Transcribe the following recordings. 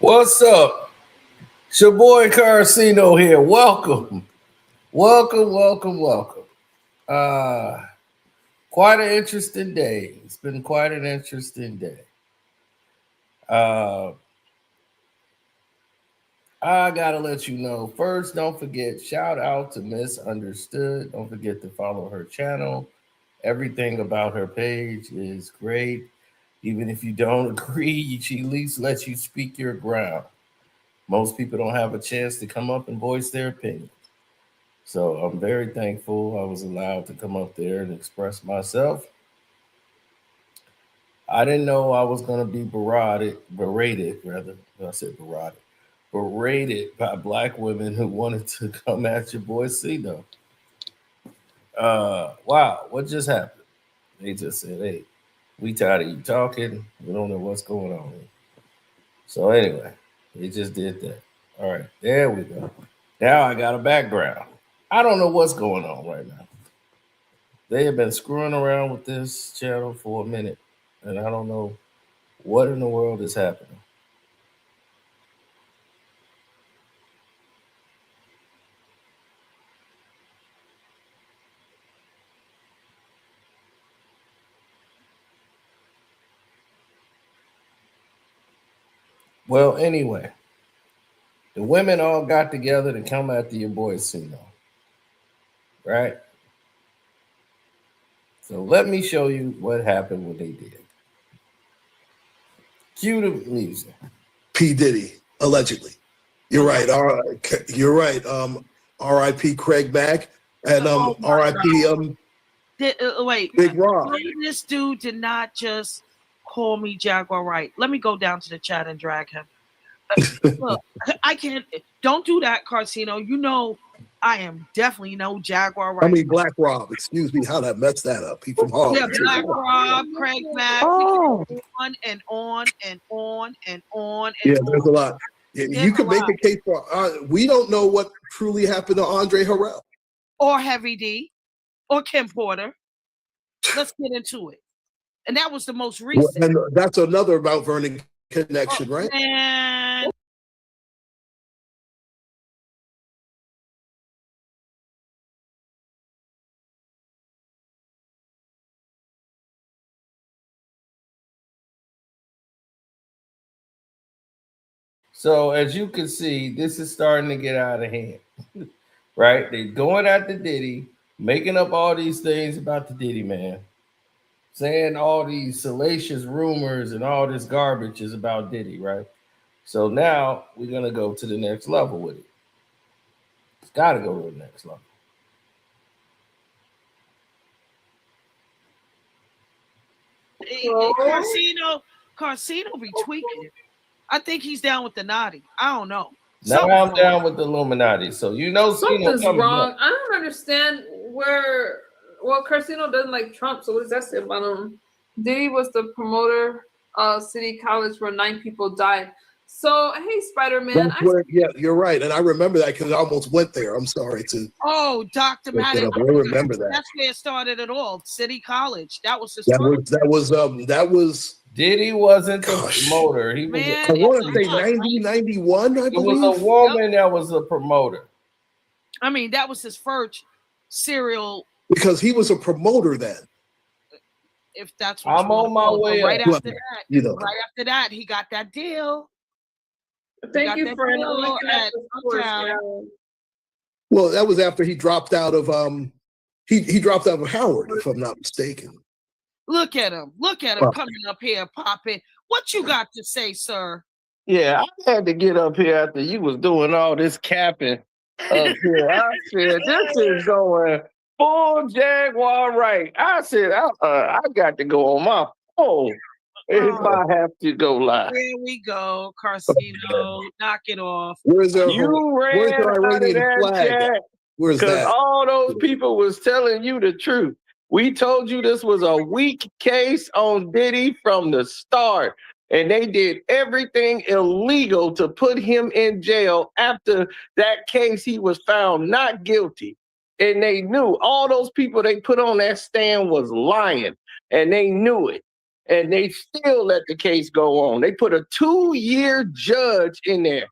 What's up? It's your boy Karceno here. Welcome. Welcome. Uh Quite an interesting day. It's been quite an interesting day. Uh I gotta let you know. First, don't forget, shout out to Misunderstood. Don't forget to follow her channel. Everything about her page is great. Even if you don't agree, she at least lets you speak your ground. Most people don't have a chance to come up and voice their opinion. So I'm very thankful I was allowed to come up there and express myself. I didn't know I was going to be berated, rather. I said berated by black women who wanted to come at your boy C though. Wow, what just happened? They just said, "Hey, we tired of you talking. We don't know what's going on." So anyway, they just did that. All right, there we go. Now I got a background. I don't know what's going on right now. They have been screwing around with this channel for a minute, and I don't know what in the world is happening. Well, anyway, the women all got together to come after your boy Sino, right? So let me show you what happened when they did. Cue the music. P. Diddy, allegedly. You're right. You're right. R.I.P. Craig Mack and R.I.P. Wait, Big Rob. this dude did not just call me Jaguar Right. Let me go down to the chat and drag him. Look, I can't. Don't do that, Karceno. You know, I am definitely no Jaguar Right. I mean, Black Rob. Excuse me, how that messed that up. He from Harlem. Yeah, Black Rob, Craig Mack. Oh. On and on and on and on. Yeah, there's a lot. You could make a case for. We don't know what truly happened to Andre Harrell or Heavy D or Kim Porter. Let's get into it. And that was the most recent. And that's another Mount Vernon connection, right? Man. So as you can see, this is starting to get out of hand, right? They're going after Diddy, making up all these things about the Diddy man, saying all these salacious rumors and all this garbage is about Diddy, right? So now we're gonna go to the next level with it. It's got to go to the next level. Karceno be tweaking. I think he's down with the Naughty. I don't know. Now I'm down with the Illuminati. So you know something's wrong. I don't understand where. Well, Karceno doesn't like Trump, so what does that say about him? Diddy was the promoter of City College where 9 people died. So hey, Spider-Man. Yeah, you're right, and I remember that because I almost went there. I'm sorry to. Oh, Dr. Madden. I remember that. That's where it started it all. City College. That was his. That was. Diddy wasn't the promoter. He was. I want to say 90, 91. I believe it was a woman that was a promoter. I mean, that was his first serial. Because he was a promoter then. If that's what I'm on my way. Right after that, right after that, he got that deal. Thank you for Well, that was after he dropped out of he dropped out of Howard, if I'm not mistaken. Look at him coming up here, popping. What you got to say, sir? Yeah, I had to get up here after you was doing all this capping up here. I said, this is going full Jaguar Right. I said, I got to go on my phone if I have to go live. There we go, Karceno. Knock it off. Where's the Iranian flag? Where's that? Because all those people was telling you the truth. We told you this was a weak case on Diddy from the start. And they did everything illegal to put him in jail. After that case, he was found not guilty. And they knew all those people they put on that stand was lying. And they knew it. and they still let the case go on. They put a 2-year judge in there.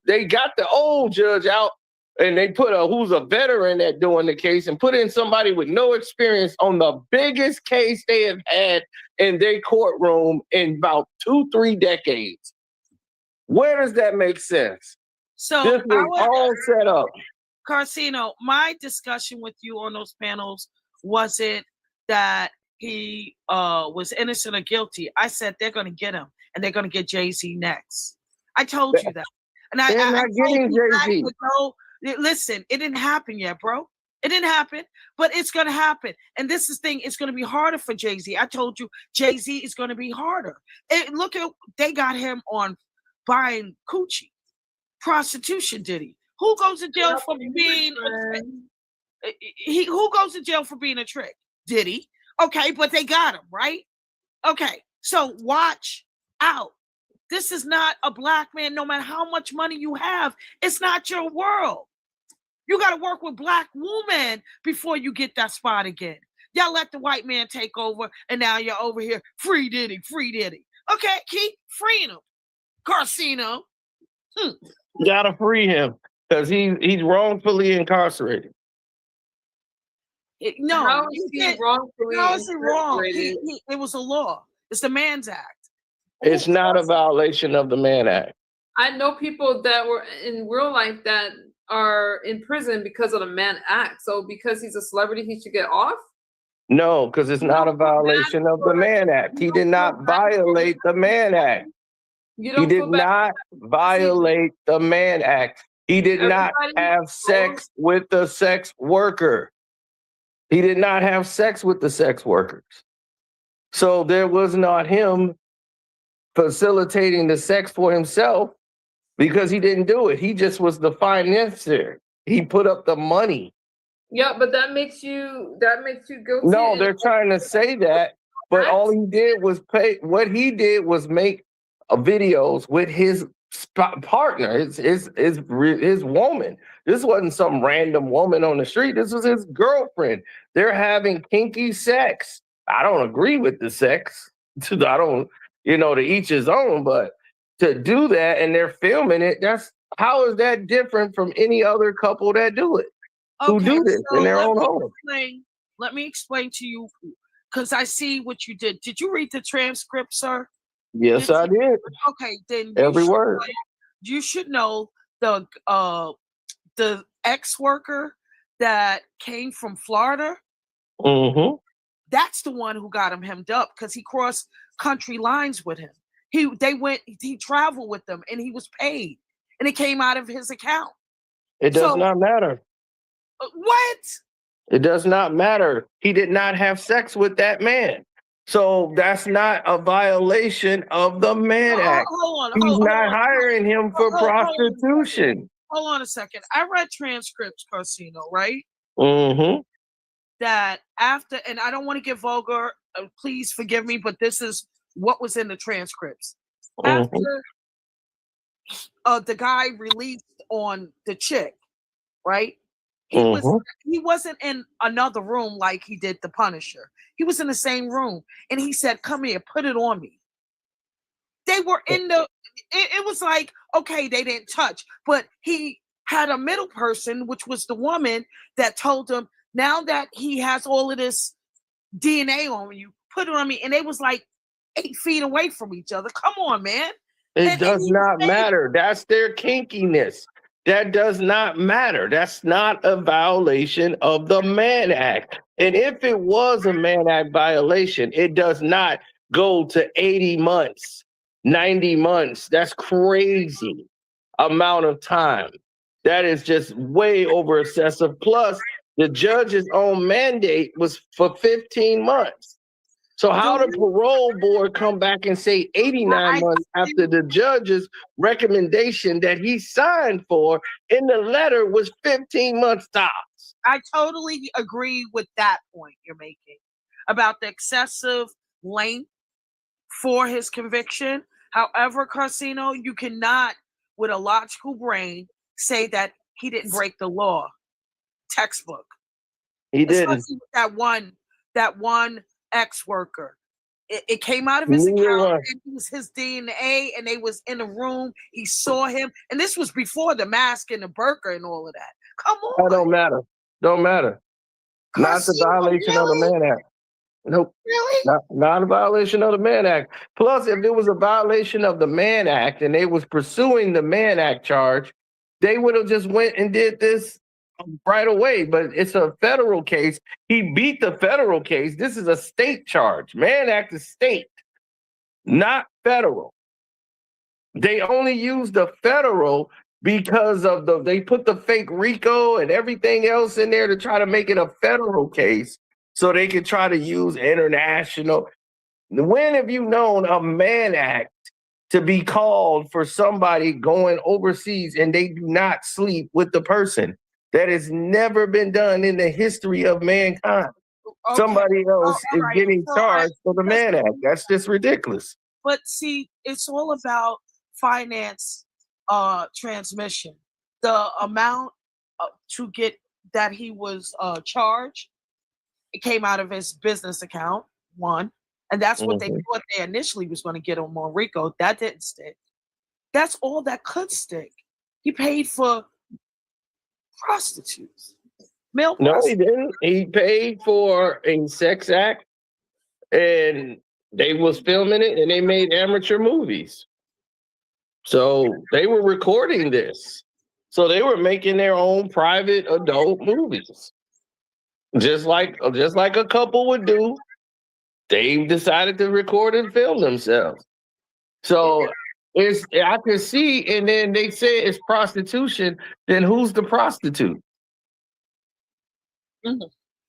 They got the old judge out, and they put who's a veteran at doing the case, and put in somebody with no experience on the biggest case they have had in their courtroom in about 2-3 decades. Where does that make sense? So This was all set up. Karceno, my discussion with you on those panels wasn't that he was innocent or guilty. I said they're going to get him, and they're going to get Jay-Z next. I told you that. And they're not getting Jay-Z. Listen, it didn't happen yet, bro. It didn't happen, but it's going to happen. And this is the thing, it's going to be harder for Jay-Z. I told you, Jay-Z is going to be harder. Look at, they got him on buying coochie. Prostitution, Diddy. Who goes to jail for being a trick? Who goes to jail for being a trick? Diddy. Okay, but they got him, right? Okay, so watch out. This is not a black man, no matter how much money you have. It's not your world. You got to work with black women before you get that spot again. Y'all let the white man take over, and now you're over here, free Diddy, free Diddy. Okay, keep freeing him. Karceno. You gotta free him because he's wrongfully incarcerated. No, how is he wrongfully incarcerated? It was a law. It's the Mann Act. It's not a violation of the Mann Act. I know people that were in real life that are in prison because of the Mann Act. So because he's a celebrity, he should get off? No, because it's not a violation of the Mann Act. He did not violate the Mann Act. He did not violate the Mann Act. He did not have sex with the sex worker. He did not have sex with the sex workers. So there was not him facilitating the sex for himself because he didn't do it. He just was the financier. He put up the money. Yeah, but that makes you guilty. No, they're trying to say that, but all he did was pay. What he did was make videos with his partner, his woman. This wasn't some random woman on the street. This was his girlfriend. They're having kinky sex. I don't agree with the sex. I don't, to each his own, but to do that and they're filming it, how is that different from any other couple that do it? Who do this in their own home? Let me explain to you, because I see what you did. Did you read the transcript, sir? Yes, I did. Okay, then every word. You should know the ex-worker that came from Florida. Mm-hmm. That's the one who got him hemmed up because he crossed country lines with him. He traveled with them and he was paid, and it came out of his account. It does not matter. What? It does not matter. He did not have sex with that man. So that's not a violation of the Mann Act. He's not hiring him for prostitution. Hold on a second. I read transcripts, Karceno, right? Mm-hmm. That after, and I don't want to get vulgar, please forgive me, but this is what was in the transcripts. Mm-hmm. After the guy released on the chick, right? He wasn't in another room like he did the Punisher. He was in the same room, and he said, "Come here, put it on me." They were in the. It was like, okay, they didn't touch, but he had a middle person, which was the woman that told him, "Now that he has all of this DNA on you, put it on me." And they was like 8 feet away from each other. Come on, man. It does not matter. That's their kinkiness. That does not matter. That's not a violation of the Mann Act. And if it was a Mann Act violation, it does not go to 80 months, 90 months. That's crazy amount of time. That is just way over excessive. Plus, the judge's own mandate was for 15 months. So how the parole board come back and say 89 months after the judge's recommendation that he signed for in the letter was 15 months tops? I totally agree with that point you're making about the excessive length for his conviction. However, Karceno, you cannot, with a logical brain, say that he didn't break the law. Textbook. He didn't. Especially with that one ex-worker. it came out of his account, and it was his DNA, and they was in the room. He saw him, and this was before the mask and the burqa and all of that. Come on. That don't matter. Don't matter. Not the violation of the Mann Act. Nope. Really? Not a violation of the Mann Act. Plus, if it was a violation of the Mann Act and they was pursuing the Mann Act charge, they would have just went and did this right away. But it's a federal case. He beat the federal case. This is a state charge. Mann Act is state, not federal. They only use the federal because of they put the fake RICO and everything else in there to try to make it a federal case so they can try to use international. When have you known a Mann Act to be called for somebody going overseas and they do not sleep with the person? That has never been done in the history of mankind. Okay. Somebody else is getting charged for the Mann Act. That's just ridiculous. But see, it's all about finance transmission. The amount to get that he was charged, it came out of his business account, one. And that's what they thought they initially was going to get on Rico. That didn't stick. That's all that could stick. He paid for prostitutes. Male prostitutes. No, he didn't. He paid for a sex act, and they was filming it, and they made amateur movies. So they were recording this. So they were making their own private adult movies. Just like a couple would do. They decided to record and film themselves. So I can see, and then they say it's prostitution. Then who's the prostitute? Mm-hmm.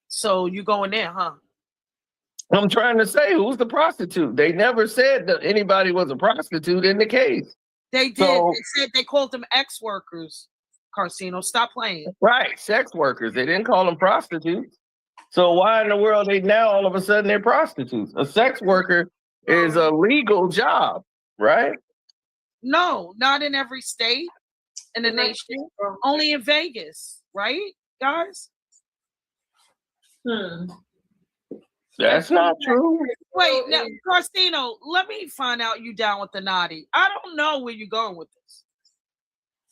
So you going there, huh? I'm trying to say, who's the prostitute? They never said that anybody was a prostitute in the case. They did. They said they called them ex-workers. Karceno, stop playing. Right, sex workers. They didn't call them prostitutes. So why in the world they now all of a sudden they're prostitutes? A sex worker is a legal job, right? No, not in every state in the nation. Only in Vegas, right, guys? That's not true. Wait, now, Karceno, let me find out you down with the naughty. I don't know where you're going with this.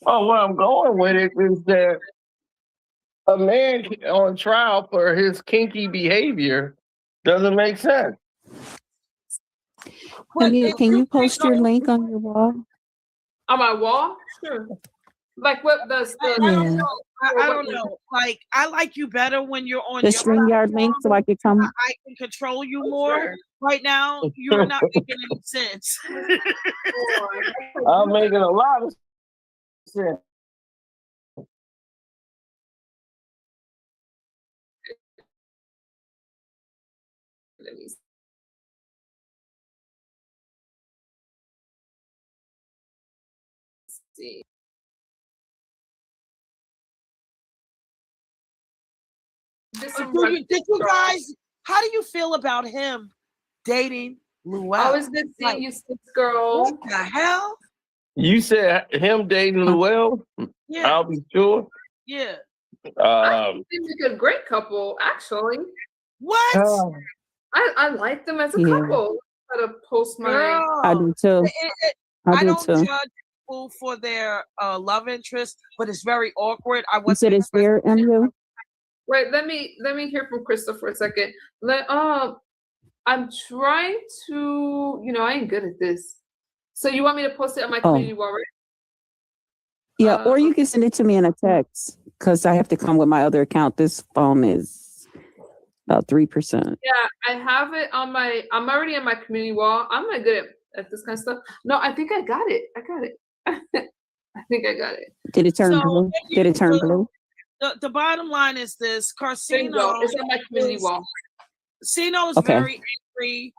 Oh, where I'm going with it is that a man on trial for his kinky behavior doesn't make sense. Can you post your link on your wall? On my wall? Sure. Like what does I don't know. I don't know. Like, I like you better when you're on the StreamYard link so I can come. I can control you more. Sure. Right now, you're not making any sense. I'm making a lot of sense. Let me see. Did you guys? How do you feel about him dating Luell? I was good seeing you, sis girl. What the hell? You said him dating Luell? Yeah. I'll be sure. Yeah. I think they're a great couple, actually. What? I like them as a couple. I gotta post my. I do too. I don't judge people for their love interest, but it's very awkward. You said it's there, MU? Wait, let me hear from Krista for a second. I'm trying to, I ain't good at this. So you want me to post it on my community wall, right? Yeah, or you can send it to me in a text because I have to come with my other account. This phone is about 3%. Yeah, I have it on I'm already on my community wall. I'm not good at this kind of stuff. No, I think I got it. I think I got it. Did it turn blue? Did it turn blue? The bottom line is this: Karceno is on my community wall. Karceno is very angry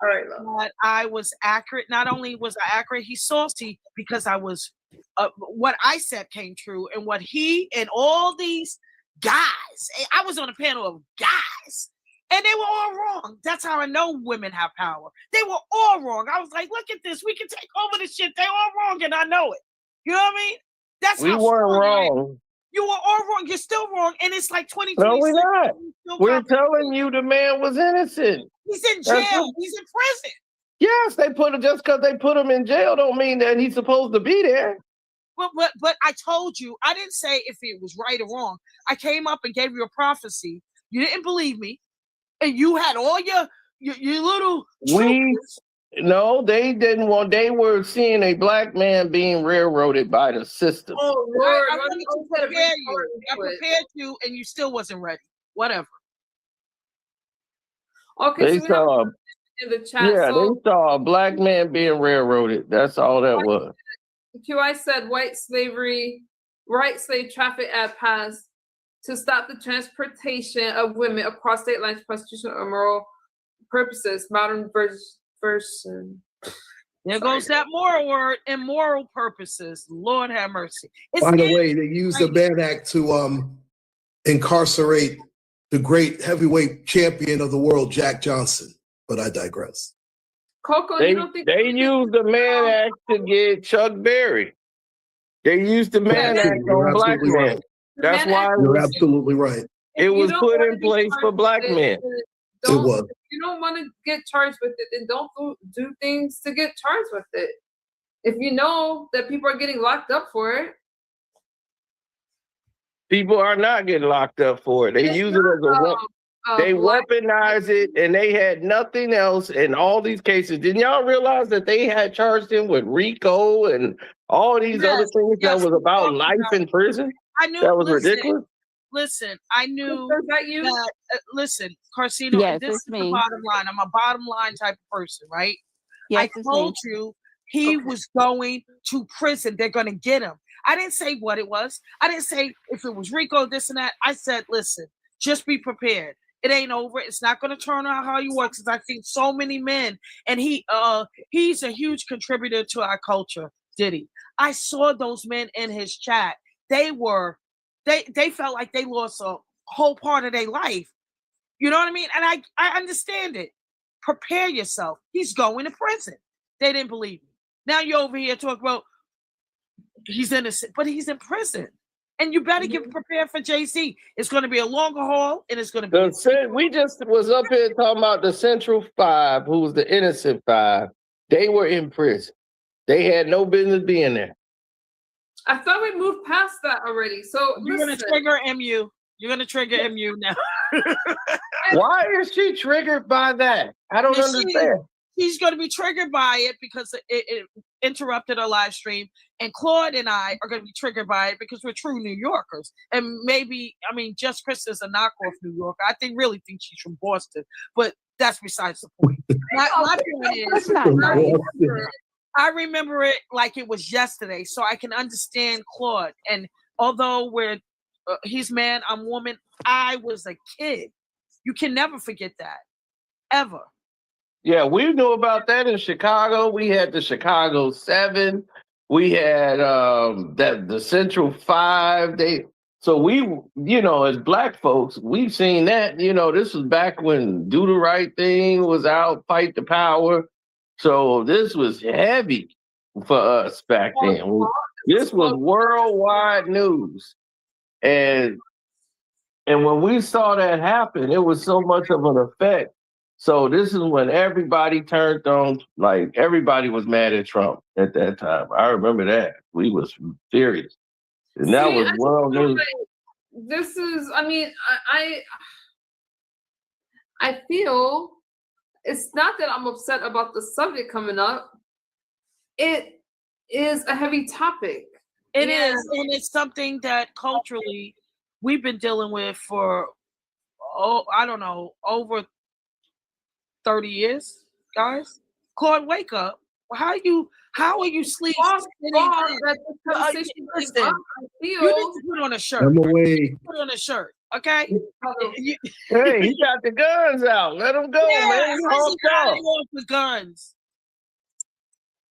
that I was accurate. Not only was I accurate, he's salty because I was what I said came true, and what he and all these guys. I was on a panel of guys, and they were all wrong. That's how I know women have power. They were all wrong. I was like, look at this. We can take over the shit. They all wrong, and I know it. You know what I mean? That's we weren't wrong. You were all wrong. You're still wrong. And it's like 2026. No, we're not. We're telling you the man was innocent. He's in jail. He's in prison. Yes, they put him just because they put him in jail don't mean that he's supposed to be there. But I told you, I didn't say if it was right or wrong. I came up and gave you a prophecy. You didn't believe me, and you had all your little. No, they didn't want. They were seeing a black man being railroaded by the system. Oh Lord, I wanted to prepare you. I prepared you, and you still wasn't ready. Whatever. Okay, They so saw, in the chat. yeah, So, they saw a black man being railroaded. That's all that was. QI said white slave traffic act passed to stop the transportation of women across state lines for prostitution or moral purposes. Modern version. There goes that moral word, immoral purposes. Lord have mercy. By the way, they used the Mann Act to incarcerate the great heavyweight champion of the world, Jack Johnson. But I digress. Coco, They you don't think used the Mann Act to get Chuck Berry. They used the Mann Act on black men. Right. That's why you're absolutely right. It was put in place for black men. It was. If you don't want to get charged with it, then don't do things to get charged with it. If you know that people are getting locked up for it. People are not getting locked up for it. They use it as a weapon. They weaponize it, and they had nothing else in all these cases. Didn't y'all realize that they had charged him with RICO and all these other things that was about life in prison? I knew that was ridiculous. Listen, I knew that. Listen, Karceno, Yes, this it's is me. the bottom line. I'm a bottom line type of person, right? Yes, I it's told me. you he was going to prison. They're going to get him. I didn't say what it was. I didn't say if it was RICO, this and that. I said, listen, just be prepared. It ain't over. It's not going to turn out how you work. Because I've seen so many men, and he's a huge contributor to our culture. Diddy. I saw those men in his chat. They felt like they lost a whole part of their life. You know what I mean? And I understand it. Prepare yourself. He's going to prison. They didn't believe me. Now you're over here talking about he's innocent, but he's in prison. And you better get prepared for Jay-Z. It's going to be a longer haul, and it's going to be. We just was up here talking about the Central Five, who was the innocent five. They were in prison. They had no business being there. I thought we moved past that already. So you're going to trigger MU. You're going to trigger MU now. Why is she triggered by that? I don't understand. She's going to be triggered by it because it interrupted our live stream. And Claude and I are going to be triggered by it because we're true New Yorkers. And maybe, Just Chris is a knockoff New Yorker. I really think she's from Boston. But that's besides the point. My point is, I remember it like it was yesterday. So I can understand Claude. And although he's man, I'm woman, I was a kid. You can never forget that. Ever. Yeah, we knew about that in Chicago. We had the Chicago 7. We had the Central 5. So we, as black folks, we've seen that. This was back when Do the Right Thing was out, Fight the Power. So this was heavy for us back then. This was worldwide news. And when we saw that happen, it was so much of an effect. So this is when everybody turned on, like everybody was mad at Trump at that time. I remember that. We was furious. And that was world news. This is, I feel it's not that I'm upset about the subject coming up. It is a heavy topic. It is, and it's something that culturally we've been dealing with for, over 30 years, guys. Claude, wake up. How are you sleep? Listen, you need to put on a shirt. I'm away. Put on a shirt, okay? Hey, he got the guns out. Let him go, man. He's off the guns.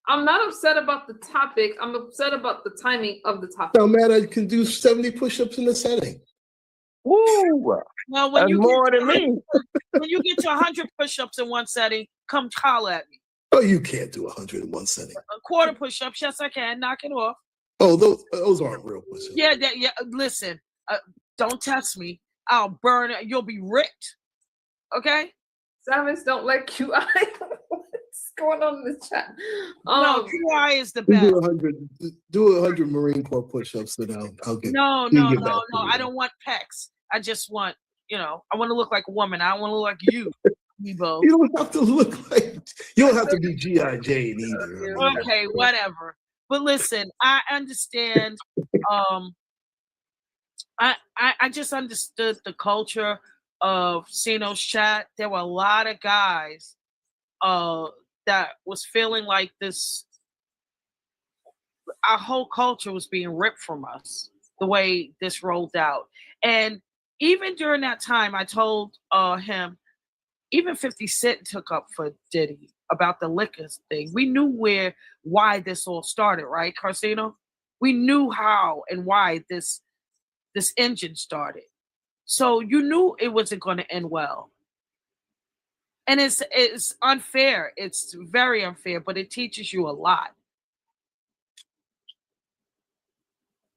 I'm not upset about the topic. I'm upset about the timing of the topic. No, man, I can do 70 push-ups in a setting. Woo! Well, that's more than me. When you get to 100 push-ups in one setting, come holler at me. Oh, you can't do 100 in one setting. A quarter push-ups, yes, I can. Knock it off. Oh, those aren't real push-ups. Yeah. Listen, don't test me. I'll burn it. You'll be ripped. Okay? Savage don't like QI. going on in the chat? No, T.I. is the We best. do 100 Marine Corps push-ups, then I'll get. No. back to you. I don't want pecs. I just want, I want to look like a woman. I don't want to look like you, Ebo. You don't have to look like. You don't have to be G.I. Jane either. I mean, Okay, whatever. But listen, I understand. I just understood the culture of Ceno's chat. There were a lot of guys that was feeling like this. Our whole culture was being ripped from us the way this rolled out. And even during that time, I told him, even 50 Cent took up for Diddy about the liquors thing. We knew why this all started, right, Karceno? We knew how and why this engine started. So you knew it wasn't going to end well. And it's unfair. It's very unfair, but it teaches you a lot.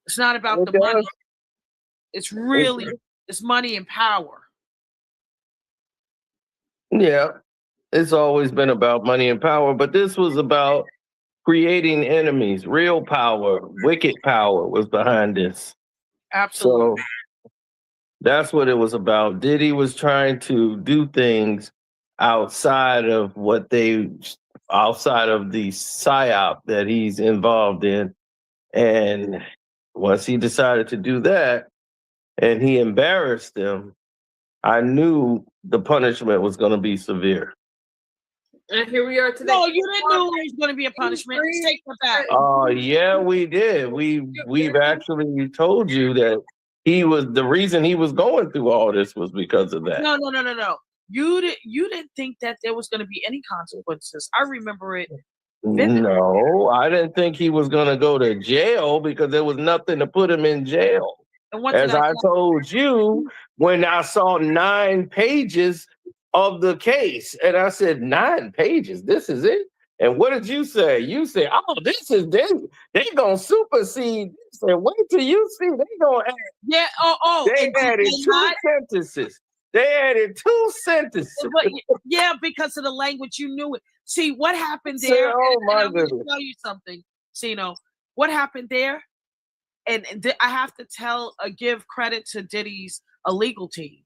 It's not about the money. It's really, it's money and power. Yeah, it's always been about money and power, but this was about creating enemies. Real power, wicked power was behind this. Absolutely. So that's what it was about. Diddy was trying to do things outside of the psyop that he's involved in. And once he decided to do that and he embarrassed them, I knew the punishment was going to be severe. And here we are today. No, you didn't know there was going to be a punishment. Take it back. Oh, yeah, we did. We've actually told you that the reason he was going through all this was because of that. No. You didn't think that there was going to be any consequences. I remember it. No, I didn't think he was going to go to jail because there was nothing to put him in jail. As I told you, when I saw 9 pages of the case, and I said, 9 pages, this is it? And what did you say? You said, oh, this is they going to supersede. I said, wait till you see, they going to add. Yeah, They added 2 sentences. They added 2 sentences. But, yeah, because of the language, you knew it. See, what happened there? Oh, my I'm going goodness. to tell you something, Ceno. What happened there? And I have to give credit to Diddy's legal team.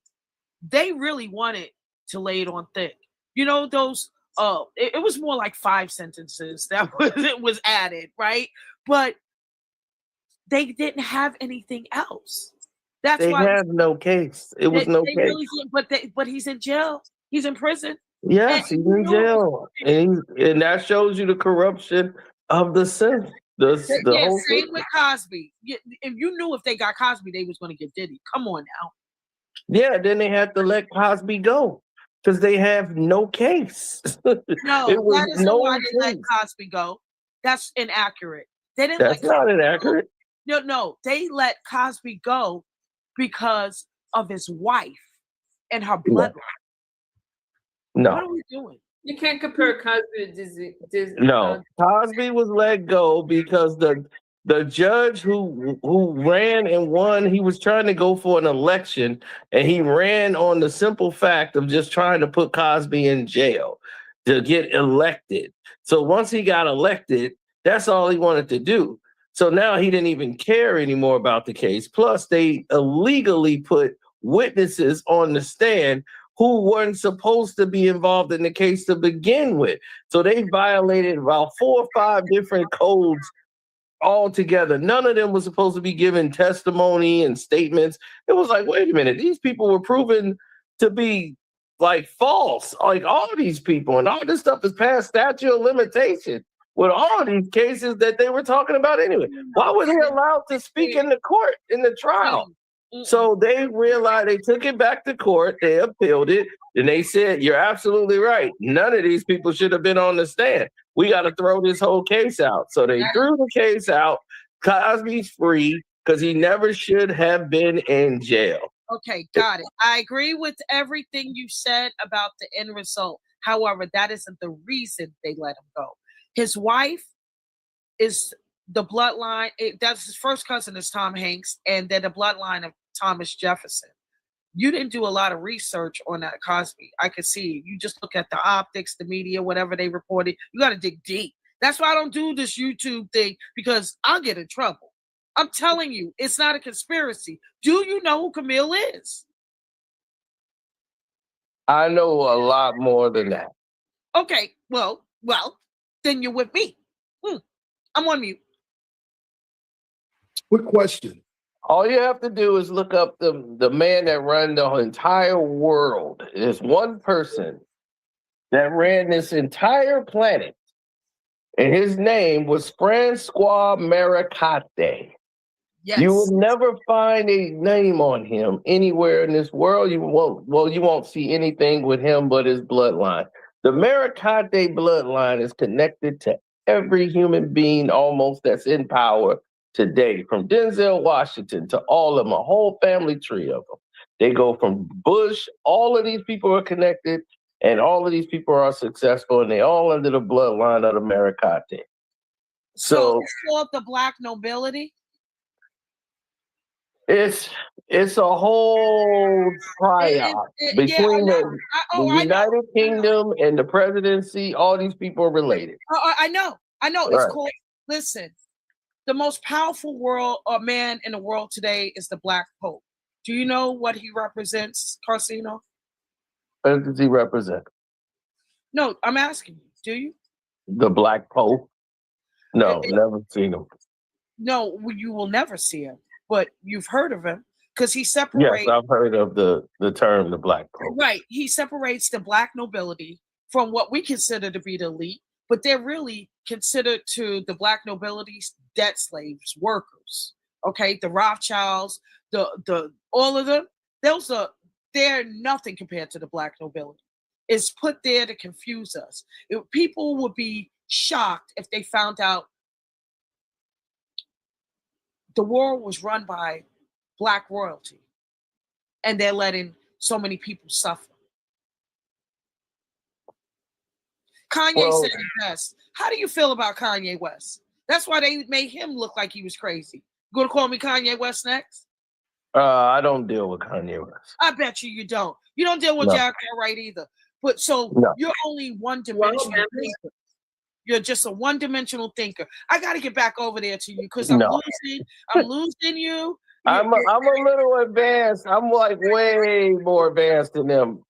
They really wanted to lay it on thick. You know, those, it was more like 5 sentences that was added, right? But they didn't have anything else. That's they why have no case. It was no case. Really but he's in jail. He's in prison. Yes, he's in jail, and that shows you the corruption of the system. The whole same system. with Cosby. If you knew if they got Cosby, they was going to get Diddy. Come on now. Yeah, then they had to let Cosby go because they have no case. No, that isn't why they let Cosby go. That's inaccurate. They didn't. That's not inaccurate. No, they let Cosby go because of his wife and her bloodline. No. What are we doing? You can't compare Cosby to Disney. No, Cosby was let go because the judge who ran and won, he was trying to go for an election, and he ran on the simple fact of just trying to put Cosby in jail to get elected. So once he got elected, that's all he wanted to do. So now he didn't even care anymore about the case. Plus, they illegally put witnesses on the stand who weren't supposed to be involved in the case to begin with. So they violated about 4 or 5 different codes altogether. None of them was supposed to be given testimony and statements. It was like, wait a minute, these people were proven to be like false, like all these people, and all this stuff is past statute of limitation with all these cases that they were talking about anyway. Why were they allowed to speak in the court, in the trial? So they realized, they took it back to court, they appealed it, and they said, you're absolutely right. None of these people should have been on the stand. We got to throw this whole case out. So they threw the case out. Cosby's free because he never should have been in jail. Okay, got it. I agree with everything you said about the end result. However, that isn't the reason they let him go. His wife is the bloodline. That's his first cousin is Tom Hanks, and then the bloodline of Thomas Jefferson. you didn't do a lot of research on that Cosby. I could see you just look at the optics, the media, whatever they reported. You got to dig deep. That's why I don't do this YouTube thing, because I'll get in trouble. I'm telling you, it's not a conspiracy. Do you know who Camille is? I know a lot more than that. Okay, well, then you're with me. I'm on mute. Quick question. All you have to do is look up the man that ran the entire world. There's one person that ran this entire planet, and his name was Francois Maricate. Yes. You will never find a name on him anywhere in this world. You won't see anything with him but his bloodline. The Maricate bloodline is connected to every human being almost that's in power today, from Denzel Washington to all of them, a whole family tree of them. They go from Bush. All of these people are connected, and all of these people are successful, and they all under the bloodline of the Maricate. So it's called the Black nobility? It's a whole tryout between the United Kingdom and the presidency. All these people are related. I know. Right. It's called. Listen, the most powerful man in the world today is the Black Pope. Do you know what he represents, Karceno? What does he represent? No, I'm asking you. Do you? The Black Pope? No, never seen him. No, you will never see him. But you've heard of him because he separates. Yes, I've heard of the term the Black Pope. Right. He separates the Black nobility from what we consider to be the elite, but they're really considered to the Black nobility's debt slaves, workers. Okay, the Rothschilds, the all of them. They're nothing compared to the Black nobility. It's put there to confuse us. People would be shocked if they found out the world was run by Black royalty, and they're letting so many people suffer. Kanye said it best. How do you feel about Kanye West? That's why they made him look like he was crazy. You gonna call me Kanye West next? I don't deal with Kanye West. I bet you don't. You don't deal with Jack Wright either. But you're only one-dimensional thinker. You're just a one-dimensional thinker. I got to get back over there to you because I'm losing you. I'm a little advanced. I'm like way more advanced than them.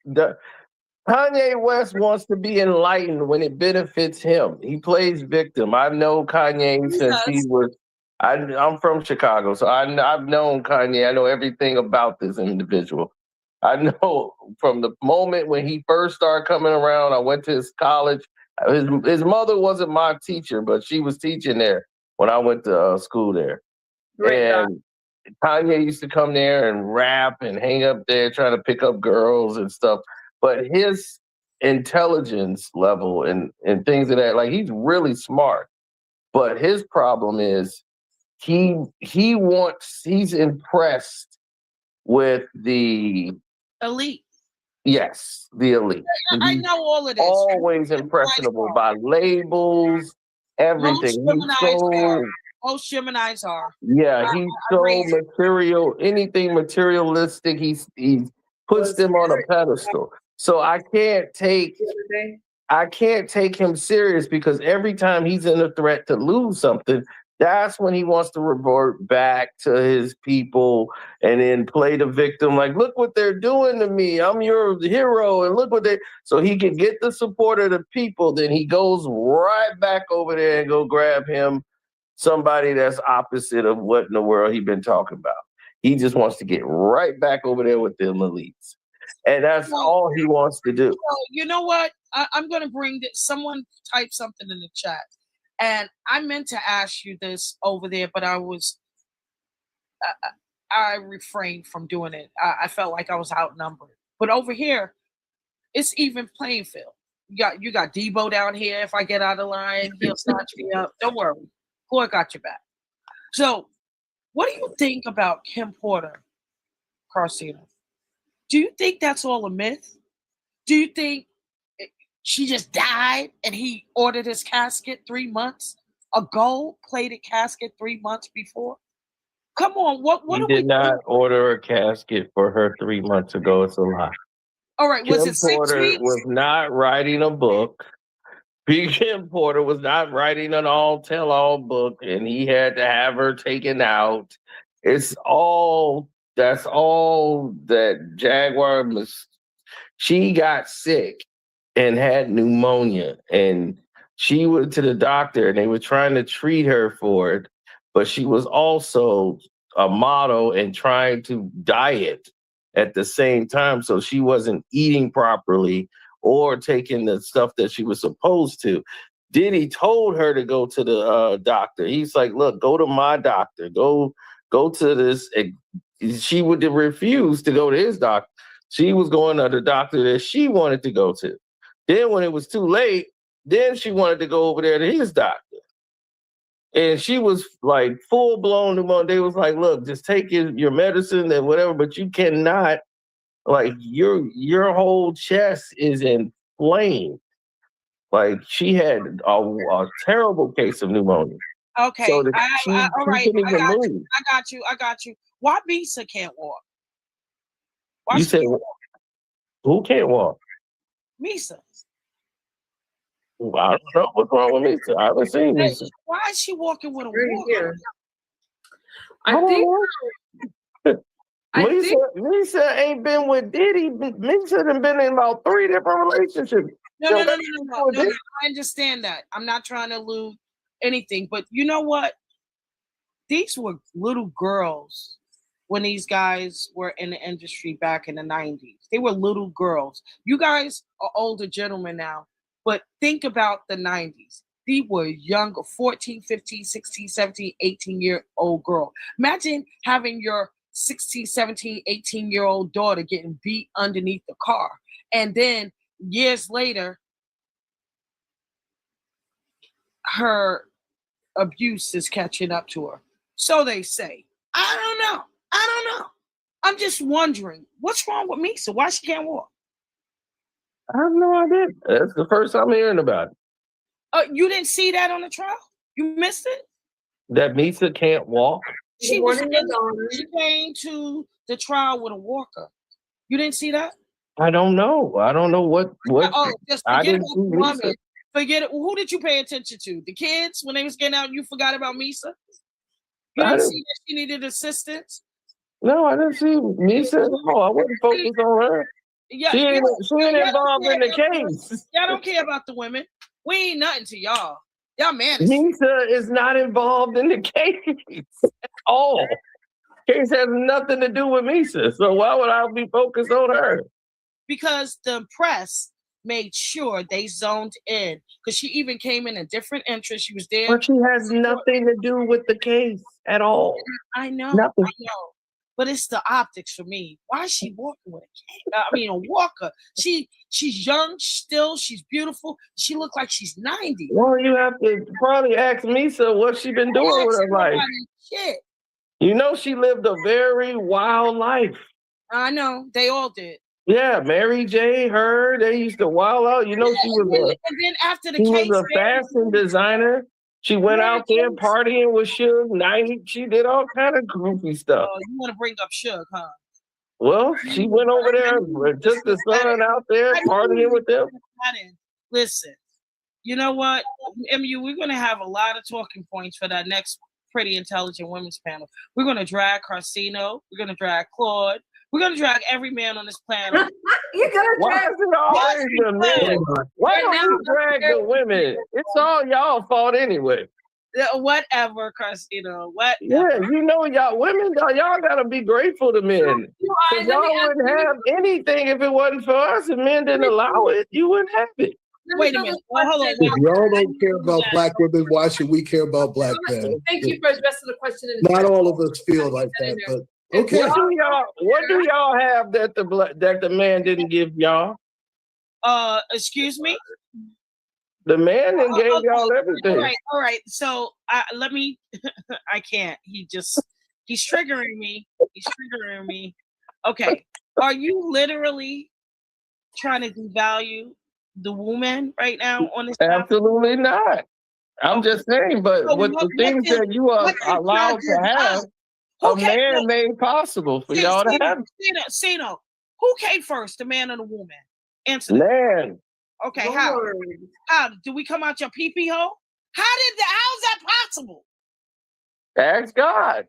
Kanye West wants to be enlightened when it benefits him. He plays victim. I've known Kanye since he was. I'm from Chicago, so I've known Kanye. I know everything about this individual. I know from the moment when he first started coming around. I went to his college. His mother wasn't my teacher, but she was teaching there when I went to school there. And Kanye used to come there and rap and hang up there trying to pick up girls and stuff. But his intelligence level and things of that, like he's really smart. But his problem is he's impressed with the elite. Yes, the elite. I know all of this. Always impressionable by labels, everything. Most Gemini's are. Yeah, he's so material. Anything materialistic, he puts them on a pedestal. So I can't take him serious because every time he's in a threat to lose something, that's when he wants to revert back to his people and then play the victim. Like, look what they're doing to me. I'm your hero. And look what so he can get the support of the people. Then he goes right back over there and go grab him somebody that's opposite of what in the world he's been talking about. He just wants to get right back over there with them elites. And that's all he wants to do. Well, you know what? I'm going to bring this. Someone type something in the chat. And I meant to ask you this over there, but I refrained from doing it. I felt like I was outnumbered. But over here, it's even playing field. You got Debo down here. If I get out of line, he'll snatch me up. Don't worry. Floyd got your back. So what do you think about Kim Porter, Karceno? Do you think that's all a myth? Do you think she just died and he ordered his casket 3 months ago, played a casket 3 months before? Come on, what He are we did not doing? order a casket for her 3 months ago. It's a lie. All right, was Kim it 6 Porter weeks? was not writing a book. Kim Porter was not writing an all-tell-all book, and he had to have her taken out. That's all that Jaguar was. She got sick and had pneumonia, and she went to the doctor, and they were trying to treat her for it, but she was also a model and trying to diet at the same time, so she wasn't eating properly or taking the stuff that she was supposed to. Diddy told her to go to the doctor. He's like, "Look, go to my doctor. Go to this." She would refuse to go to his doctor. She was going to the doctor that she wanted to go to. Then when it was too late, then she wanted to go over there to his doctor. And she was like full blown pneumonia. They was like, "Look, just take your medicine and whatever, but you cannot, like, your whole chest is inflamed." Like, she had a terrible case of pneumonia. Okay, So all right, couldn't even move. I got you. Why Bisa can't walk? Why You she said, can't walk? who can't walk? Misa. I don't know what's wrong with Misa. I haven't seen Misa. Why is she walking with a Right walker? here. I think Misa ain't been with Diddy. Misa done been in about 3 different relationships. No. I understand that. I'm not trying to allude anything, but you know what? These were little girls when these guys were in the industry back in the 90s. They were little girls. You guys are older gentlemen now, but think about the 90s. These were young, 14, 15, 16, 17, 18-year-old girl. Imagine having your 16, 17, 18-year-old daughter getting beat underneath the car. And then years later, her abuse is catching up to her. So they say. I don't know. I'm just wondering, what's wrong with Misa? Why she can't walk? I have no idea. That's the first I'm hearing about it. You didn't see that on the trial? You missed it? That Misa can't walk? She came to the trial with a walker. You didn't see that? I don't know. I don't know what Just I forget didn't see about the Misa. woman. Forget it. Who did you pay attention to? The kids when they was getting out, you forgot about Misa? You didn't see that she needed assistance? No, I didn't see Misa. No, I wasn't focused on her. Yeah, She ain't involved in the case. Y'all don't care about the women. We ain't nothing to y'all. Y'all man. Misa is not involved in the case at all. Case has nothing to do with Misa. So why would I be focused on her? Because the press made sure they zoned in. Because she even came in a different interest. She was there. But she has nothing to do with the case at all. I know. Nothing. I know. But it's the optics for me. Why is she walking with a walker? She's young still. She's beautiful. She looked like she's 90. Well, you have to probably ask Misa what she been doing with her life. Shit. You know, she lived a very wild life. I know. They all did. Yeah, Mary J, her, they used to wild out. You know, she was a fashion designer. She went out there partying with Suge Knight. She did all kind of goofy stuff. Oh, you want to bring up Suge, huh? Well, she went over there and took the son out there partying with them. Listen, you know what, MU, we're going to have a lot of talking points for that next Pretty Intelligent Women's panel. We're going to drag Karceno. We're going to drag Claude. We're going to drag every man on this planet. You're going to drag the men? Why don't you drag the women? It's all y'all fault anyway. Whatever, Karceno. Whatever. Yeah, you know, y'all women, y'all got to be grateful to men. Because y'all wouldn't have anything if it wasn't for us. If men didn't allow it, you wouldn't have it. Wait a minute. Hold on. If y'all don't care about black women, why should we care about black men? Thank you for addressing the question. Not all of us feel like that, but okay. What do y'all have that the man didn't give y'all? Excuse me? The man didn't gave y'all everything. All right. So let me. I can't. He's triggering me. Okay. Are you literally trying to devalue the woman right now on this? Absolutely not. I'm just saying, but with the things that you are allowed to have. a man made possible for y'all to have. Sino, who came first, the man or the woman? Answer that. Man. Okay, how? Did we come out your pee-pee hole? How's that possible? Ask God.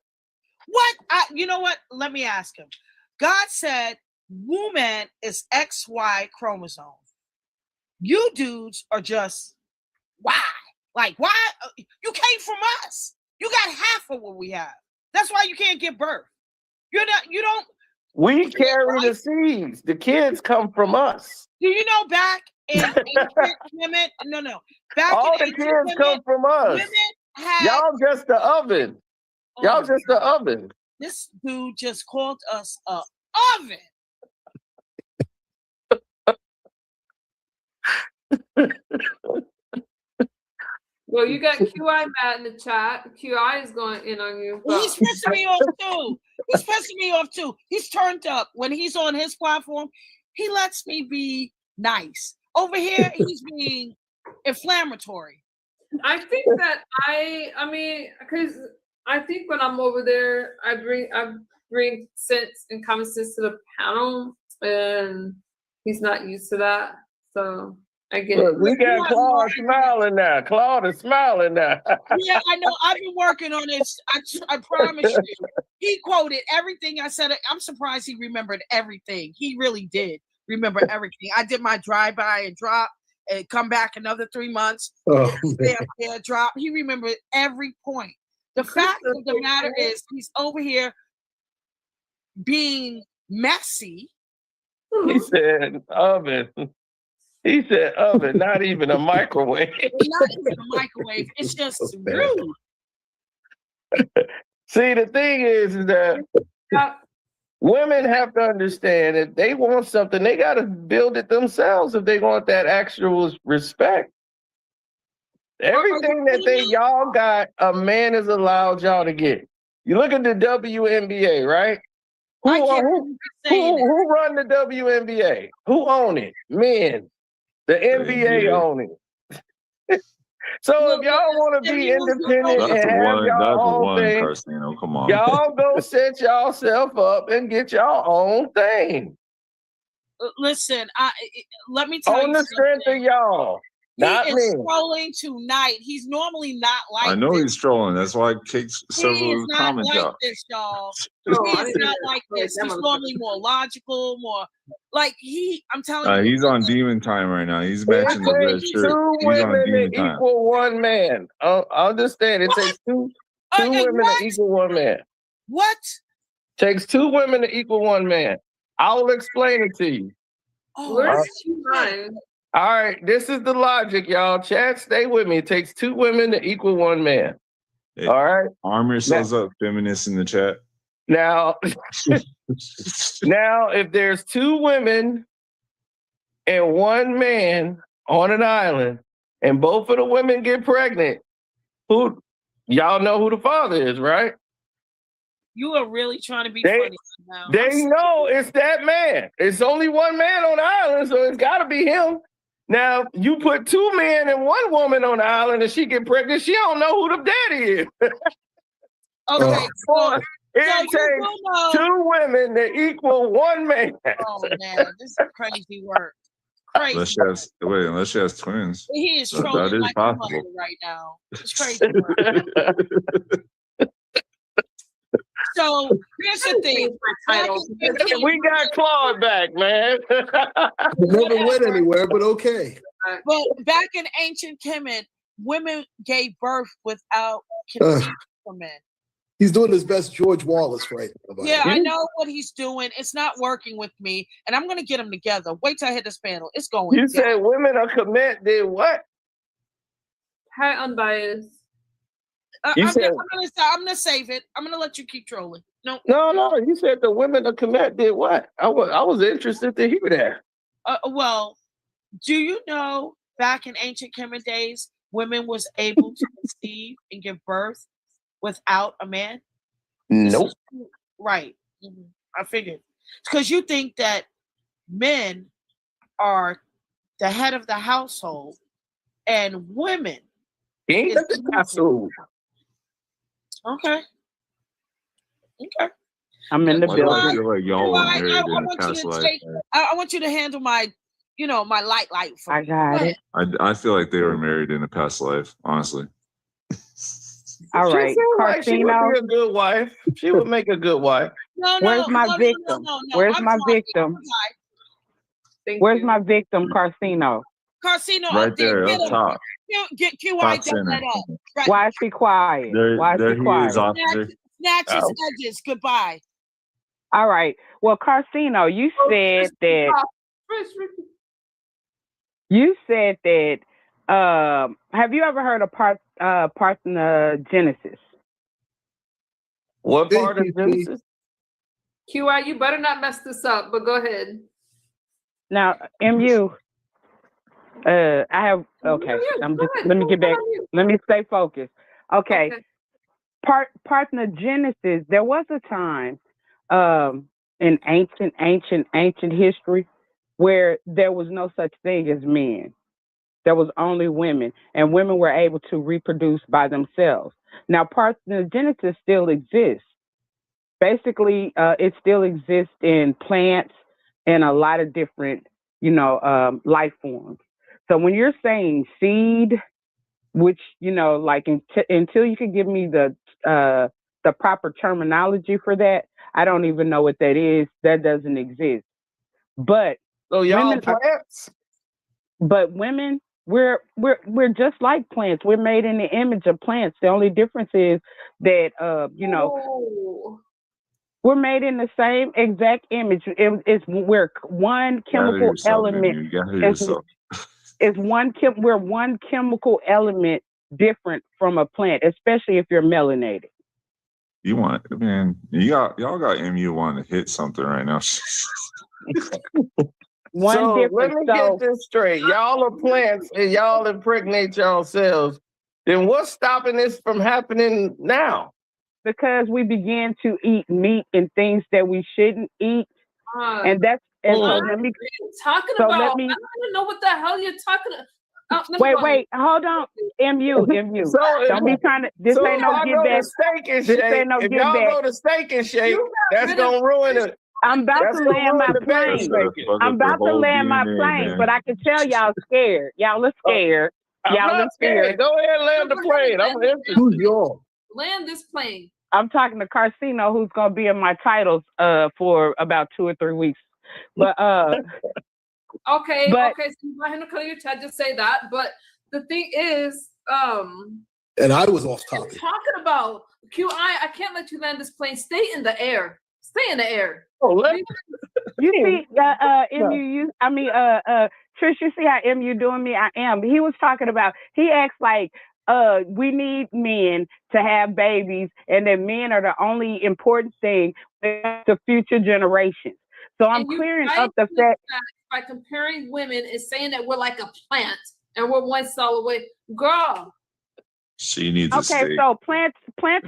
What? You know what? Let me ask him. God said woman is XY chromosome. You dudes are just Y. Like, why? You came from us. You got half of what we have. That's why you can't give birth. You don't. We carry the seeds. The kids come from us. Do you know back in ancient women? No. Back all in the kids women, come from us. Y'all just the oven. Y'all just the oven. This dude just called us a oven. Well, you got QI Matt in the chat. QI is going in on you. He's pissing me off too. He's turned up when he's on his platform. He lets me be nice. Over here, he's being inflammatory. I think that because I think when I'm over there, I bring sense and common sense to the panel, and he's not used to that. So I get it. We got Claude smiling now. Claude is smiling now. Yeah, I know. I've been working on this. I promise you. He quoted everything I said. I'm surprised he remembered everything. He really did remember everything. I did my drive-by and drop and come back another 3 months. Drop. He remembered every point. The fact of the matter is he's over here being messy. He said oven. He said oven, not even a microwave. Not even a microwave. It's just rude. See, the thing is that women have to understand if they want something, they got to build it themselves if they want that actual respect. Everything that y'all got, a man is allowed y'all to get. You look at the WNBA, right? Who run the WNBA? Who own it? Men. The NBA own it. So if y'all want to be independent and have y'all own thing, Karceno, come on. y'all go set yourself up and get your own thing. Listen, let me tell you on the strength of y'all. Not he me. is trolling tonight. He's normally not like I know this. he's trolling. That's why I kicked several comments out. This, y'all. He's not like this. He's normally more logical, more like I'm telling you. He's on demon time right now. He's matching the red shirt. Two women to equal one man. Understand. It takes two women to equal one man. What? Takes two women to equal one man. I will explain it to you. Where's two lines? All right, this is the logic, y'all. Chat, stay with me. It takes two women to equal one man. Hey, all right? Arm yourselves up, feminists in the chat. Now, if there's two women and one man on an island, and both of the women get pregnant, y'all know who the father is, right? You are really trying to be funny now. They know it's that man. It's only one man on the island, so it's got to be him. Now, you put two men and one woman on the island and she get pregnant, she don't know who the daddy is. Okay. It takes two women to equal one man. Oh, man. This is crazy work. Crazy. Unless she has twins. He is trolling that is like possible. a mother right now. It's crazy work. So, here's the thing. We got Claude back, man. Never went anywhere, but okay. But back in ancient Kemet, women gave birth without consent for men. He's doing his best George Wallace right now. Yeah, I know what he's doing. It's not working with me, and I'm going to get them together. Wait till I hit this panel. It's going. You said women are commit did what? Hi, unbiased. I'm gonna save it. I'm gonna let you keep trolling. No. You said the women of Kemet did what? I was interested to hear that. Well, do you know back in ancient Kemet days, women was able to conceive and give birth without a man? Nope. Right. Mm-hmm. I figured. Because you think that men are the head of the household and women. King of the household. Okay. Okay. I'm in the Why do I building. feel like y'all were married in a past life? I want you to handle my, my light for I me. got it. I feel like they were married in a past life, honestly. All right. She seems like she would Karceno. be a good wife. She would make a good wife. Where's my victim? Where's my victim? Where's my victim, Karceno? Karceno Right up there. there, up top. Get QI, Top don't let center. up. Right. Why is she quiet? Why is There she he quiet? is, officer. Snatch his edges. Goodbye. All right. Well, Karceno, you said that. You said that. Have you ever heard of parthenogenesis? What part of Genesis? QI, you better not mess this up, but go ahead. Now, MU, I have, okay, let me get back. Let me stay focused. Okay. Parthenogenesis, there was a time in ancient history where there was no such thing as men. There was only women, and women were able to reproduce by themselves. Now, parthenogenesis still exists. Basically, it still exists in plants and a lot of different, life forms. So when you're saying seed, which, like until you can give me the proper terminology for that, I don't even know what that is. That doesn't exist. But so y'all plants? But women, we're just like plants. We're made in the image of plants. The only difference is that we're made in the same exact image. We're one chemical element. We're one chemical element different from a plant, especially if you're melanated. Y'all got MU wanting to hit something right now. Let me get this straight. Y'all are plants and y'all impregnate yourselves. Then what's stopping this from happening now? Because we began to eat meat and things that we shouldn't eat. And that's what are you talking about? I don't even know what the hell you're talking about. Wait, hold on. MU. Don't be trying to. This ain't no get back. This ain't no get back. If y'all go to Steak and Shake, that's gonna ruin it. I'm about to land my plane. But I can tell y'all scared. Y'all are scared. Y'all are scared. Go ahead and land the plane. I'm interested. Who's y'all? Land this plane. I'm talking to Karceno, who's gonna be in my titles for about 2 or 3 weeks. But okay. So you want him to clear your chat, just say that. But the thing is, and I was off topic. Talking about QI, I can't let you land this plane. Stay in the air. Stay in the air. You see, Trish, you see how MU doing me? I am. He was talking about, he acts like we need men to have babies and that men are the only important thing to future generations. So I'm clearing up the fact by comparing women and saying that we're like a plant and we're one cell away. Girl. She needs a steak. So plants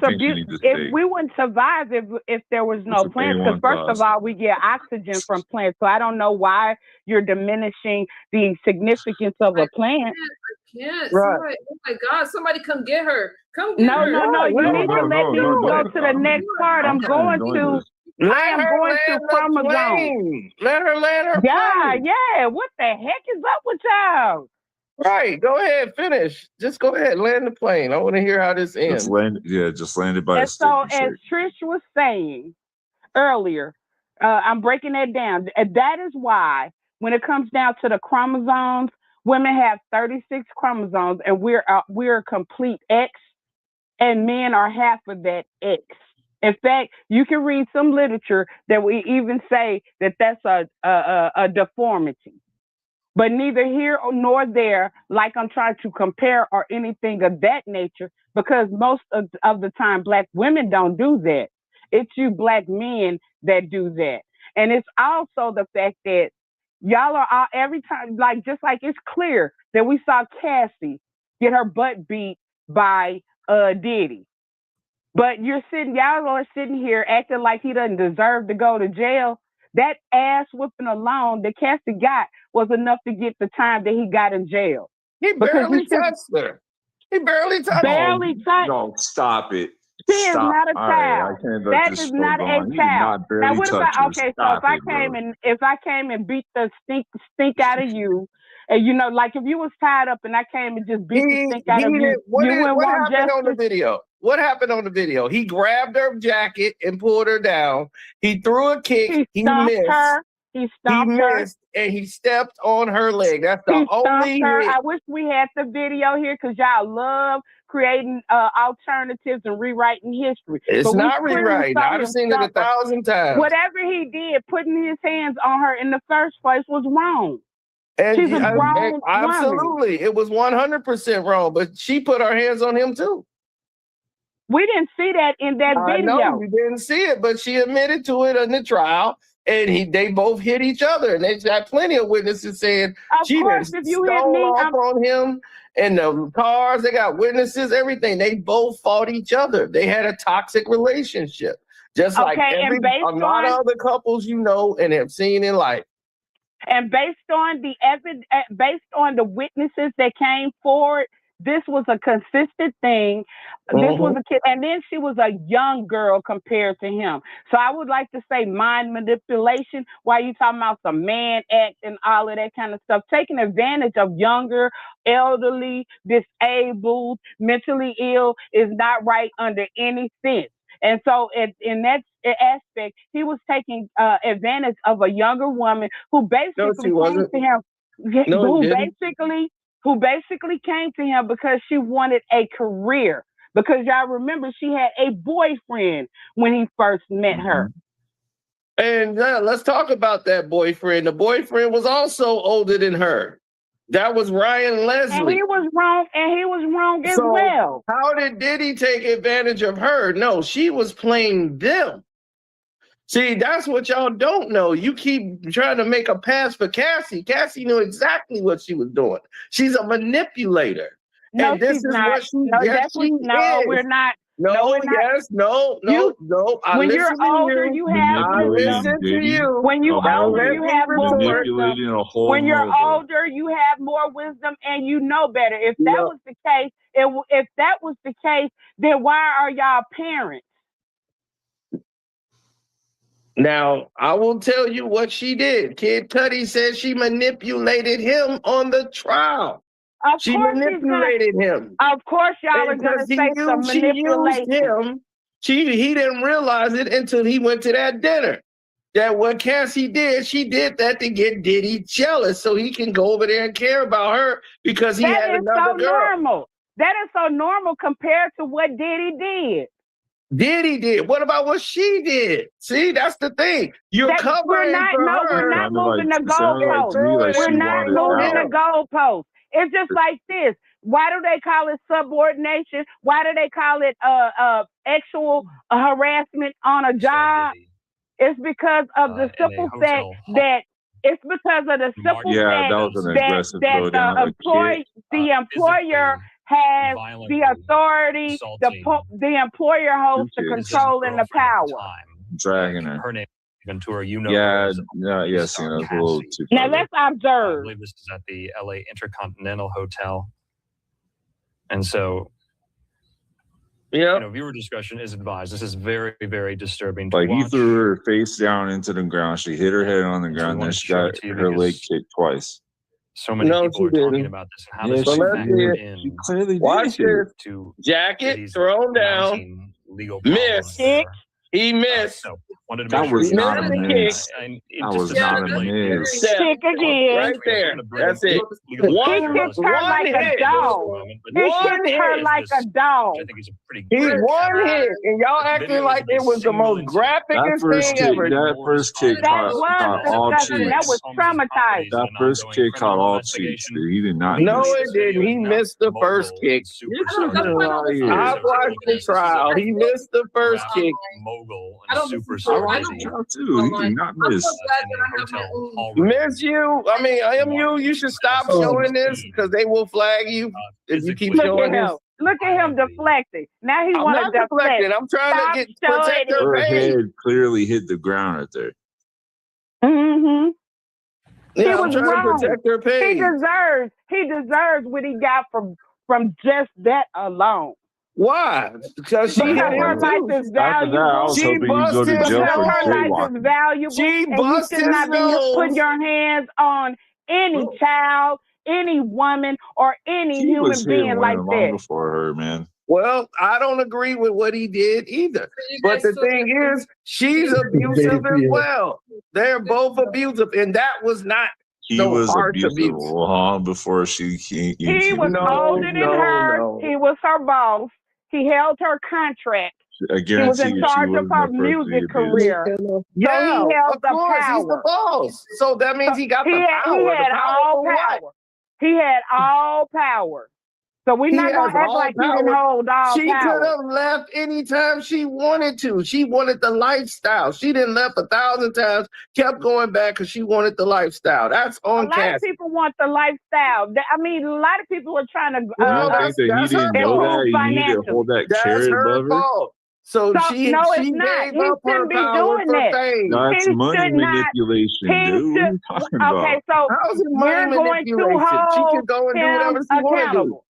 are beautiful. If we wouldn't survive if there was no plants, because first of all, we get oxygen from plants. So I don't know why you're diminishing the significance of a plant. I can't. Right. Oh my God! Somebody come get her. Come get her. No. You need to let me go to the next part. I am going to chromosomes. Let her land her plane. Yeah. What the heck is up with y'all? Right, go ahead, finish. Just go ahead, land the plane. I want to hear how this ends. Just landed by. And so, as Trish was saying earlier, I'm breaking that down. That is why, when it comes down to the chromosomes, women have 36 chromosomes, and we're a complete X, and men are half of that X. In fact, you can read some literature that we even say that that's a deformity. But neither here nor there, like I'm trying to compare or anything of that nature, because most of the time, Black women don't do that. It's you Black men that do that. And it's also the fact that y'all are all, every time, just like it's clear that we saw Cassie get her butt beat by Diddy. But y'all are sitting here acting like he doesn't deserve to go to jail. That ass whipping alone that Cassie got was enough to get the time that he got in jail. He barely touched her. He barely touched her. No, stop it. She is not a All right, child. I can't let That this is show not go a on. You did child. not barely Now what if touch I her. okay, so Stop if I came and beat the stink out of you, and you know, like if you was tied up and I came and just beat the stink out of you, What wouldn't want happened on the justice? video? What happened on the video? He grabbed her jacket and pulled her down. He threw a kick. He stomped missed. her. He stomped her. Missed, and he stepped on her leg. That's the He only stomped her. hit. I wish we had the video here because y'all love creating alternatives and rewriting history. It's but not rewriting. I've seen it 1,000 times. Whatever he did, putting his hands on her in the first place was wrong. And she's a grown absolutely, woman. It was 100% wrong. But she put her hands on him too. We didn't see that in that video. I know you didn't see it, but she admitted to it in the trial, and they both hit each other. And they got plenty of witnesses saying she if you hit me, off on him. And the cars, they got witnesses, everything. They both fought each other. They had a toxic relationship, just like a lot of other couples you know and have seen in life. And based on the evidence, based on the witnesses that came forward, this was a consistent thing. This was a kid, and then she was a young girl compared to him. So I would like to say mind manipulation. While you talking about the Mann Act and all of that kind of stuff, taking advantage of younger, elderly, disabled, mentally ill is not right under any sense. And so in that aspect, he was taking advantage of a younger woman who basically came to him, who basically came to him because she wanted a career. Because y'all remember she had a boyfriend when he first met her. And let's talk about that boyfriend. The boyfriend was also older than her. That was Ryan Leslie. And he was wrong as well. How did Diddy take advantage of her? No, she was playing them. See, that's what y'all don't know. You keep trying to make a pass for Cassie. Cassie knew exactly what she was doing. She's a manipulator. No, and this she's is not. what she We're not. No, yes, no. When you're older, you have wisdom. When you're older, you have more wisdom. When you're older, you have more wisdom and you know better. If that was the case, if that was the case, then why are y'all parents? Now, I will tell you what she did. Kid Cudi said she manipulated him on the trial. She manipulated him. Of course, y'all are going to say some manipulation. He didn't realize it until he went to that dinner. That what Cassie did, she did that to get Diddy jealous so he can go over there and care about her because he had another girl. That is so normal compared to what Diddy did. Diddy did. What about what she did? See, that's the thing. You're covering for her. We're not moving the goalposts. We're not moving the goalposts. It's just like this. Why do they call it subordination? Why do they call it actual harassment on a job? It's because of the simple fact that it's because of the simple fact that the employer has the authority, the employer holds the control and the power. Dragging her. Her name is Ventura. Yes, a little too now let's observe. I believe this is at the LA Intercontinental Hotel. And so, viewer discretion is advised. This is very, very disturbing to watch. He threw her face down into the ground. She hit her head on the ground, then she got her leg kicked twice. So many people are talking about this and how this factored in. She clearly watch did. To jacket thrown down, miss. He missed. That was not a miss. That was not a miss. Kick again. Right there. That's it. He kicked her like a dog. He kicked her like a dog. I think is a pretty He's one hit, and y'all acting like it was the most graphic thing ever. That first kick caught all cheeks. That was traumatized. That first kick caught all cheeks. He did not. No, it didn't. He missed the first kick. I watched the trial. He missed the first kick. I don't super too. He did not miss. Miss you. I mean, MU, you should stop showing this because they will flag you if you keep showing this. Look at him deflecting. Now he wants to deflect. I'm trying to protect her head clearly hit the ground right there. Mm-hmm. Yeah, I'm trying to protect her page. He deserves what he got from just that alone. Why? Because she hit Because him her life too. is After that, I was valuable. She hoping you'd go to busted jail Because for her life jaywalking. is valuable. She And you bust should his not be nose. putting your hands on any child, any woman, or any He was human hitting being like women long that. before her, man. Well, I don't agree with what he did either. But the thing is, she's abusive as well. They're both abusive, and that was not He no was harsh abusive abuse. long before he He was older than her. He was her boss. He held her contract. I He was guarantee in you she charge of wasn't her her first music abuse. career. Yeah, So he held of the course, he's the power. boss. So that means he got the power. He had The power all for what? power. He had all power. So we're He not has gonna act all like he didn't power. hold all She could power. have left anytime she wanted to. She wanted the lifestyle. She didn't left 1,000 times, kept going back because she wanted the lifestyle. That's A on lot of Cassie. people want the lifestyle. I mean, a lot of people are trying to You don't think that he that's didn't her know fault. that? He needed to financially. hold that That's carrot her above her? fault. So she No, it's not. gave He up her shouldn't be power doing for that. fame. That's He money should not. manipulation, He dude. What are you should. talking Okay, about? so How's it money we're going to manipulation? She hold can go and do whatever him she want to do. accountable.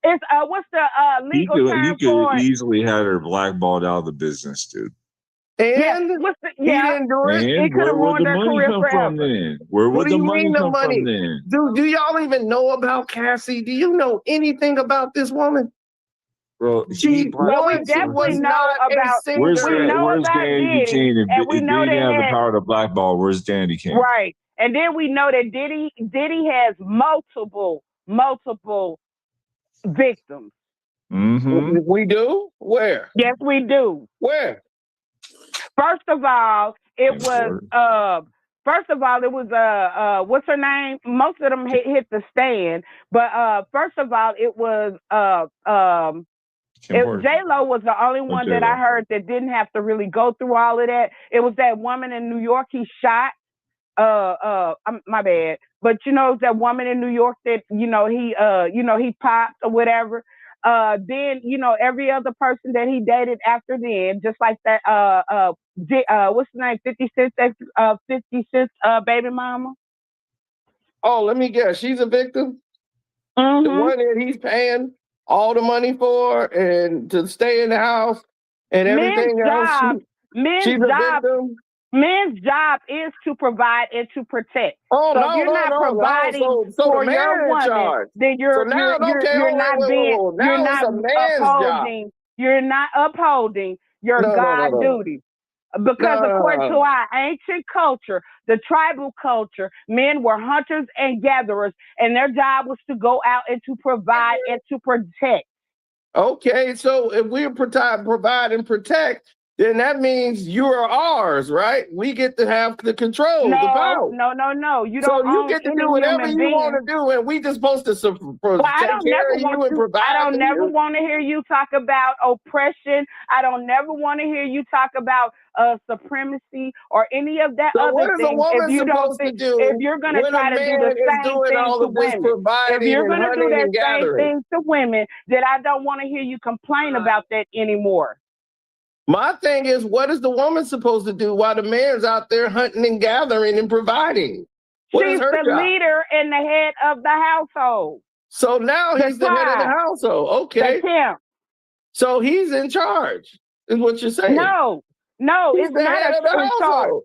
It's what's the He legal could term for it? easily had her blackballed out of the business, dude. And What's the, he didn't do it. And could where have would ruined the their money career come from forever. then? Where What would do the you money mean the come from money? then? Do y'all even know about Cassie? Do you know anything about this woman? Bro, She Well, we was definitely know not a about. Where's We singer. know where's about Danny Diddy, Kane? and we If know Diddy didn't they have the had power to blackball, where's Danny Kane? right, and then we know that Diddy has multiple victims. Mm-hmm. We do? Where? Yes, we do. Where? First of all, it was what's her name? Most of them hit the stand, but first of all, it was J-Lo was the only one that I heard that didn't have to really go through all of that. It was that woman in New York he shot. My bad. But that woman in New York that he popped or whatever. Then every other person that he dated after then, just like that what's the name? 50 Cent baby mama. Oh, let me guess. She's a victim? Mm-hmm. The one that he's paying all the money for and to stay in the house and everything else. She's a victim. Men's job is to provide and to protect. Oh, so if you're not providing for your woman, then you're not upholding your God duty. Because according to our ancient culture, the tribal culture, men were hunters and gatherers, and their job was to go out and to provide and to protect. Okay, so if we provide and protect, then that means you are ours, right? We get to have the control, the power. No. You don't. So you get to do whatever you want to do, and we just supposed to take care of you and provide. I don't never want to hear you talk about oppression. I don't never want to hear you talk about supremacy or any of that other thing. If you don't think, if you're going to try to do the same thing to women, if you're going to do that same thing to women, then I don't want to hear you complain about that anymore. My thing is, what is the woman supposed to do while the man's out there hunting and gathering and providing? She's the leader and the head of the household. So now he's the head of the household. Okay. That's him. So he's in charge, is what you're saying. No, he's it's the not head of the household.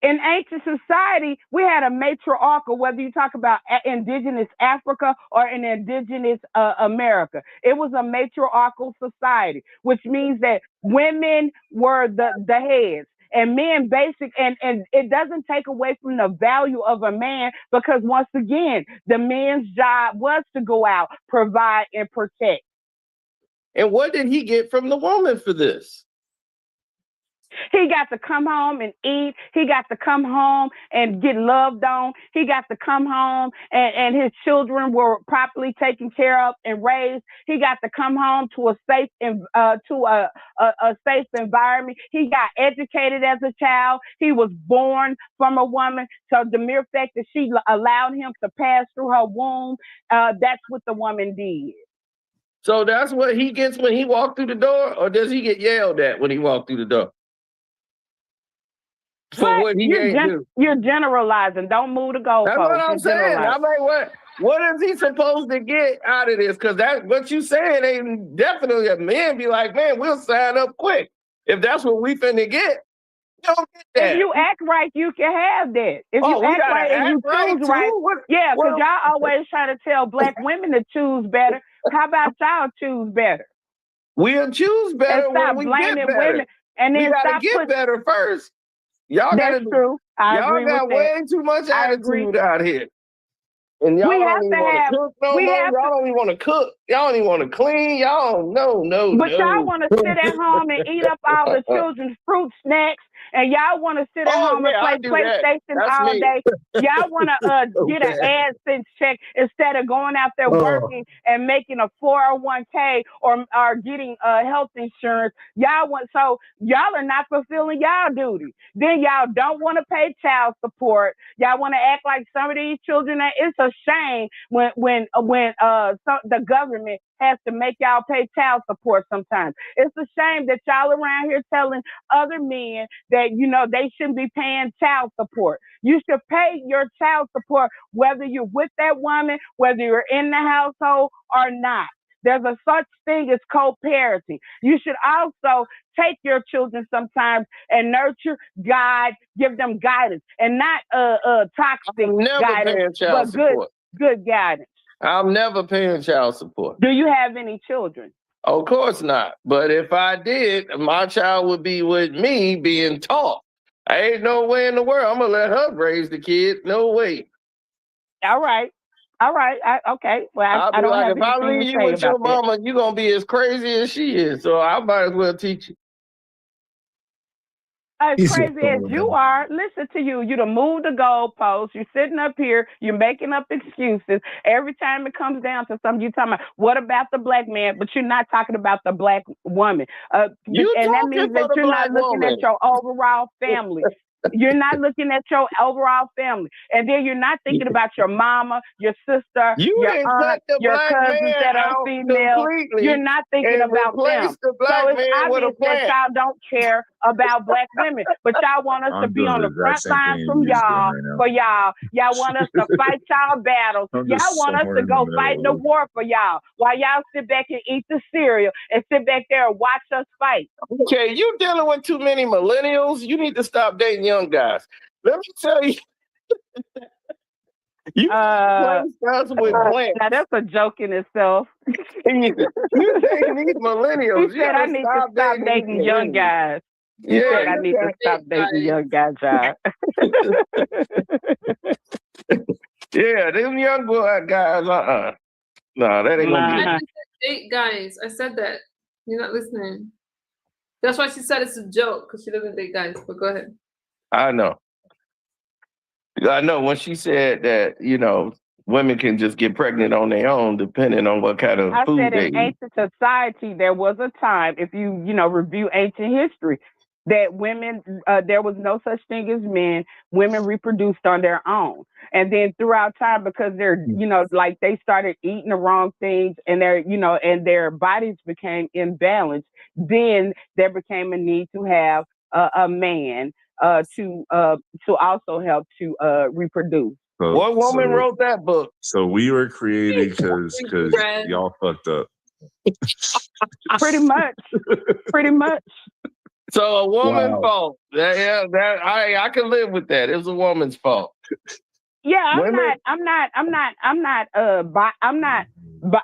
In ancient society, we had a matriarchal, whether you talk about indigenous Africa or in indigenous America. It was a matriarchal society, which means that women were the heads and men and it doesn't take away from the value of a man, because once again, the man's job was to go out, provide, and protect. And what did he get from the woman for this? He got to come home and eat. He got to come home and get loved on. He got to come home and his children were properly taken care of and raised. He got to come home to a safe safe environment. He got educated as a child. He was born from a woman. So the mere fact that she allowed him to pass through her womb, that's what the woman did. So that's what he gets when he walked through the door, or does he get yelled at when he walked through the door? For what he ain't do. You're generalizing. Don't move the goalposts. That's what I'm saying. I mean, what? What is he supposed to get out of this? Because that what you saying ain't definitely a man be like, man, we'll sign up quick. If that's what we finna get, you don't get that. If you act right, you can have that. If you act right and you choose right, yeah, because y'all always try to tell black women to choose better. How about y'all choose better? We'll choose better when we get better. Women, and then we gotta get better first. Y'all that's true. Y'all got way too much attitude out here. And y'all don't even want to cook no more. Y'all don't even want to cook. Y'all don't even want to clean. Y'all don't But y'all want to sit at home and eat up all the children's fruit snacks. And y'all want to sit at home and play PlayStation all day. Y'all want to get an AdSense check instead of going out there working and making a 401k or getting health insurance. So y'all are not fulfilling y'all duty. Then y'all don't want to pay child support. Y'all want to act like some of these children. It's a shame when the government has to make y'all pay child support sometimes. It's a shame that y'all around here telling other men that, they shouldn't be paying child support. You should pay your child support whether you're with that woman, whether you're in the household or not. There's a such thing as co-parenting. You should also take your children sometimes and nurture, guide, give them guidance, and not toxic guidance, but good guidance. I'm never paying child support. Do you have any children? Of course not. But if I did, my child would be with me being taught. I ain't no way in the world I'm going to let her raise the kid. No way. All right. Okay. Well, I don't like, have if I leave you with your mama, you're going to be as crazy as she is. So I might as well teach you. As crazy as you are, listen to you. You done moved the goalposts. You're sitting up here. You're making up excuses. Every time it comes down to something, you're talking about, what about the black man? But you're not talking about the black woman. And that means that you're not looking at your overall family. You're not looking at your overall family. And then you're not thinking about your mama, your sister, your aunt, your cousins that are female. You're not thinking about them. So it's obvious that y'all don't care about black women. But y'all want us to be on the front line from y'all, for y'all. Y'all want us to fight y'all battles. Y'all want us to go fight the war for y'all, while y'all sit back and eat the cereal and sit back there and watch us fight. Okay, you dealing with too many millennials. You need to stop dating young guys. Let me tell you. You play with plants. Now that's a joke in itself. You dating these millennials. He said I need to stop dating young guys. He said I need to stop dating young guys. Yeah, them young boy guys. No, that ain't gonna be. I said date guys. I said that. You're not listening. That's why she said it's a joke, because she doesn't date guys. But go ahead. I know. When she said that, women can just get pregnant on their own, depending on what kind of food they eat. I said in ancient society, there was a time, if you, review ancient history, that women, there was no such thing as men. Women reproduced on their own. And then throughout time, because they're, they started eating the wrong things and their bodies became imbalanced, then there became a need to have a man to also help to reproduce. What woman wrote that book? So we were created because y'all fucked up. Pretty much. So a woman's fault. I can live with that. It's a woman's fault. Yeah, but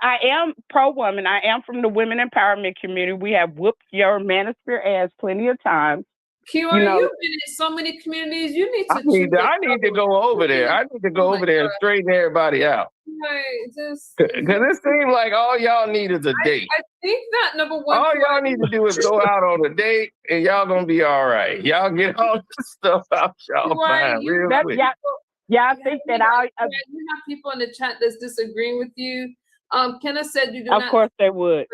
I am pro-woman. I am from the women empowerment community. We have whooped your manosphere ass plenty of times. You've been in so many communities. You need to. I need to go over there. I need to go over there and straighten everybody out. Because it seems like all y'all need is a date. I think that number one. All y'all need to do is go out on a date, and y'all gonna be all right. Y'all get all this stuff out y'all mind real quick. Yeah, I think that you have people in the chat that's disagreeing with you. Kenna said you do not. Of course they would.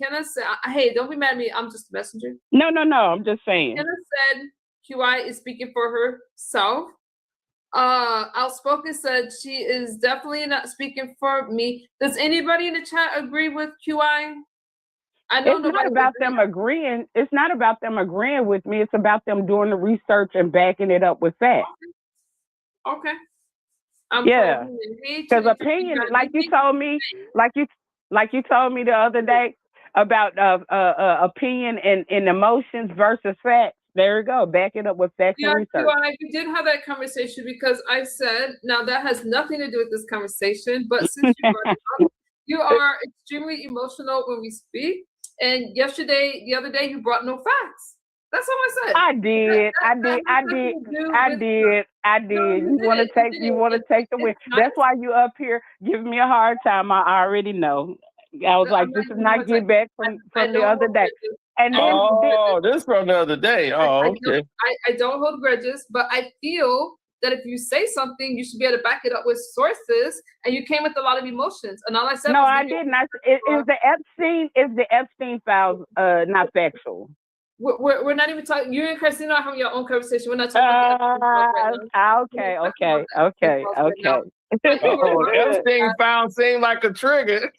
Kenna said, hey, don't be mad at me. I'm just a messenger. No. I'm just saying. Kenna said QI is speaking for herself. Outspoken said she is definitely not speaking for me. Does anybody in the chat agree with QI? I know it's not about them agreeing. It's not about them agreeing with me. It's about them doing the research and backing it up with facts. Okay. Yeah, because opinion, like you told me the other day about opinion and emotions versus facts. There you go. Back it up with facts and research. We did have that conversation because I said, now that has nothing to do with this conversation, but since you brought it up, you are extremely emotional when we speak. And the other day, you brought no facts. That's all I said. I did. You want to take the win. That's why you up here giving me a hard time. I already know. I was like, this is not get back from the other day. And then this from the other day. Oh, okay. I don't hold grudges, but I feel that if you say something, you should be able to back it up with sources. And you came with a lot of emotions. And all I said I didn't. Is the Epstein files not factual? We're not even talking. You and Karceno are having your own conversation. We're not talking about Okay. Epstein file seemed like a trigger.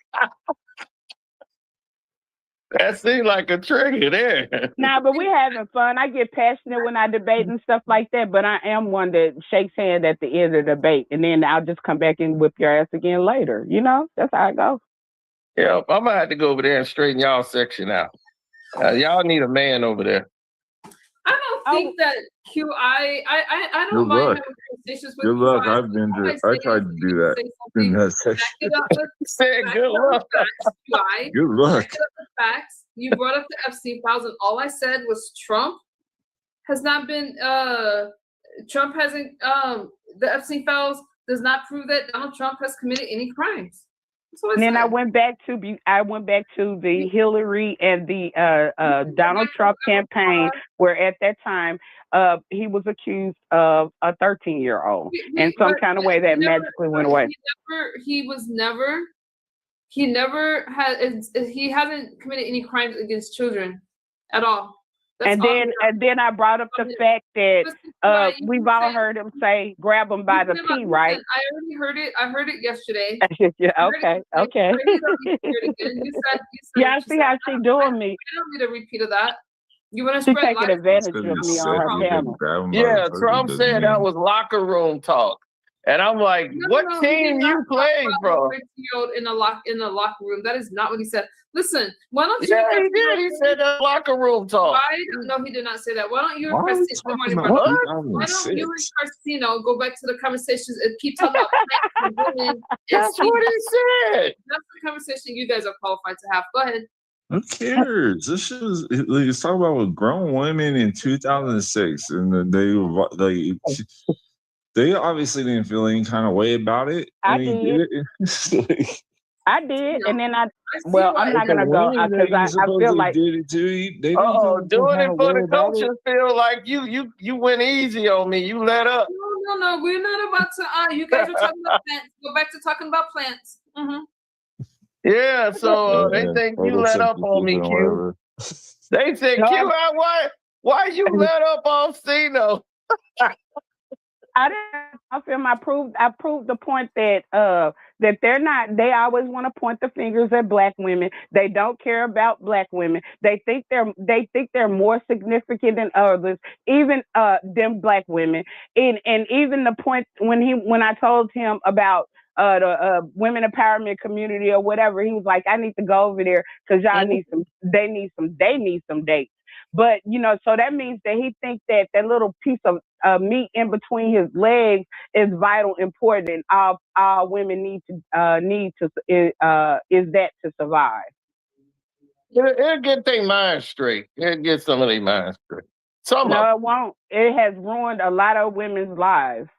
That seemed like a trigger there. Nah, but we're having fun. I get passionate when I debate and stuff like that, but I am one that shakes hands at the end of the debate, and then I'll just come back and whip your ass again later. You know, that's how it goes. Yeah, I'm gonna have to go over there and straighten y'all section out. Y'all need a man over there. I don't think that QI. I don't mind having conversations with Good luck. QI. I tried to do that in that section. Said good luck. Good luck. Facts. You brought up the Epstein files, and all I said was Trump has not been. Trump hasn't. The Epstein files does not prove that Donald Trump has committed any crimes. And then I went back to the Hillary and the Donald Trump campaign, where at that time he was accused of a 13-year-old in some kind of way that magically went away. He hasn't committed any crimes against children at all. And then I brought up the fact that we've all heard him say, "Grab them by the P," right? I already heard it. I heard it yesterday. Yeah. Okay. Yeah, I see how she doing me. I don't need a repeat of that. You want to She's spread taking advantage of me on her panel. Yeah, Trump said that was locker room talk. And I'm like, what team you playing from? In the locker room. That is not what he said. Listen, why don't you? Yeah, he did. He said that locker room talk. No, he did not say that. Why don't you and Karceno go back to the conversations and keep talking about women? That's what he said. That's the conversation you guys are qualified to have. Go ahead. Who cares? This shit is it's talking about with grown women in 2006, and they obviously didn't feel any kind of way about it. I did. I did, and then I'm not gonna go because I feel like doing it for the culture. Feel like you went easy on me. You let up. No, we're not about to. You guys are talking about plants. Go back to talking about plants. Mm-hmm. Yeah, so they think you let up on me, Q. They said, Q, why you let up on Cino? I proved the point that they're not. They always want to point the fingers at Black women. They don't care about Black women. They think they're more significant than others, even than Black women. And even the point when I told him about the women empowerment community or whatever, he was like, I need to go over there because y'all need some. They need some dates. But so that means that he thinks that little piece of meat in between his legs is vital, important, and all women need to survive. It'll get their mind straight. It'll get some of their mind straight. It won't. It has ruined a lot of women's lives.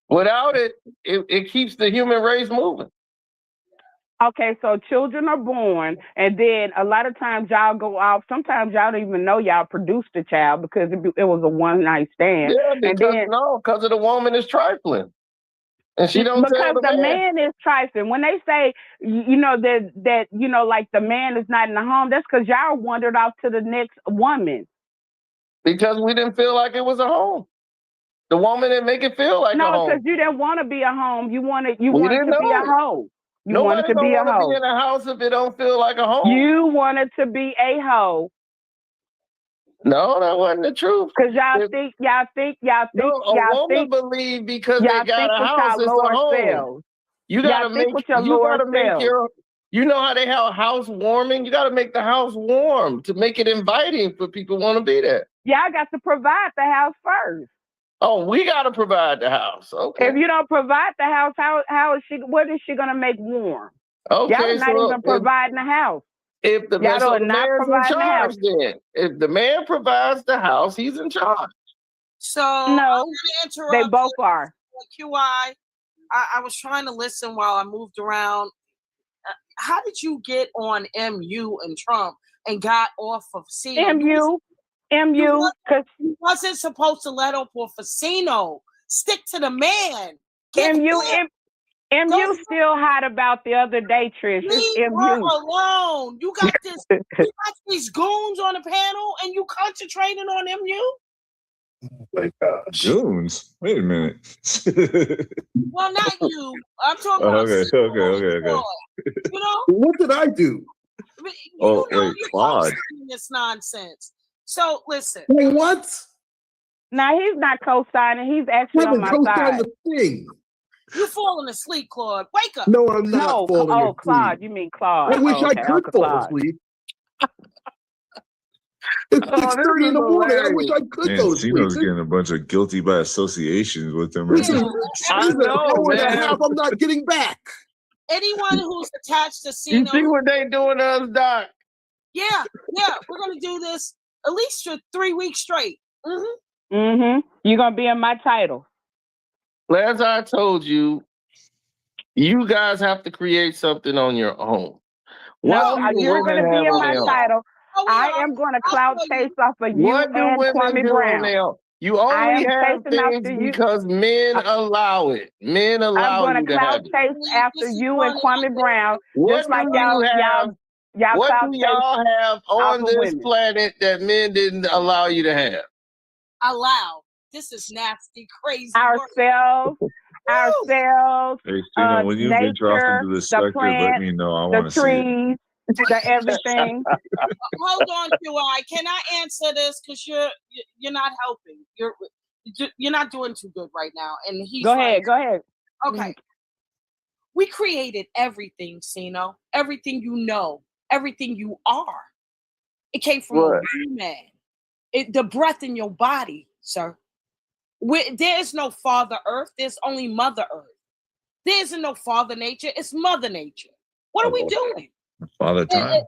Without it, it keeps the human race moving. Okay, so children are born, and then a lot of times y'all go off. Sometimes y'all don't even know y'all produced a child because it was a one-night stand. Yeah, because of the woman is trifling, and she don't tell the man is trifling. When they say, that like the man is not in the home, that's because y'all wandered off to the next woman. Because we didn't feel like it was a home. The woman didn't make it feel like a home. No, because you didn't want to be a home. You wanted to be a hoe. Nobody don't want to be in a house if it don't feel like a home. You wanted to be a hoe. No, that wasn't the truth. Because y'all think, believe because y'all they got think a with house, y'all it's a lower home. selves. You gotta Y'all think make, with your you lower gotta make self. your, you know how they have house warming? You gotta make the house warm to make it inviting for people want to be there. Y'all got to provide the house first. Oh, we gotta provide the house. Okay. If you don't provide the house, what is she gonna make warm? Okay, Y'all are not even providing the house. If the Y'all are not man's in providing the charge, house. then if the man provides the house, he's in charge. So No, I'm gonna interrupt. they both are. QI. I was trying to listen while I moved around. How did you get on MU and Trump and got off of Casino? MU, because you wasn't supposed to let off for Casino. Stick to the man. MU still hot about the other day, Trish. It's Leave her MU. alone. You got this. You got these goons on the panel, and you concentrating on MU. Oh my gosh. Goons. Wait a minute. Well, not you. I'm talking about. Okay. You know. What did I do? Wait, Claude. This nonsense. So listen. Wait, what? Now he's not co-signing. He's actually on my side. The thing. You falling asleep, Claude. Wake up. No, I'm not falling asleep. Oh, Claude. You mean Claude. I wish I could fall asleep. It's 6:30 in the morning. I wish I could go to sleep. Casino's getting a bunch of guilty by associations with them. I know, man. I'm not getting back. Anyone who's attached to Casino. You see what they doing to us, Doc? Yeah. We're gonna do this at least for 3 weeks straight. You're gonna be in my title. As I told you, you guys have to create something on your own. No, you're going to be in my title. I am going to clout chase off of you and Kwame Brown. Now? You only have things because men allow it. Men allow it. I'm going to clout chase after you and Kwame Brown. What do y'all have on this planet that men didn't allow you to have? Allow. This is nasty, crazy. Ourselves. Hey, Stina, when you venture off into the sector, let me know. I want to see it. The everything. Hold on, QI. Can I answer this? Because you're not helping. You're not doing too good right now. And he's go ahead. Okay. We created everything, Sino. Everything you know. Everything you are. It came from a man. The breath in your body, sir. There is no Father Earth. There's only Mother Earth. There isn't no Father Nature. It's Mother Nature. What are we doing? Father Time.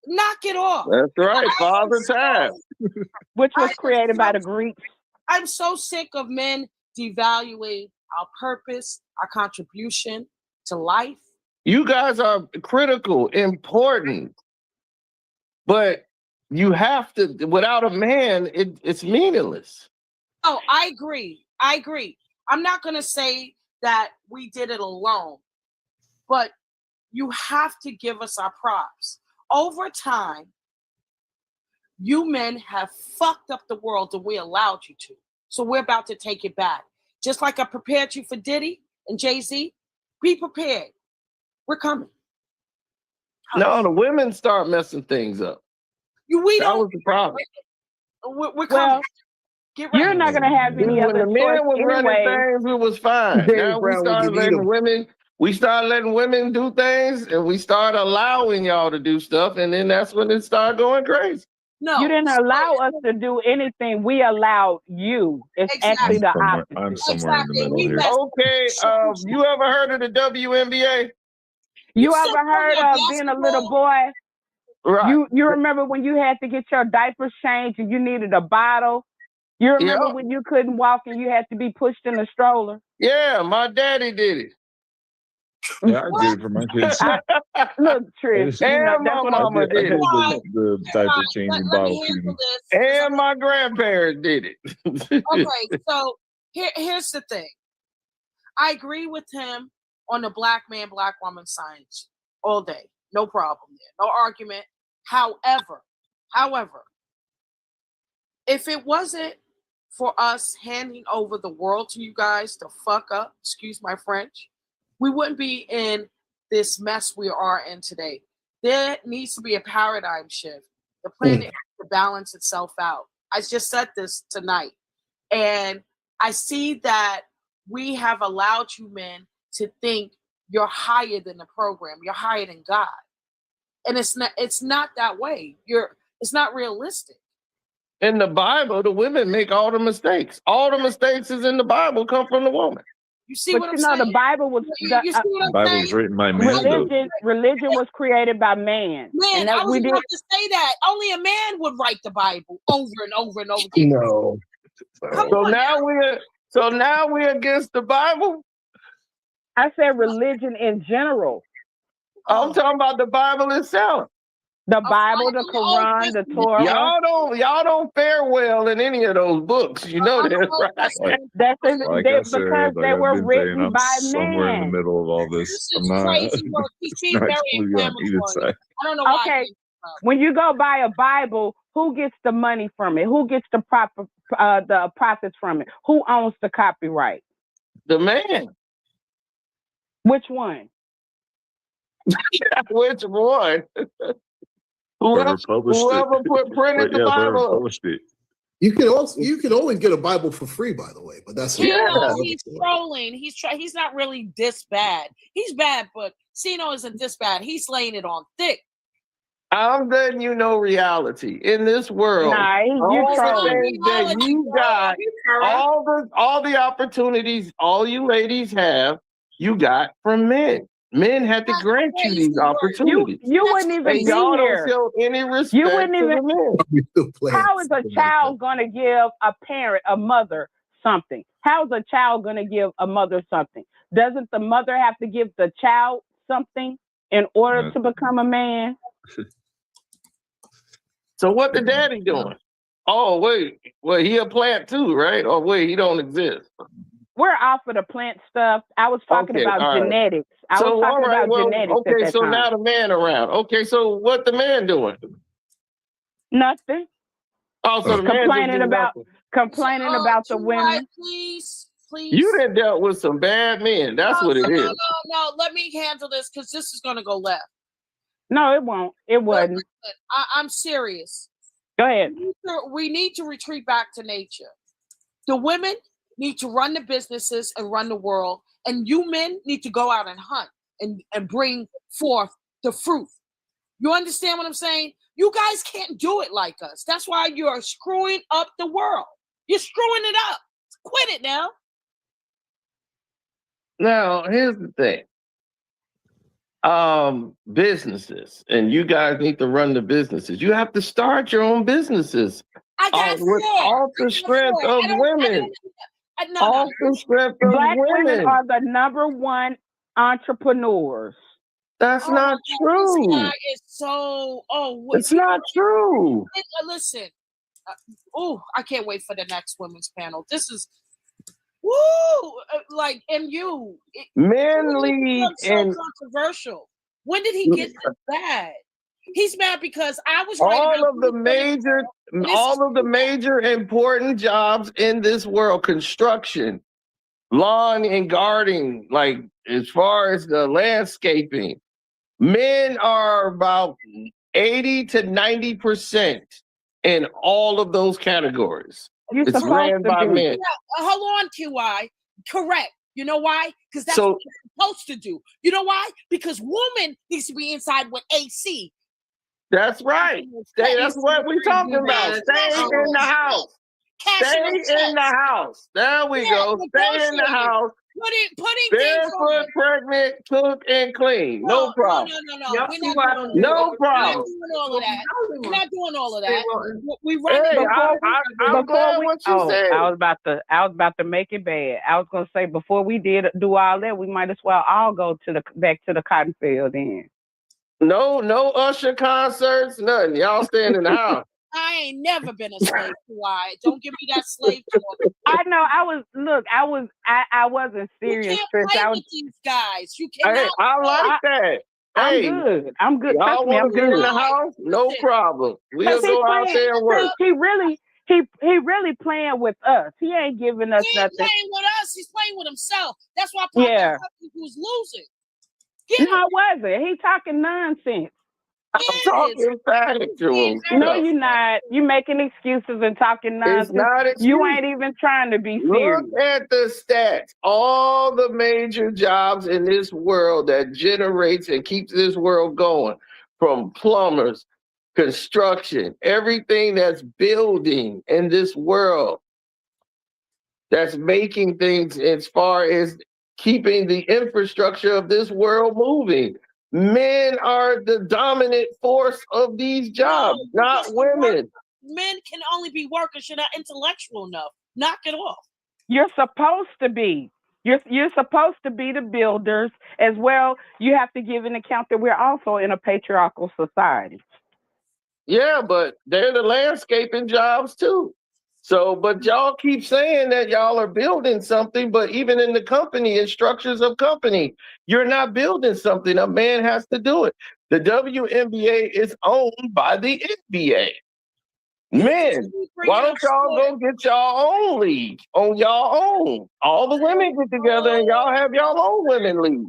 Knock it off. That's right, Father Time. Which was created by the Greeks. I'm so sick of men devaluing our purpose, our contribution to life. You guys are critical, important, but you have to, without a man, it's meaningless. Oh, I agree. I'm not going to say that we did it alone, but you have to give us our props. Over time, you men have fucked up the world and we allowed you to. So we're about to take it back. Just like I prepared you for Diddy and Jay-Z, be prepared. We're coming. No, the women start messing things up. That was the problem. We're coming. You're not going to have any other choice. When the men was running things, it was fine. Now we started letting women do things, and we started allowing y'all to do stuff, and then that's when it started going crazy. No, you didn't allow us to do anything. We allowed you. It's actually the opposite. I'm somewhere in the middle here. Okay, you ever heard of the WNBA? You ever heard of being a little boy? Right. You remember when you had to get your diapers changed and you needed a bottle? You remember when you couldn't walk and you had to be pushed in a stroller? Yeah, my daddy did it. Yeah, I did it for my kids. Look, Trish, and my mama did it. The diaper changing bottle feeding. And my grandparents did it. Okay, so here's the thing. I agree with him on the black man, black woman science all day. No problem there. No argument. However, if it wasn't for us handing over the world to you guys to fuck up, excuse my French, we wouldn't be in this mess we are in today. There needs to be a paradigm shift. The planet has to balance itself out. I just said this tonight. And I see that we have allowed you men to think you're higher than the program. You're higher than God. And it's not that way. It's not realistic. In the Bible, the women make all the mistakes. All the mistakes is in the Bible come from the woman. You see But what I'm you know, saying? the Bible was You see what The I'm Bible saying? was written by men, though. religion was created by man. Man, And that I was we did. about to say that. Only a man would write the Bible over and over and over again. No. Come So on now we're against the Bible. I said religion in general. I'm talking about the Bible itself. The Bible, the Quran, the Torah. Y'all don't fare well in any of those books. You know that, right? That's Like I said, because like they I've were been saying, written I'm by somewhere in the man. middle of all This this. is I'm not, crazy work. He's being not very completely on either inflammatory. side. I don't know why. Okay, when you go buy a Bible, who gets the money from it? Who gets the profits from it? Who owns the copyright? The man. Which one? Which one? Whoever published Whoever it. printed the Whoever Bible. published it. You can always get a Bible for free, by the way, but that's He's another story. trolling. He's not really this bad. He's bad, but Cino isn't this bad. He's laying it on thick. I'm letting you know reality in this world. Nah, you all the trolling. things that you got, all the opportunities all you ladies have, you got from men. Men had to grant you these opportunities. You wouldn't even and be y'all here. don't show any respect You wouldn't to even. the men. How is a child going to give a mother something? How is a child going to give a mother something? Doesn't the mother have to give the child something in order to become a man? So what the daddy doing? Oh, wait. Well, he a plant too, right? Oh, wait, he don't exist. We're off of the plant stuff. I was talking about genetics. I was talking about genetics at that so time. now the man around. Okay, so what the man doing? Nothing. Oh, so the complaining man complaining about the women. Please. You done dealt with some bad men. That's what it is. No. Let me handle this because this is going to go left. No, it won't. It wasn't. I'm serious. Go ahead. We need to retreat back to nature. The women need to run the businesses and run the world, and you men need to go out and hunt and bring forth the fruit. You understand what I'm saying? You guys can't do it like us. That's why you're screwing up the world. You're screwing it up. Quit it now. Now, here's the thing. Businesses, and you guys need to run the businesses. You have to start your own businesses. With all the strength of women. All the strength of Black women. women are the number one entrepreneurs. That's not true. This guy is so. It's not true. Listen. I can't wait for the next women's panel. This is. Like MU. Men lead so controversial. When did he get this bad? He's mad because I was all of the major important jobs in this world, construction, lawn and gardening, like as far as the landscaping, men are about 80 to 90% in all of those categories. It's ran by men. Hold on, QI. Correct. You know why? Because that's what you're supposed to do. You know why? Because woman needs to be inside with AC. That's right. That's what we're talking about. Stay in the house. Stay in the house. There we go. Stay in the house. Putting barefoot, pregnant, cook, and clean. No problem. No. No problem. We're not doing all of that. We run it. I'm glad what you said. I was about to make it bad. I was gonna say before we do all that, we might as well all go back to the cotton field then. No Usher concerts, nothing. Y'all staying in the house. I ain't never been a slave to why. Don't give me that slave talk. I know. I wasn't serious. You can't play with these guys. You cannot. Hey, I like that. I'm good. Y'all want to be in the house? No problem. We'll go out there and work. He really playing with us. He ain't giving us nothing. He ain't playing with us. He's playing with himself. That's why he was losing. No, it wasn't. He talking nonsense. I'm talking factual No, stuff. you're not. You're making excuses and talking It's nonsense. not You excuse. ain't even trying to be Look serious. at the stats. All the major jobs in this world that generates and keeps this world going, from plumbers, construction, everything that's building in this world, that's making things as far as keeping the infrastructure of this world moving. Men are the dominant force of these jobs, not women. Men can only be workers. You're not intellectual enough. Knock it off. You're supposed to be. You're supposed to be the builders as well. You have to give an account that we're also in a patriarchal society. Yeah, but they're the landscaping jobs too. So, but y'all keep saying that y'all are building something, but even in the company and structures of company, you're not building something. A man has to do it. The WNBA is owned by the NBA. Men, why don't y'all go get y'all own league on y'all own? All the women get together and y'all have y'all own women league.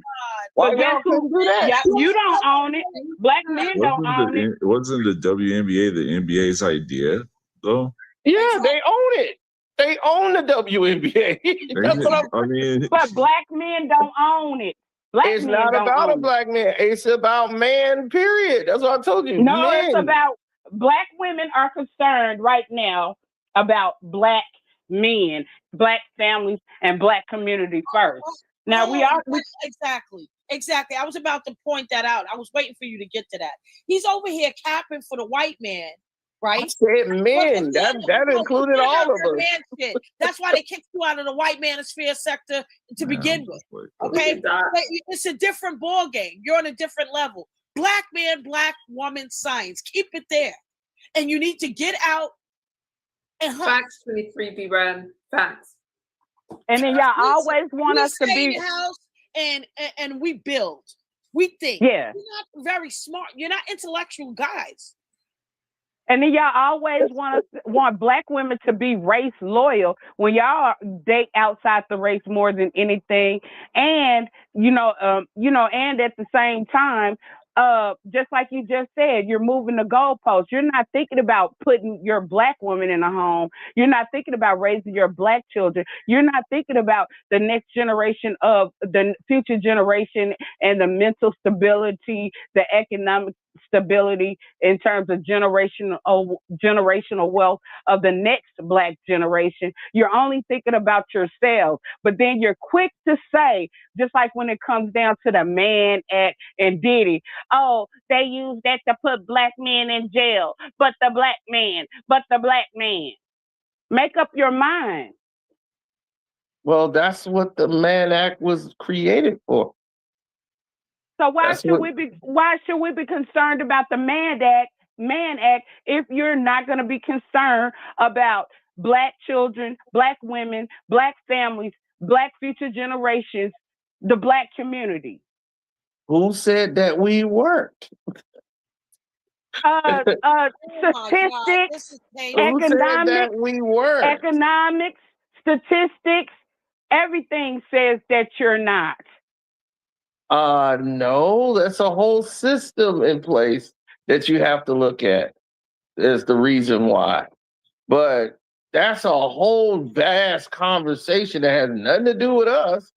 Why y'all couldn't do that? Yeah, you don't own it. Black men don't own it. Wasn't the WNBA the NBA's idea, though? Yeah, they own it. They own the WNBA. That's what I mean, but black men don't own it. Black it's men not don't about a own black man. It's about man, period. That's what I told you. No, men. it's about black women are concerned right now about black men, black families, and black community first. Now Exactly. I was about to point that out. I was waiting for you to get to that. He's over here capping for the white man, right? I said men. That included all of us. Man shit. That's why they kicked you out of the white manosphere sector to begin with. Okay, it's a different ball game. You're on a different level. Black man, black woman science. Keep it there, and you need to get out and hunt. Facts 23 B Brand. Facts. And then y'all always want us to be in the house and we build. We think. Yeah. You're not very smart. You're not intellectual guys. And then y'all always want black women to be race loyal when y'all date outside the race more than anything. And and at the same time, just like you just said, you're moving the goalposts. You're not thinking about putting your black woman in a home. You're not thinking about raising your black children. You're not thinking about the next generation of the future generation and the mental stability, the economic stability in terms of generational wealth of the next black generation. You're only thinking about yourselves, but then you're quick to say, just like when it comes down to the Mann Act and Diddy, oh, they use that to put black men in jail, but the black man. Make up your mind. Well, that's what the Mann Act was created for. So why should we be concerned about the Mann Act if you're not going to be concerned about black children, black women, black families, black future generations, the black community? Who said that we weren't? Statistics, economics, statistics, everything says that you're not. No, that's a whole system in place that you have to look at. Is the reason why. But that's a whole vast conversation that has nothing to do with us.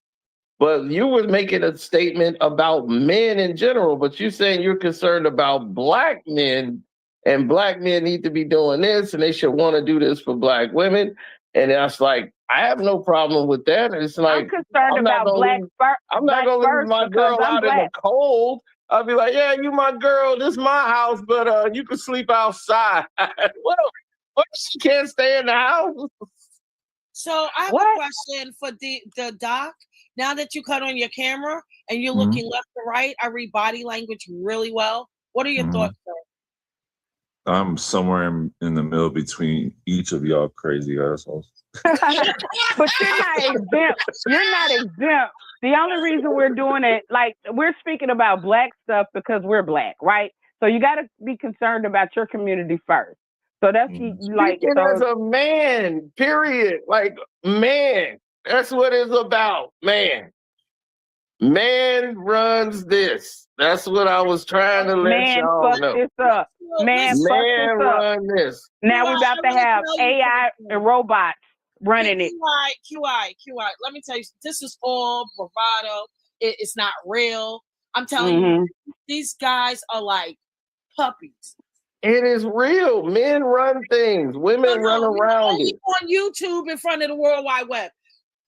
But you were making a statement about men in general, but you're saying you're concerned about black men, and black men need to be doing this, and they should want to do this for black women. And that's like, I have no problem with that. It's like, I'm concerned about black first. I'm not going to leave my girl out in the cold. I'll be like, yeah, you my girl. This is my house, but you can sleep outside. What if she can't stay in the house? So I have a question for the doc. Now that you cut on your camera and you're looking left to right, I read body language really well. What are your thoughts, sir? I'm somewhere in the middle between each of y'all crazy assholes. But you're not exempt. You're not exempt. The only reason we're doing it, like, we're speaking about black stuff because we're black, right? So you got to be concerned about your community first. So that's Speaking as a man, period. Like, man, that's what it's about, man. Man runs this. That's what I was trying to let Man, y'all fuck know. this up. Man, fuck Man this up. run this. Now we about to have AI and robots running it. QI. Let me tell you, this is all bravado. It's not real. I'm telling you, these guys are like puppies. It is real. Men run things. Women run around it. On YouTube in front of the World Wide Web.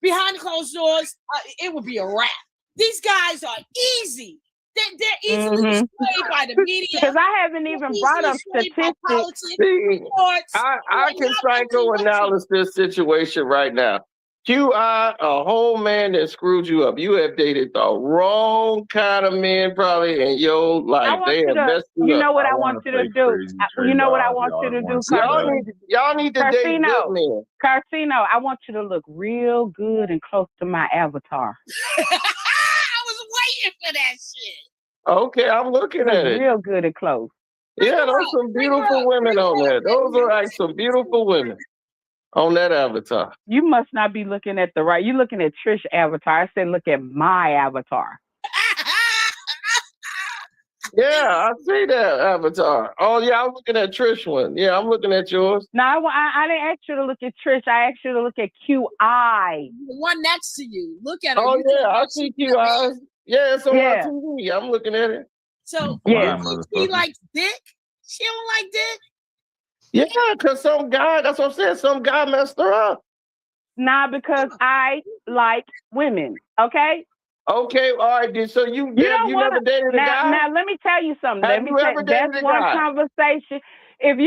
Behind closed doors, it would be a wrap. These guys are easy. They're easily displayed by the media. Because I haven't even brought up statistics. See, I can psychoanalyze this situation right now. QI, a whole man that screwed you up. You have dated the wrong kind of men probably in your life. They have messed you up. You know what I want you to do? You know what I want you to do, Y'all need to date good men. Karceno, I want you to look real good and close to my avatar. I was waiting for that shit. Okay, I'm looking at it. Real good and close. Yeah, those some beautiful women on there. Those are like some beautiful women on that avatar. You must not be looking at the right. You're looking at Trish's avatar. I said look at my avatar. Yeah, I see that avatar. Oh, yeah, I'm looking at Trish one. Yeah, I'm looking at yours. No, I didn't ask you to look at Trish. I asked you to look at QI. The one next to you. Look at her. Oh, yeah, I see QI. Yeah, it's on my TV. I'm looking at it. So, she likes dick? She don't like dick? Yeah, because some guy, that's what I'm saying, some guy messed her up. Nah, because I like women, okay? Okay, all right, so you never dated a guy? Now, let me tell you something. Have you ever dated that's a one guy? conversation. If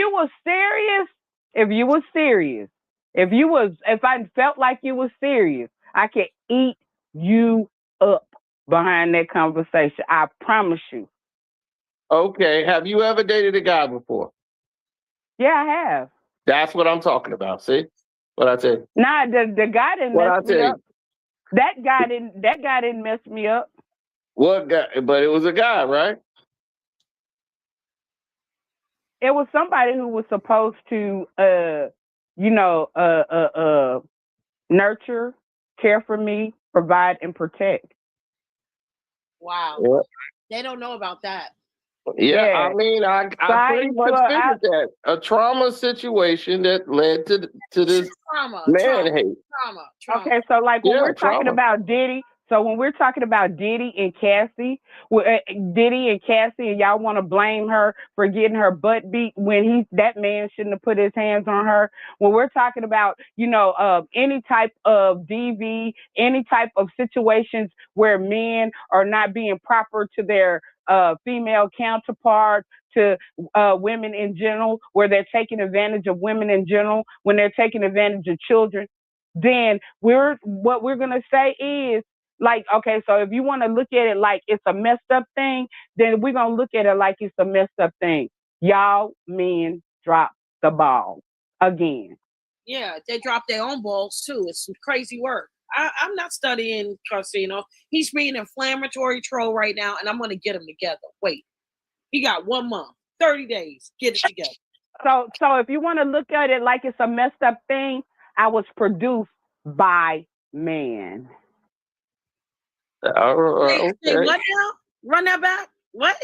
I felt like you was serious, I could eat you up behind that conversation. I promise you. Okay, have you ever dated a guy before? Yeah, I have. That's what I'm talking about. See what I tell you? Nah, the guy didn't mess me up. That guy didn't mess me up. What guy? But it was a guy, right? It was somebody who was supposed to, nurture, care for me, provide, and protect. Wow. Yeah. They don't know about that. Yeah, I mean, I pretty much figured that. A trauma situation that led to this man hate. Trauma. Okay, so like when we're talking about Diddy, when we're talking about Diddy and Cassie, and y'all want to blame her for getting her butt beat when that man shouldn't have put his hands on her. When we're talking about, any type of DV, any type of situations where men are not being proper to their female counterpart, to women in general, where they're taking advantage of women in general, when they're taking advantage of children, then what we're going to say is, like, okay, so if you want to look at it like it's a messed up thing, then we're going to look at it like it's a messed up thing. Y'all men drop the ball again. Yeah, they drop their own balls too. It's some crazy work. I'm not studying Karceno. He's being inflammatory troll right now, and I'm going to get him together. Wait, he got 1 month, 30 days. Get it together. So if you want to look at it like it's a messed up thing, I was produced by man. Okay. What now? Run that back. What?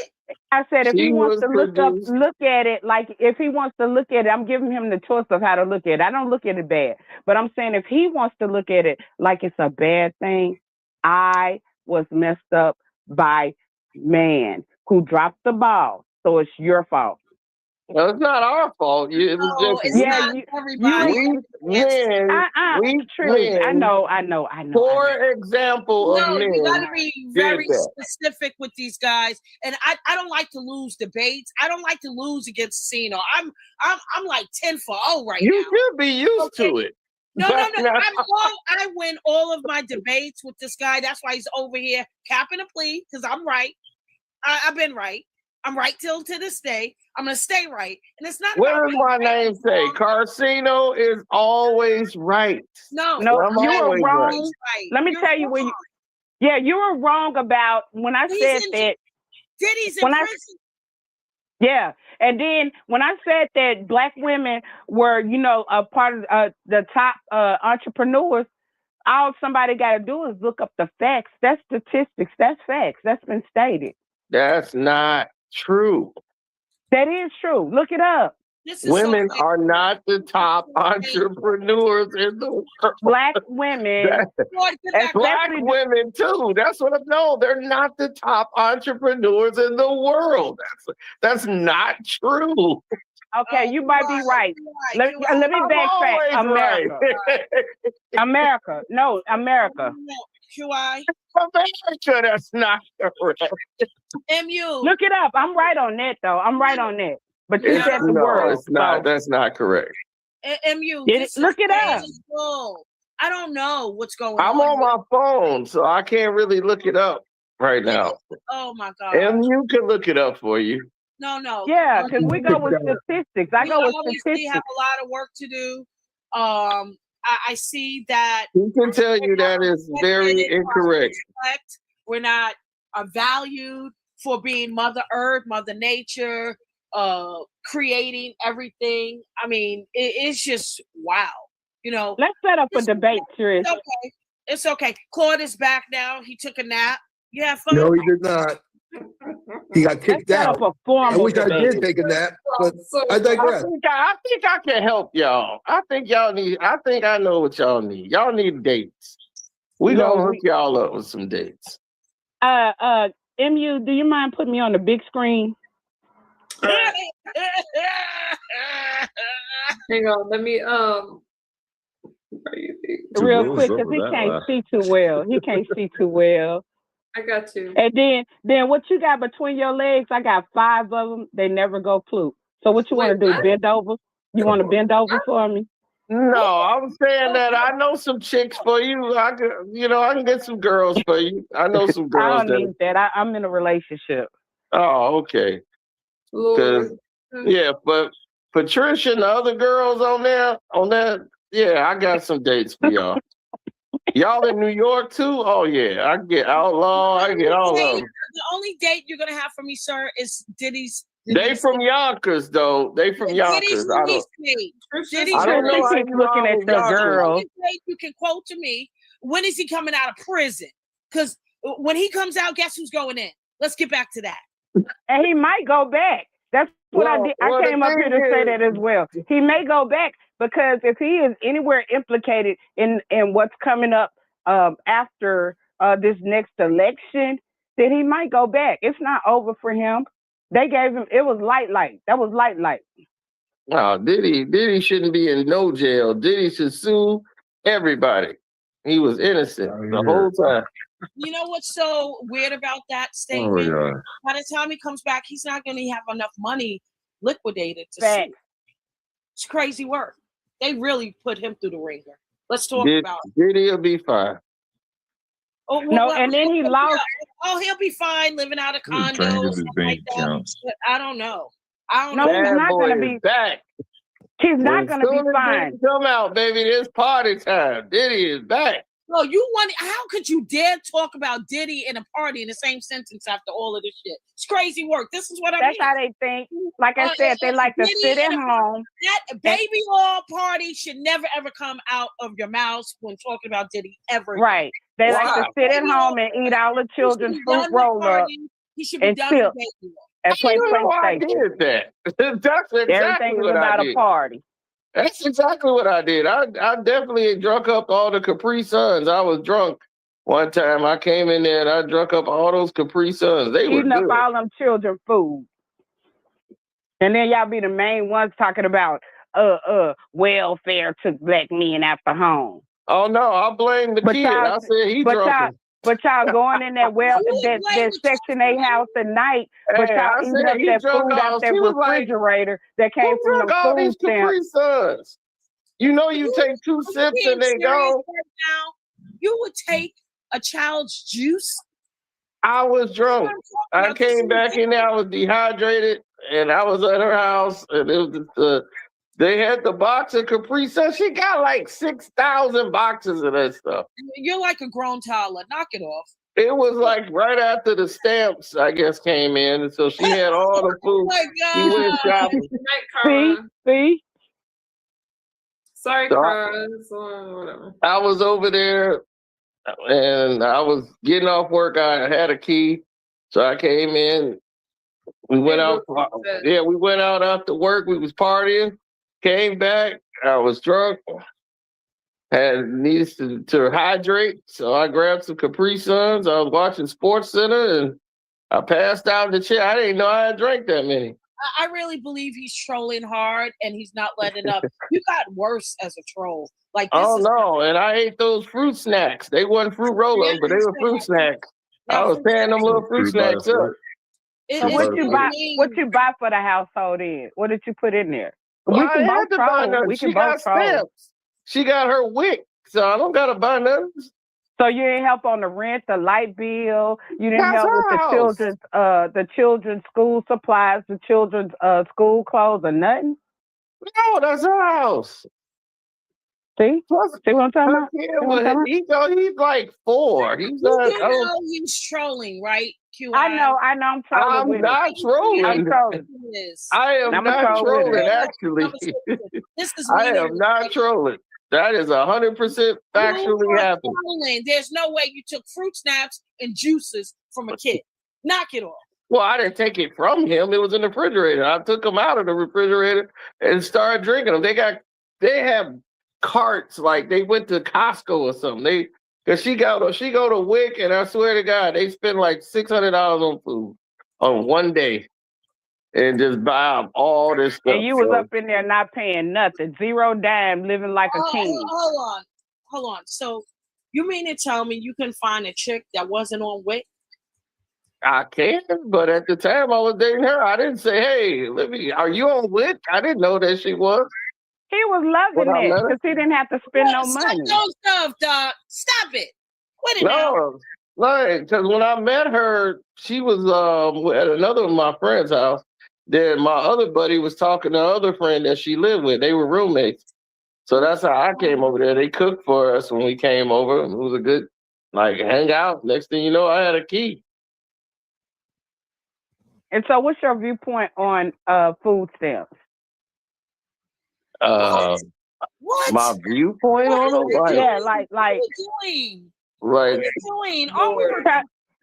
I said if he wants to look at it like if he wants to look at it, I'm giving him the choice of how to look at it. I don't look at it bad, but I'm saying if he wants to look at it like it's a bad thing, I was messed up by man who dropped the ball. So it's your fault. Well, it's not our fault. It was just not everybody. I know. For example, of men, you got to be very specific with these guys, and I don't like to lose debates. I don't like to lose against Cino. I'm like 10 for 0 right now. You should be used to it. No. I win all of my debates with this guy. That's why he's over here capping a plea because I'm right. I've been right. I'm right till to this day. I'm gonna stay right, and it's not. What does my name say? Karceno is always right. No, you were wrong. Right. Let me tell you when. You were wrong about when I said that. Diddy's in prison. Yeah, and then when I said that Black women were, a part of the top entrepreneurs, all somebody got to do is look up the facts. That's statistics. That's facts. That's been stated. That's not true. That is true. Look it up. Women are not the top entrepreneurs in the world. Black women, Black women too. That's what I'm. No, they're not the top entrepreneurs in the world. That's not true. Okay, you might be right. Let me backtrack. America. America. No, America. QI. America, that's not correct. MU. Look it up. I'm right on that, though. I'm right on that. But you said the world. It's not. So. That's not correct. MU. Look it up. I don't know what's going on. I'm on my phone, so I can't really look it up right now. Oh, my God. MU can look it up for you. No. Yeah, because we go with statistics. I go with statistics. We have a lot of work to do. I see that. He can tell you that is very incorrect. We're not valued for being Mother Earth, Mother Nature, creating everything. I mean, it's just wow. You know. Let's set up a debate, Trish. It's okay. Claude is back now. He took a nap. You have fun? No, he did not. He got kicked out. I wish I did take a nap, but I digress. I think I can help y'all. I think I know what y'all need. Y'all need dates. We gonna hook y'all up with some dates. MU, do you mind putting me on the big screen? Hang on, let me real quick, because he can't see too well. He can't see too well. I got you. And then what you got between your legs? I got 5 of them. They never go flute. So what you want to do? Bend over? You want to bend over for me? No, I'm saying that I know some chicks for you. I can get some girls for you. I know some girls. I don't need that. I'm in a relationship. Oh, okay. Yeah, but Patricia and the other girls on that, yeah, I got some dates for y'all. Y'all in New York too? Oh yeah, I get Outlaw. I get all of them. The only date you're gonna have for me, sir, is Diddy's. They from Yonkers though. They from Yonkers. I don't know. Keep looking at the girl. You can quote to me. When is he coming out of prison? Because when he comes out, guess who's going in? Let's get back to that. And he might go back. That's what I did. I came up here to say that as well. He may go back because if he is anywhere implicated in what's coming up after this next election, then he might go back. It's not over for him. They gave him, it was light. That was light. No, Diddy shouldn't be in no jail. Diddy should sue everybody. He was innocent the whole time. You know what's so weird about that statement? By the time he comes back, he's not going to have enough money liquidated to sue. It's crazy work. They really put him through the ringer. Let's talk about it. Diddy'll be fine. Oh, and then he lost. Oh, he'll be fine living out of condos. Like I don't know. He's not going to be back. He's not going to be fine. Come out, baby. It's party time. Diddy is back. No, how could you dare talk about Diddy and a party in the same sentence after all of this shit? It's crazy work. This is what I mean. That's how they think. Like I said, they like to sit at home. That baby oil party should never, ever come out of your mouth when talking about Diddy ever. Right. They like to sit at home and eat all the children's fruit roll up. He should be done with baby oil. I did that. That's exactly everything is what about I did. A party. That's exactly what I did. I definitely drunk up all the Capri Suns. I was drunk one time. I came in there and I drunk up all those Capri Suns. They were eating up all them children food. And then y'all be the main ones talking about welfare took black men after home. Oh no, I blame the kid. I said he drunk. But y'all going in that Section 8 house at night, but y'all eating up that food out that refrigerator that came from the food stamps. You know, you take 2 sips and they go. You would take a child's juice? I was drunk. I came back in there. I was dehydrated, and I was at her house, and it was just they had the box of Capri Sun. She got like 6,000 boxes of that stuff. You're like a grown toddler. Knock it off. It was like right after the stamps, I guess, came in. And so she had all the food. Oh my God. She went shopping. See? Sorry, So Carl. So whatever. I was over there and I was getting off work. I had a key. So I came in. We went out. Yeah, we went out after work. We was partying. Came back. I was drunk. Had needs to hydrate. So I grabbed some Capri Suns. I was watching Sports Center and I passed out in the chair. I didn't know I had drank that many. I really believe he's trolling hard and he's not letting up. You got worse as a troll. Like this no, and I ate those fruit snacks. They wasn't fruit roll-ups, but they were fruit snacks. I was tearing them little fruit snacks up. So what you buy for the household in? What did you put in there? Well, we can both troll. We can both troll. She got her wick, so I don't gotta buy nothing. So you didn't help on the rent, the light bill. You didn't help with the children's school supplies, the children's school clothes, or nothing. No, that's her house. See what I'm talking about? He's like 4. He's not. He's trolling, right? QI. I know. I'm trolling. I'm not trolling. I'm trolling. I am not trolling. Actually, I am not trolling. That is 100% factually happened. There's no way you took fruit snaps and juices from a kid. Knock it off. Well, I didn't take it from him. It was in the refrigerator. I took them out of the refrigerator and started drinking them. They have carts like they went to Costco or something. She go to Wick, and I swear to God, they spend like $600 on food on one day. And just buy up all this stuff. And you was up in there not paying nothing, 0 dime, living like a king. Hold on. So you mean to tell me you can find a chick that wasn't on WIC? I can, but at the time I was dating her, I didn't say, "Hey, are you on WIC?" I didn't know that she was. He was loving it because he didn't have to spend no money. Stop stuff, dog. Stop it. What No, because when I met her, she was at another of my friend's house. Then my other buddy was talking to another friend that she lived with. They were roommates. So that's how I came over there. They cooked for us when we came over. It was a good, hang out. Next thing you know, I had a key. And so what's your viewpoint on food stamps? What? My viewpoint on it? Yeah, what are you doing? Right. What are you doing?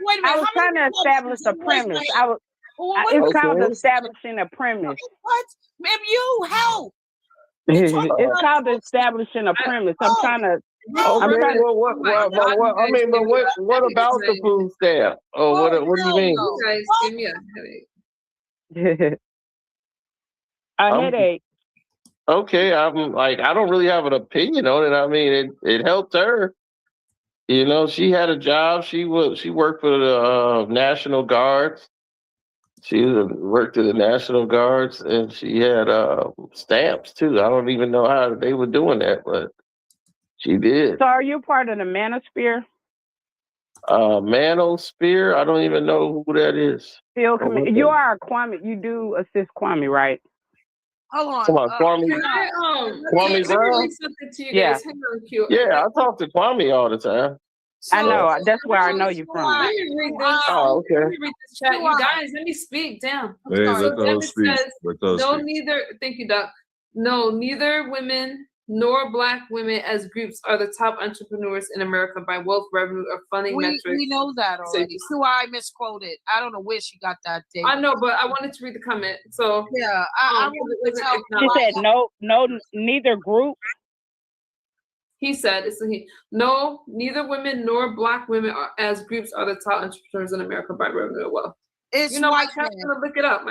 Wait a minute. I was trying to establish a premise. It's called establishing a premise. What? Maybe you help. It's called establishing a premise. I'm trying to. What about the food stamp? Oh, what do you mean? You guys give me a headache. A headache. Okay, I don't really have an opinion on it. I mean, it helped her. You know, she had a job. She worked for the National Guards. She worked at the National Guards, and she had stamps too. I don't even know how they were doing that, but she did. So, are you part of the manosphere? Manosphere? I don't even know who that is. You are a Kwame. You do assist Kwame, right? Hold on. Come on, Kwame. Kwame Brown? Yeah. Yeah, I talk to Kwame all the time. I know. That's where I know you from. Let me read this. Oh, okay. Let me read this chat. You guys, let me speak. Damn. Hey, let those speak. Thank you, Doc. No, neither women nor Black women as groups are the top entrepreneurs in America by wealth, revenue, or funding metrics. We know that already. So I misquoted. I don't know where she got that date. I know, but I wanted to read the comment. So yeah, she said no, neither group. He said, no, neither women nor Black women as groups are the top entrepreneurs in America by revenue or wealth. My cat's gonna look it up.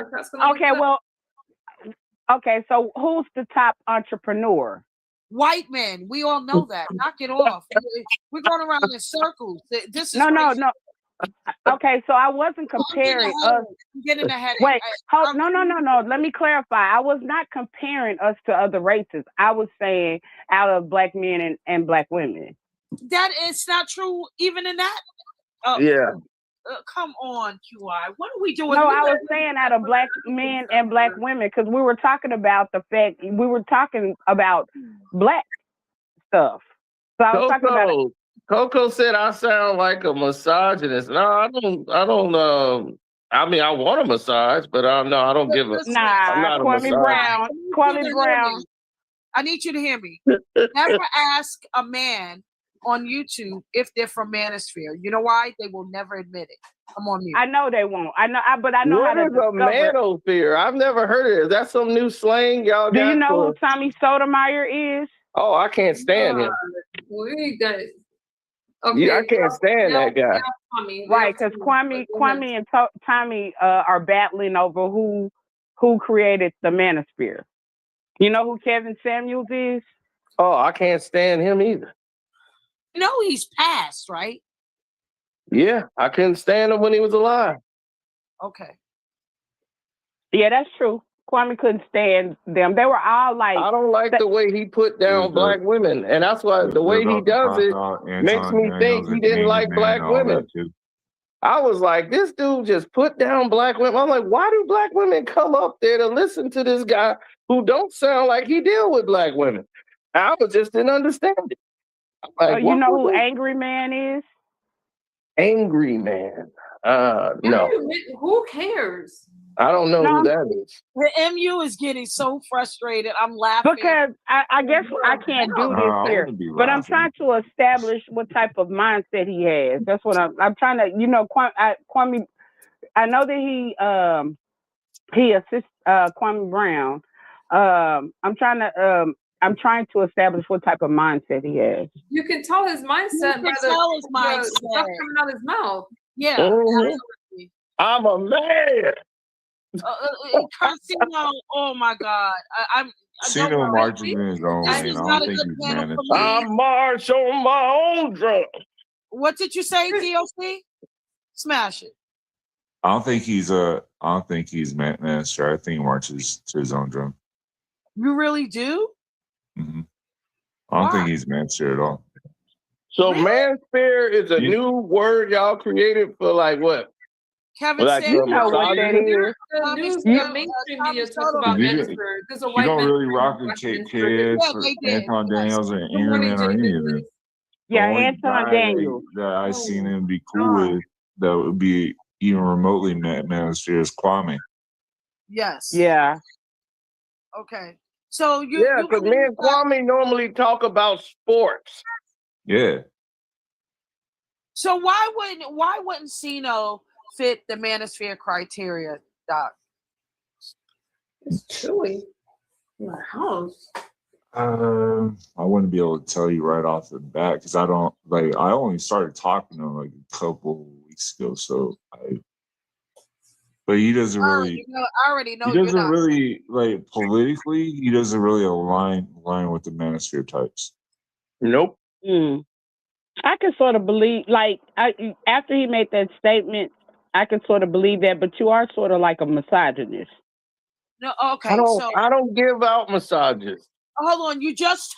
Okay, so who's the top entrepreneur? White men. We all know that. Knock it off. We're going around in circles. This is no. Okay, so I wasn't comparing us. Getting ahead. Wait, no. Let me clarify. I was not comparing us to other races. I was saying out of Black men and Black women. That is not true, even in that. Yeah. Come on, QI. What are we doing? No, I was saying out of Black men and Black women because we were talking about Black stuff. So I was talking about. Coco said I sound like a misogynist. No, I don't. I mean, I want a massage, but I don't give a. Nah, Kwame Brown. I need you to hear me. Never ask a man on YouTube if they're from Manosphere. You know why? They will never admit it. I'm on mute. I know they won't. But I know how to discover. What is a manosphere? I've never heard of it. Is that some new slang y'all Do got? you know who Tommy Sotomayor is? Oh, I can't stand him. Okay, I can't stand that guy. Right, because Kwame and Tommy are battling over who created the manosphere. You know who Kevin Samuels is? Oh, I can't stand him either. You know he's passed, right? Yeah, I couldn't stand him when he was alive. Okay. Yeah, that's true. Kwame couldn't stand them. They were all like... I don't like the way he put down black women. And that's why the way he does it makes me think he didn't like black women. I was like, this dude just put down black women. I'm like, why do black women come up there to listen to this guy who don't sound like he deal with black women? I just didn't understand it. Like, you know who Angry Man is? Angry Man? No. Who cares? I don't know who that is. The MU is getting so frustrated. I'm laughing. Because I guess I can't do this here. But I'm trying to establish what type of mindset he has. That's what I'm trying to, Kwame, I know that he assists Kwame Brown. I'm trying to establish what type of mindset he has. You can tell his mindset by the stuff coming out his mouth. Yeah. Mm-hmm. I'm a man. Karceno, oh my God. Karceno marches in his own lane. I don't think he's managed. I march on my own drum. What did you say, DOC? Smash it. I don't think he's manosphere. I think he marches to his own drum. You really do? Mm-hmm. I don't think he's manosphere at all. So manosphere is a new word y'all created for like what? Kevin said, you know what that is. The mainstream media talks about manosphere. There's a white you don't man really rock with KS or Anton Daniels or Angry Man or any of them. Yeah, Anton Daniels. That I seen him be cool with that would be even remotely manosphere is Kwame. Yes. Yeah. Okay. So because me and Kwame normally talk about sports. Yeah. So why wouldn't Cino fit the manosphere criteria, Doc? It's chilly in my house. I wouldn't be able to tell you right off the bat because I only started talking to him like a couple weeks ago, but he doesn't really. I already know. He doesn't really politically. He doesn't really align with the manosphere types. Nope. I can sort of believe, after he made that statement, I can sort of believe that. But you are sort of like a misogynist. No, okay. I don't give out misogynist. Hold on, you just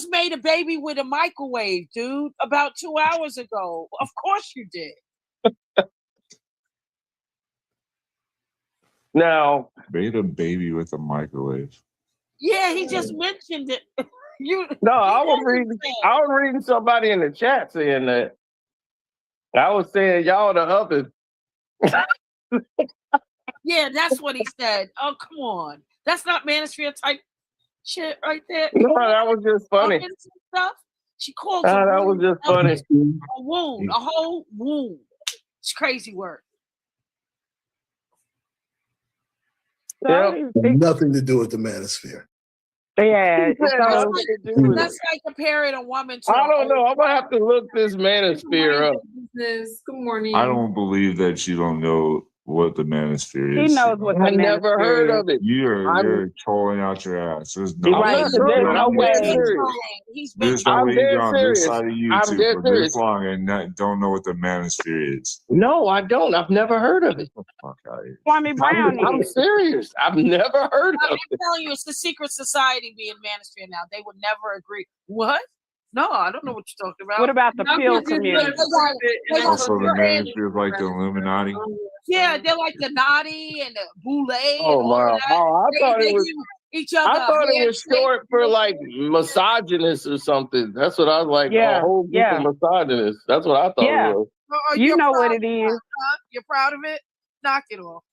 made a baby with a microwave, dude, about 2 hours ago. Of course you did. Now, made a baby with a microwave. Yeah, he just mentioned it. I was reading somebody in the chat saying that. I was saying y'all the oven. Yeah, that's what he said. Oh, come on. That's not manosphere type shit right there. No, that was just funny. Stuff. She called that was just funny. A wound, a whole wound. It's crazy work. Nothing to do with the manosphere. Yeah, that's like comparing a woman to. I don't know. I'm gonna have to look this manosphere up. Good morning. I don't believe that you don't know what the manosphere is. He knows what the I never heard of it. You're trolling out your ass. There's no way. There's no way you're on this side of YouTube for this long and don't know what the manosphere is. No, I don't. I've never heard of it. Kwame Brown. I'm serious. I've never heard of it. I'm telling you, it's the secret society being manosphere now. They would never agree. What? No, I don't know what you're talking about. What about the pill community? Also, the manosphere is like the Illuminati. Yeah, they're like the Naughty and the Boule. Oh wow! I thought it was each other. I thought it was short for like misogynist or something. That's what I was like. Yeah, a whole group of misogynists. That's what I thought it was. You know what it is. You're proud of it? Knock it off.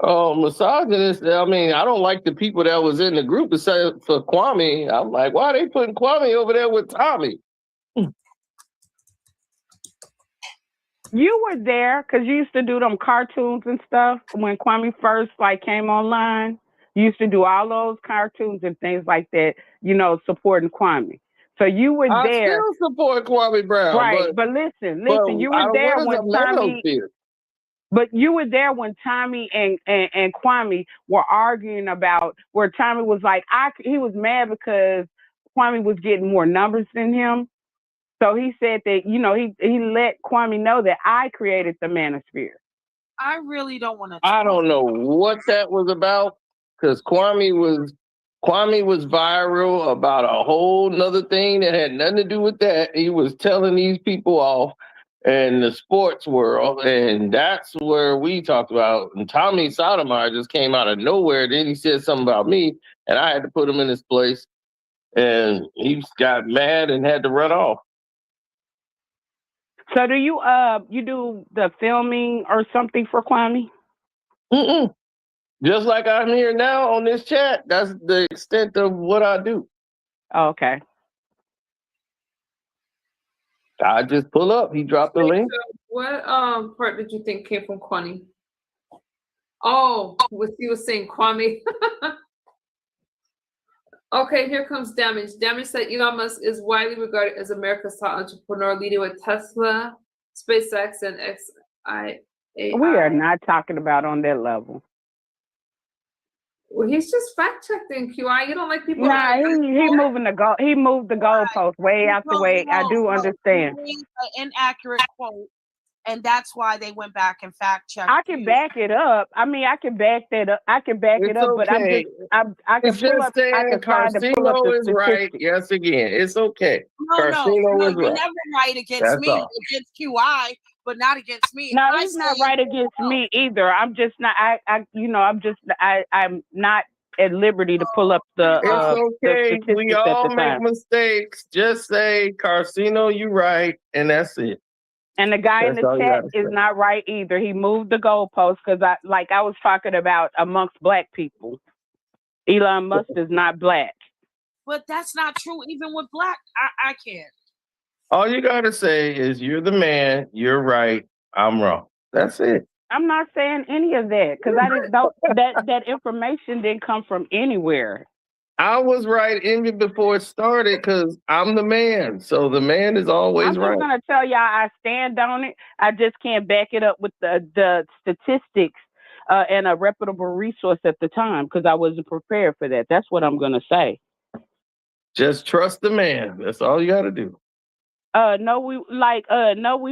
Oh, misogynist. I mean, I don't like the people that was in the group except for Kwame. I'm like, why are they putting Kwame over there with Tommy? You were there because you used to do them cartoons and stuff when Kwame first like came online. You used to do all those cartoons and things like that, supporting Kwame. So you were I there, still support Kwame Brown, right? But listen, but you I were don't, there what is when a Tommy. manosphere? But you were there when Tommy and Kwame were arguing about where Tommy was like, he was mad because Kwame was getting more numbers than him. So he said that, he let Kwame know that I created the manosphere. I really don't want to. I don't know what that was about because Kwame was viral about a whole nother thing that had nothing to do with that. He was telling these people off in the sports world, and that's where we talked about. And Tommy Sotomayor just came out of nowhere. Then he said something about me, and I had to put him in his place. And he got mad and had to run off. So do you do the filming or something for Kwame? Mm-mm. Just like I'm here now on this chat. That's the extent of what I do. Oh, okay. I just pull up. He dropped the link. What part did you think came from Kwame? Oh, what he was saying, Kwame. Okay, here comes Damage. Damage said Elon Musk is widely regarded as America's top entrepreneur, leading with Tesla, SpaceX, and XAI. We are not talking about on that level. Well, he's just fact checking, QI. You don't like people. Nah, he moving the goal. He moved the goalpost way out the way. I do understand. An inaccurate quote, and that's why they went back and fact checked. I can back it up. I mean, I can back that up. I can back it up, but I can pull up. I can find to pull up the is right. Yes, again, it's okay. Karceno is right. You're never right against me, against QI, but not against me. No, he's not right against me either. I'm just not. I'm not at liberty to pull up the. It's okay. The we all make mistakes. Just say Karceno, you right, and that's it. And the guy in the chat is not right either. He moved the goalpost because I was talking about amongst black people. Elon Musk is not black. But that's not true. Even with black, I can't. All you gotta say is you're the man. You're right. I'm wrong. That's it. I'm not saying any of that because I didn't know that information didn't come from anywhere. I was right even before it started because I'm the man. So the man is always right. I'm just going to tell y'all I stand on it. I just can't back it up with the statistics and a reputable resource at the time because I wasn't prepared for that. That's what I'm going to say. Just trust the man. That's all you got to do. No, we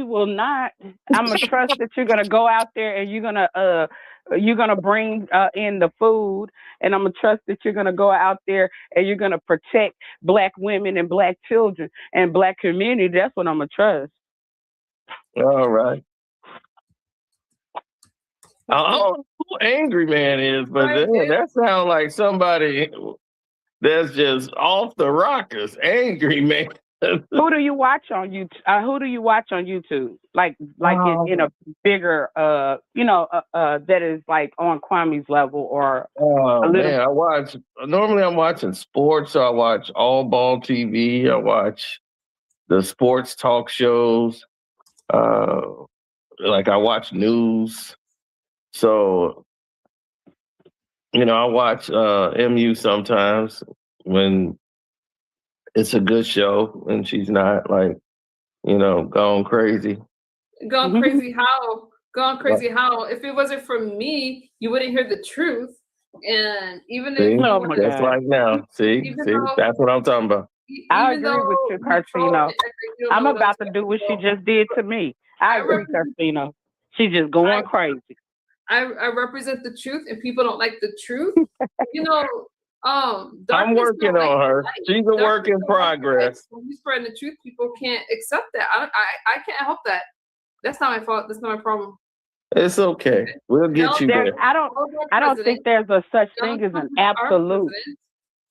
will not. I'm going to trust that you're going to go out there and you're going to bring in the food, and I'm going to trust that you're going to go out there and you're going to protect black women and black children and black community. That's what I'm going to trust. All right. I don't know who Angry Man is, but that sounds like somebody that's just off the rockers. Angry Man. Who do you watch on YouTube? Who do you watch on YouTube? Like in a bigger, that is like on Kwame's level or a little. Man, normally I'm watching sports. So I watch All Ball TV. I watch the sports talk shows. Like I watch news. So, I watch MU sometimes when it's a good show and she's not like, going crazy. Going crazy how? Going crazy how? If it wasn't for me, you wouldn't hear the truth. And even if just like now. See, that's what I'm talking about. I agree with you, Karceno. I'm about to do what she just did to me. I agree, Karceno. She's just going crazy. I represent the truth, and people don't like the truth. I'm working on her. She's a work in progress. When you spread the truth, people can't accept that. I can't help that. That's not my fault. That's not my problem. It's okay. We'll get you there. I don't think there's a such thing as an absolute.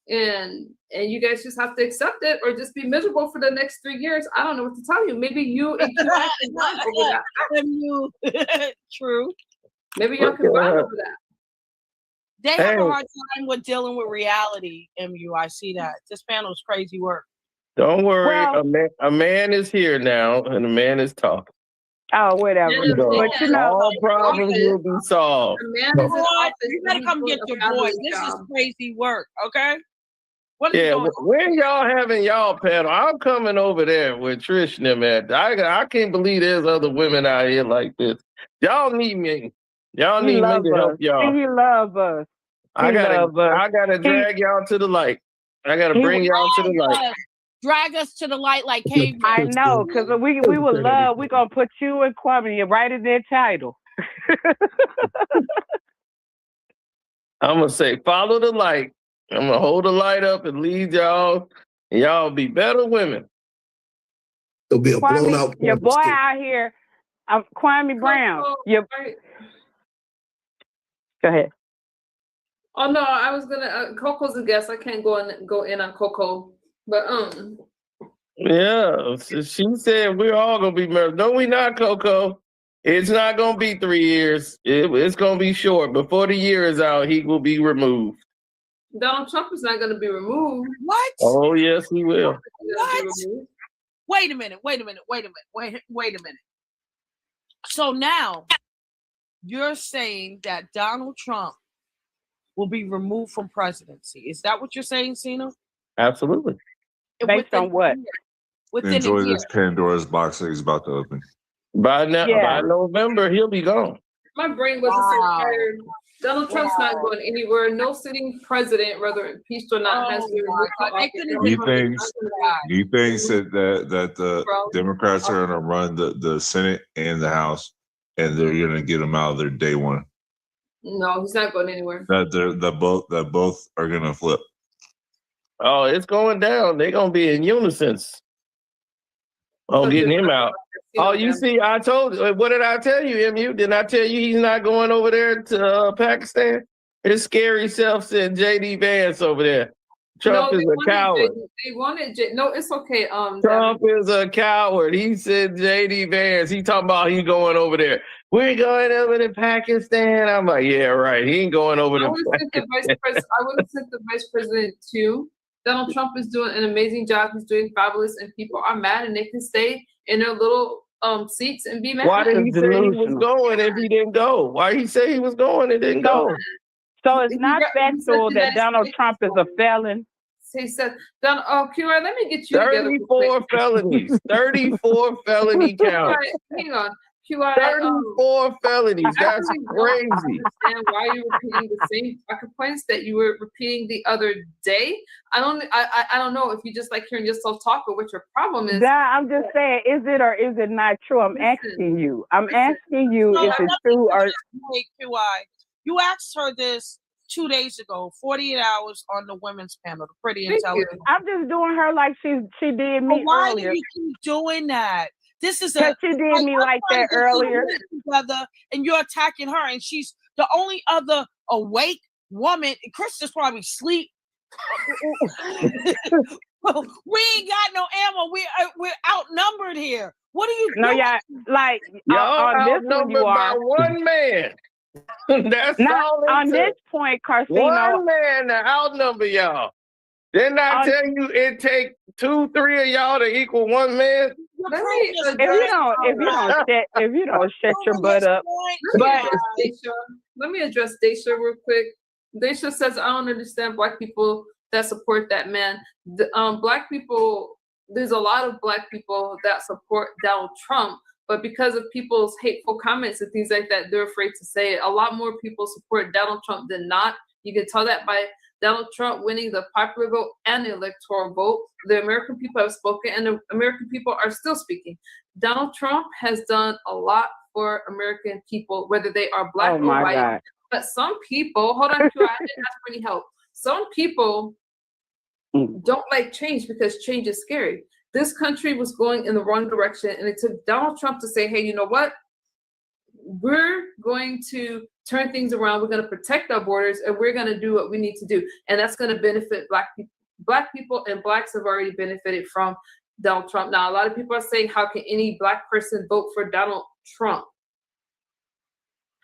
And you guys just have to accept it, or just be miserable for the next 3 years. I don't know what to tell you. Maybe you and you over that. True. Maybe y'all can run over that. They have a hard time with dealing with reality, MU. I see that. This panel's crazy work. Don't worry. Well- a man is here now, and a man is talking. Oh, whatever. Yeah, But you know, all problems will be solved. The man is in Boy, office. you better and come he's get doing your a boy. fabulous This is job. crazy work, okay? What is Yeah, going on? when y'all having y'all panel, I'm coming over there with Trish and them at. I can't believe there's other women out here like this. Y'all need me. Y'all he need me love to help us. y'all. He love us. I love us. gotta drag y'all to the light. I gotta bring y'all to the light. Drag us to the light like cavemen. I know, because we would love. We're gonna put you and Kwame right in their title. I'm gonna say, follow the light. I'm gonna hold the light up and lead y'all, and y'all be better women. There'll be a blown Kwame, out. your boy out here, Kwame Brown. Go ahead. Oh no, I was gonna. Coco's a guest. I can't go in on Coco, but Yeah, she said we're all gonna be married. No, we not, Coco. It's not gonna be 3 years. It's gonna be short. Before the year is out, he will be removed. Donald Trump is not gonna be removed. What? Oh yes, he will. What? Wait a minute. So now you're saying that Donald Trump will be removed from presidency. Is that what you're saying, Cena? Absolutely. Based on what? Within Enjoy a year. this Pandora's box that he's about to open. By November, he'll be gone. My brain wasn't so tired. Donald Trump's not going anywhere. No sitting president, whether impeached or not, has to be removed from office. He thinks that the Democrats are going to run the Senate and the House, and they're going to get him out of there day one. No, he's not going anywhere. That both are going to flip. Oh, it's going down. They're going to be in unison. Oh, getting him out. Oh, you see, I told you. What did I tell you, MU? Didn't I tell you he's not going over there to Pakistan? His scary self sent JD Vance over there. Trump is a coward. They wanted no, it's okay. Trump is a coward. He said JD Vance. He talking about he going over there. We're going over to Pakistan. I'm like, yeah, right. He ain't going over to Pakistan. I would have sent the vice president too. Donald Trump is doing an amazing job. He's doing fabulous, and people are mad, and they can stay in their little seats and be mad. Why did he say he was going if he didn't go? Why he say he was going and didn't go? So it's not factual that Donald Trump is a felon. He said, QR, let me get you 34 felonies. 34 felony counts. Hang on. QR, 34 felonies. That's crazy. I understand why you're repeating the same points that you were repeating the other day. I don't know if you just like hearing yourself talk or what your problem is. I'm just saying, is it or is it not true? I'm asking you. I'm asking you if it's true or. Wait, QI. You asked her this 2 days ago, 48 hours on the women's panel, the pretty intelligent. I'm just doing her like she did me why earlier. Why do you keep doing that? This is because she did me like that earlier. Together, and you're attacking her, and she's the only other awake woman. Chris is probably asleep. Well, we ain't got no ammo. We're outnumbered here. What are you doing? No, yeah, like on this one you are by one man. That's not all on this point, Karceno. One man to outnumber y'all. Didn't I tell you it take 2, 3 of y'all to equal one man? If you don't shut your butt up. But let me address Daisha real quick. Daisha says, I don't understand Black people that support that man. Black people, there's a lot of Black people that support Donald Trump, but because of people's hateful comments and things like that, they're afraid to say it. A lot more people support Donald Trump than not. You can tell that by Donald Trump winning the popular vote and the electoral vote. The American people have spoken, and the American people are still speaking. Donald Trump has done a lot for American people, whether they are Black or white. God. But some people, hold on, I didn't ask for any help. Some people don't like change because change is scary. This country was going in the wrong direction, and it took Donald Trump to say, hey, you know what? We're going to turn things around. We're going to protect our borders, and we're going to do what we need to do. And that's going to benefit Black people. Black people and Blacks have already benefited from Donald Trump. Now, a lot of people are saying, how can any Black person vote for Donald Trump?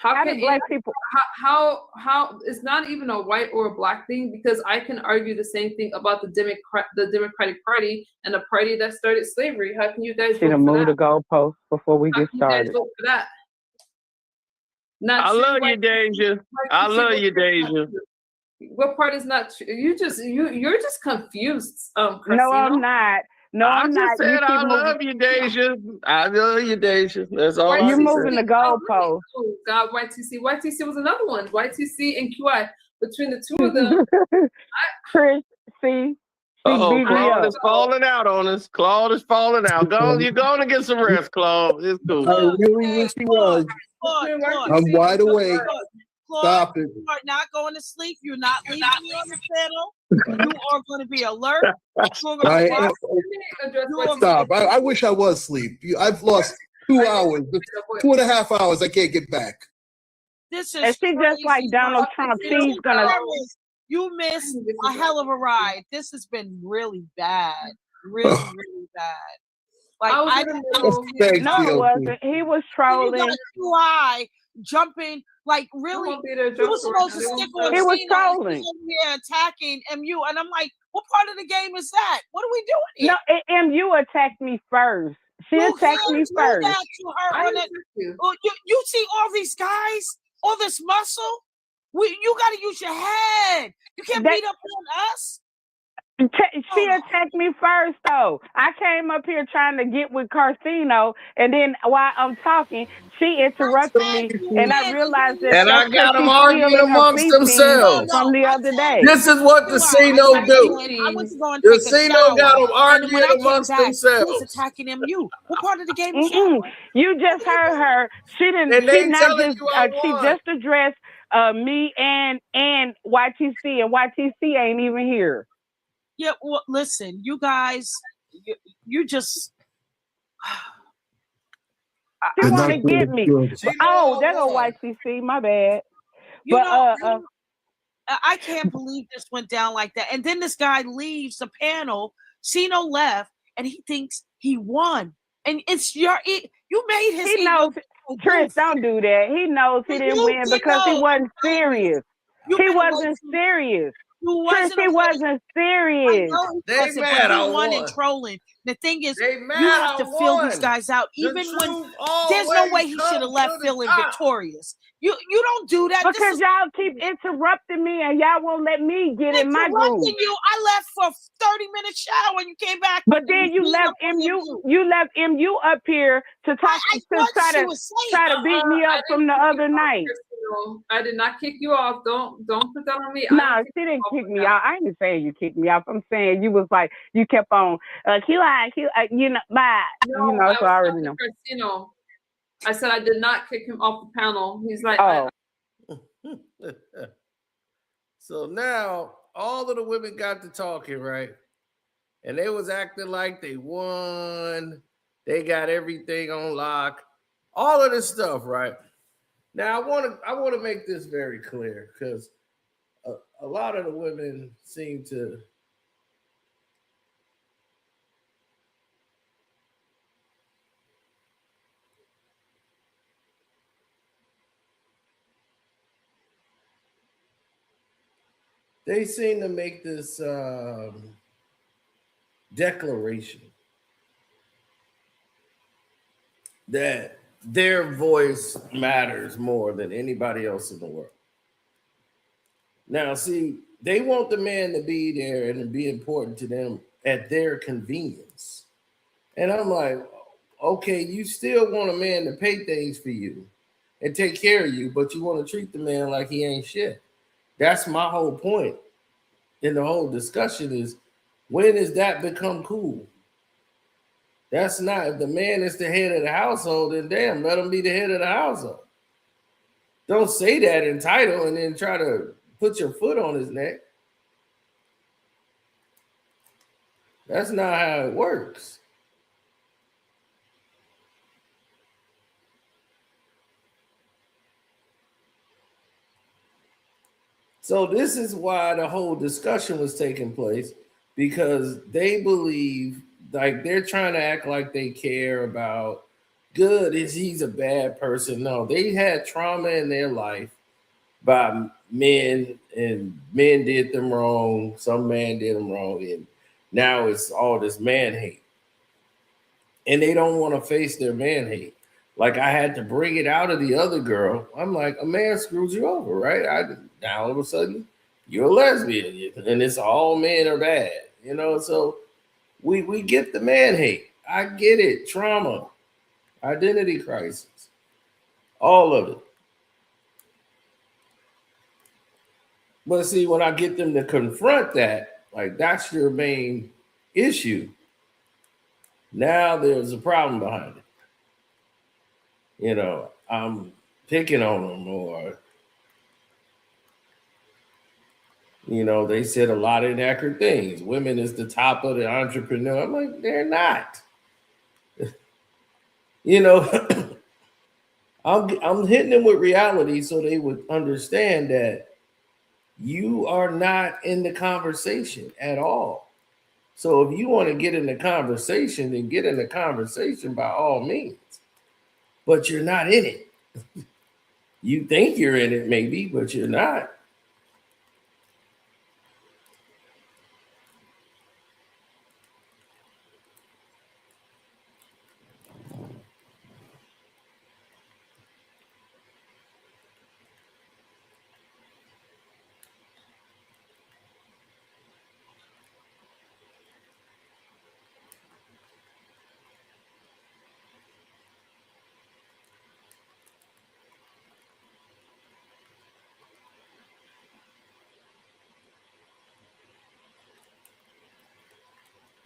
How do can black people? How it's not even a white or a black thing, because I can argue the same thing about the Democratic Party and the party that started slavery. How can you guys vote for Move the that? goalpost before we How get can you guys started. vote for that? I love you, Deja. I love you, Deja. What part is not true? You're just confused. No, Karceno. I'm not. No, I I'm just not. said I love you, Deja. I love you, Deja. That's all I You're said. moving the goalpost. Oh God, YTC was another one. YTC and QI. Between the two of them, Chris, see. Oh, Claude is falling out on us. Claude is falling out. You're going to get some rest, Claude. It's cool. I really wish he was. I'm wide awake. Stop it. You are not going to sleep. You're not leaving me on the panel. You are going to be alert. Stop. I wish I was asleep. I've lost 2 hours, 2.5 hours. I can't get back. This is and she just like Donald Trump. She's gonna. You missed a hell of a ride. This has been really bad. Really, really bad. Like I didn't know. No, it wasn't. He was trolling. QI jumping like really. He was supposed to stick on. He was trolling. Yeah, attacking MU, and I'm like, what part of the game is that? What are we doing here? No, MU attacked me first. She attacked me first. You see all these guys, all this muscle. You got to use your head. You can't beat up on us. She attacked me first, though. I came up here trying to get with Karceno, and then while I'm talking, she interrupted me, and I realized that. And I got them arguing amongst themselves from the other day. This is what the Casino do. The Casino got them arguing amongst themselves. Who's attacking MU? What part of the game? You just heard her. She didn't. And they telling you I won. She just addressed me and YTC, and YTC ain't even here. Yeah, well, listen, you guys, you just. She want to get me. Oh, there go YTC. My bad. I can't believe this went down like that. And then this guy leaves the panel. Cino left, and he thinks he won. And you made his. He knows. Chris, don't do that. He knows he didn't win because he wasn't serious. He wasn't serious. Chris, he wasn't serious. They mad I won and trolling. The thing is, you have to fill these guys out, even when there's no way he should have left feeling victorious. You don't do that because y'all keep interrupting me and y'all won't let me get in my group. I left for a 30-minute shower when you came back. But then you left MU. You left MU up here to talk to try to beat me up from the other night. I did not kick you off. Don't put that on me. No, she didn't kick me off. I ain't saying you kicked me off. I'm saying you was like you kept on you know, bye. No, you know, so I already know. Karceno. I said I did not kick him off the panel. He's like, So now all of the women got to talking, right? And they was acting like they won. They got everything on lock. All of this stuff, right? Now I want to make this very clear because a lot of the women seem to make this declaration that their voice matters more than anybody else in the world. Now, see, they want the man to be there and to be important to them at their convenience. And I'm like, okay, you still want a man to pay things for you and take care of you, but you want to treat the man like he ain't shit. That's my whole point in the whole discussion is, when does that become cool? That's not, if the man is the head of the household, then damn, let him be the head of the household. Don't say that in title and then try to put your foot on his neck. That's not how it works. So this is why the whole discussion was taking place, because they believe, like, they're trying to act like they care about good is he's a bad person. No, they had trauma in their life by men, and men did them wrong. Some man did them wrong, and now it's all this man hate, and they don't want to face their man hate. Like I had to bring it out of the other girl. I'm like, a man screws you over, right? Now all of a sudden you're a lesbian, and it's all men are bad, you know. So we get the man hate. I get it, trauma, identity crisis, all of it. But see, when I get them to confront that, like that's your main issue, now there's a problem behind it. You know, I'm picking on them, or, you know, they said a lot of inaccurate things. Women is the top of the entrepreneur. I'm like, they're not. You know, I'm hitting them with reality so they would understand that you are not in the conversation at all. So if you want to get in the conversation, then get in the conversation by all means. But you're not in it. You think you're in it, maybe, but you're not.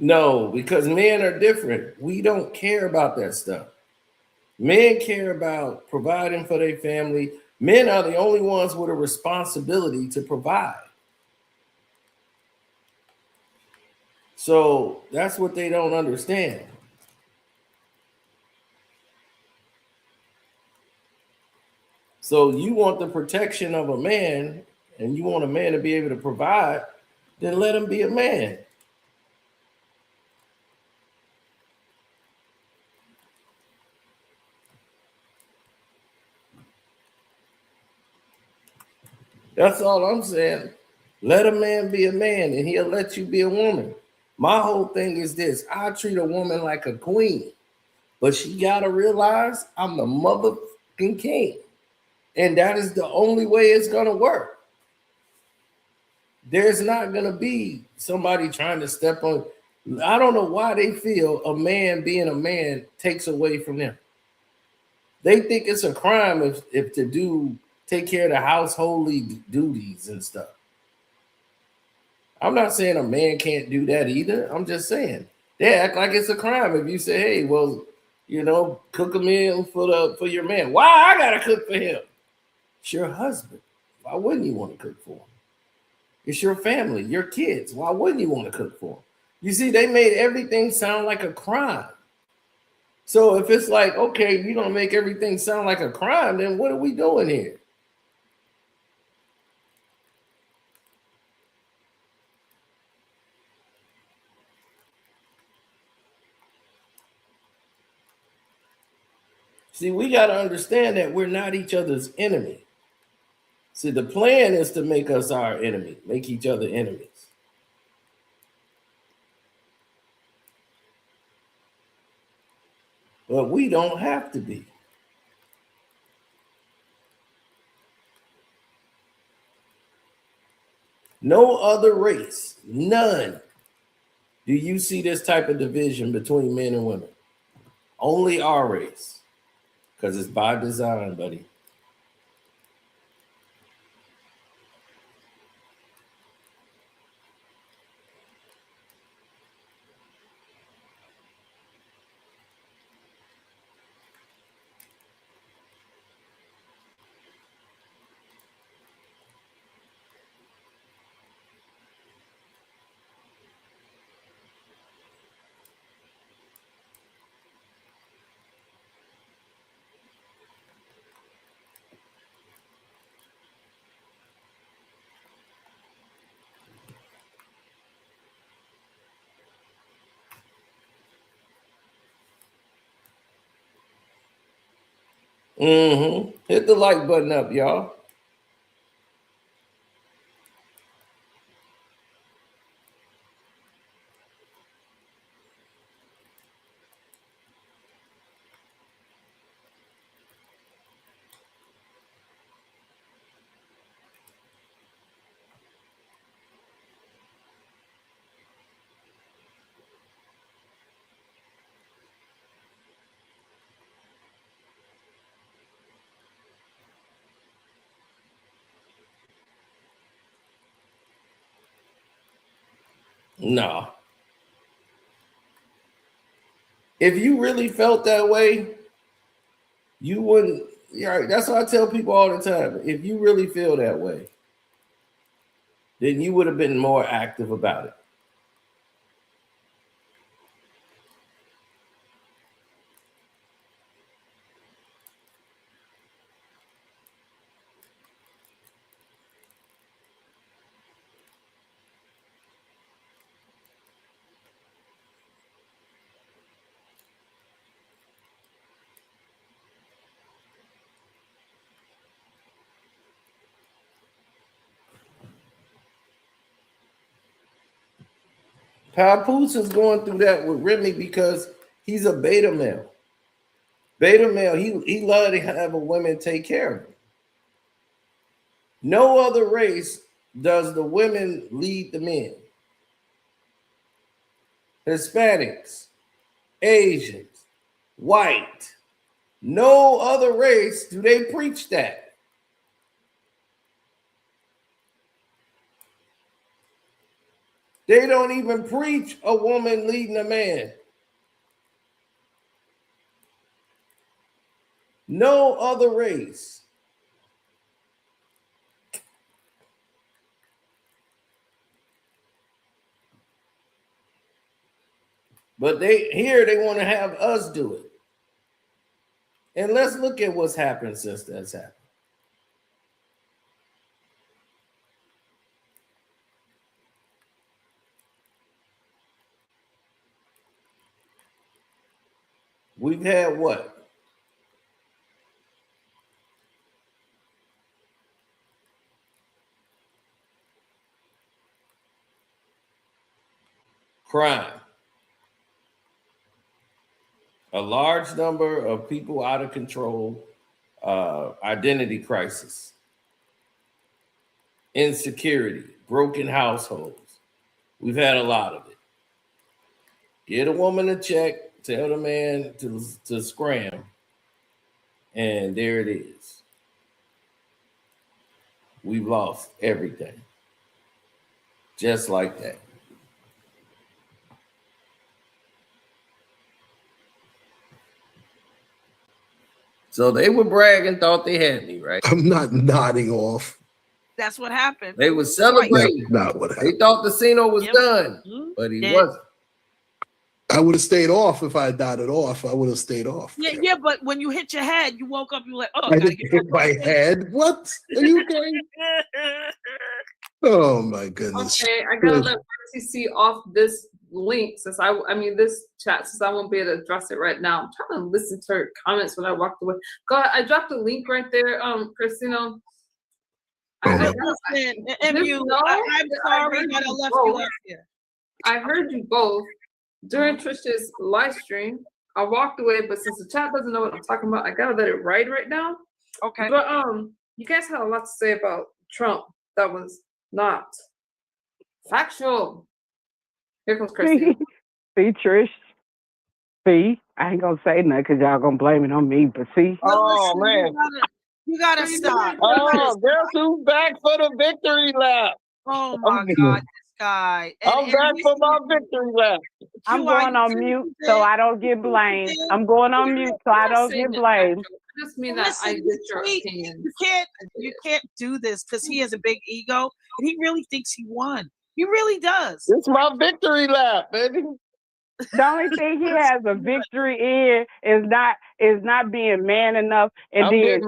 No, because men are different. We don't care about that stuff. Men care about providing for their family. Men are the only ones with a responsibility to provide. So that's what they don't understand. So you want the protection of a man, and you want a man to be able to provide, then let him be a man. That's all I'm saying. Let a man be a man, and he'll let you be a woman. My whole thing is this: I treat a woman like a queen, but she gotta realize I'm the motherfucking king, and that is the only way it's gonna work. There's not gonna be somebody trying to step on. I don't know why they feel a man being a man takes away from them. They think it's a crime if to do take care of the householdly duties and stuff. I'm not saying a man can't do that either. I'm just saying they act like it's a crime if you say, "Hey, well, you know, cook a meal for your man." Why I gotta cook for him? It's your husband. Why wouldn't you want to cook for him? It's your family, your kids. Why wouldn't you want to cook for them? You see, they made everything sound like a crime. So if it's like, okay, you're gonna make everything sound like a crime, then what are we doing here? See, we got to understand that we're not each other's enemy. See, the plan is to make us our enemy, make each other enemies. But we don't have to be. No other race, none, do you see this type of division between men and women. Only our race, because it's by design, buddy. Hit the like button up, y'all. No. If you really felt that way, you wouldn't. Yeah, that's what I tell people all the time. If you really feel that way, then you would have been more active about it. Papoose is going through that with Remy because he's a beta male. Beta male, he loved to have a woman take care of him. No other race does the women lead the men. Hispanics, Asians, white. No other race do they preach that. They don't even preach a woman leading a man. No other race. But they want to have us do it. And let's look at what's happened since that's happened. We've had what? Crime. A large number of people out of control, identity crisis, insecurity, broken households. We've had a lot of it. Get a woman a check, tell the man to scram, and there it is. We've lost everything. Just like that. So they were bragging, thought they had me, right? I'm not nodding off. That's what happened. They were celebrating. That's not what happened. They thought the Casino was done, but he wasn't. I would have stayed off if I had nodded off. I would have stayed off. Yeah, but when you hit your head, you woke up, you were like, oh, I didn't hit my head. What? Are you okay? Oh my goodness. Okay, I gotta let see off this link since this chat, since I won't be able to address it right now. I'm trying to listen to her comments when I walked away. Go ahead, I dropped a link right there, Karceno. I'm sorry that I left you up here. I heard you both during Trish's live stream. I walked away, but since the chat doesn't know what I'm talking about, I gotta let it ride right now. Okay. But you guys had a lot to say about Trump that was not factual. Here comes Christy. See, Trish. See, I ain't gonna say nothing because y'all gonna blame it on me. But see, oh man, you gotta stop. Oh, guess who's back for the victory lap? Oh my God, this guy. I'm back for my victory lap. I'm going on mute so I don't get blamed. I'm going on mute so I don't get blamed. I just mean that I get your opinion. You can't do this because he has a big ego and he really thinks he won. He really does. It's my victory lap, baby. The only thing he has a victory in is not being man enough and being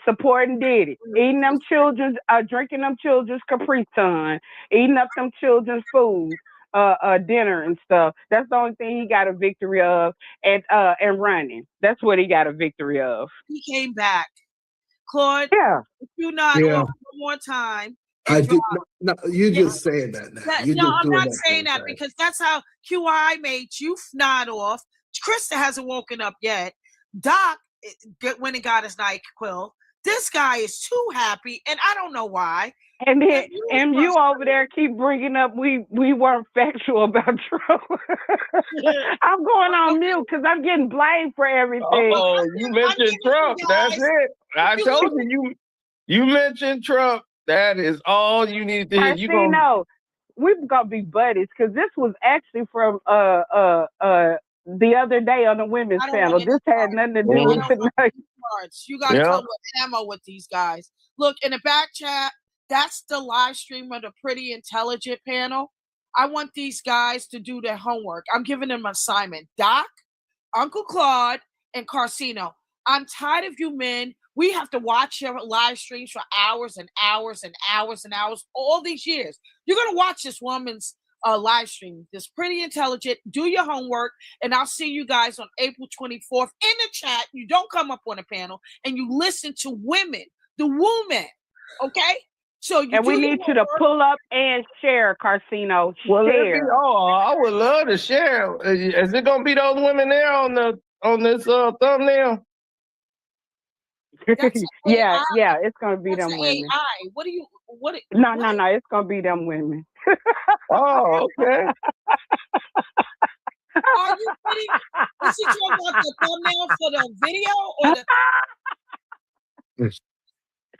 supporting Diddy, eating them children's, drinking them children's Capri Sun, eating up them children's food, dinner and stuff. That's the only thing he got a victory of, and running. That's what he got a victory of. He came back. Claude, yeah. If you not off one more time. I did not. You're just saying that now. I'm not saying that because that's how QI made you nod off. Krista hasn't woken up yet. Doc went and got his NyQuil. This guy is too happy, and I don't know why. And then you over there keep bringing up we weren't factual about Trump. I'm going on mute because I'm getting blamed for everything. Oh, you mentioned Trump. That's it. I told you. You mentioned Trump. That is all you need to hear. We're gonna be buddies because this was actually from the other day on the women's panel. This had nothing to do with tonight. You got to come with ammo with these guys. Look in the back chat. That's the live stream of the Pretty Intelligent panel. I want these guys to do their homework. I'm giving them an assignment. Doc, Uncle Claude, and Karceno. I'm tired of you men. We have to watch your live streams for hours and hours and hours and hours all these years. You're going to watch this woman's live stream, this Pretty Intelligent. Do your homework, and I'll see you guys on April 24th in the chat. You don't come up on a panel, and you listen to women, the woman, okay? So we need you to pull up and share, Karceno. Share. I would love to share. Is it going to be those women there on this thumbnail? Yeah, it's gonna be them women. AI. No, it's gonna be them women. Oh, okay. Are you kidding? Is he talking about the thumbnail for the video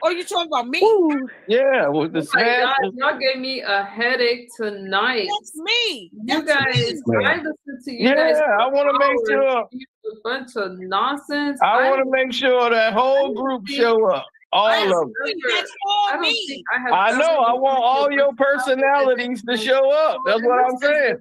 or you talking about me? Ooh. Yeah, with the smash. Y'all gave me a headache tonight. That's me. You guys, I listen to you guys. Yeah, I want to make sure. A bunch of nonsense. I want to make sure that whole group show up. All of them. That's all me. I know. I want all your personalities to show up. That's what I'm saying.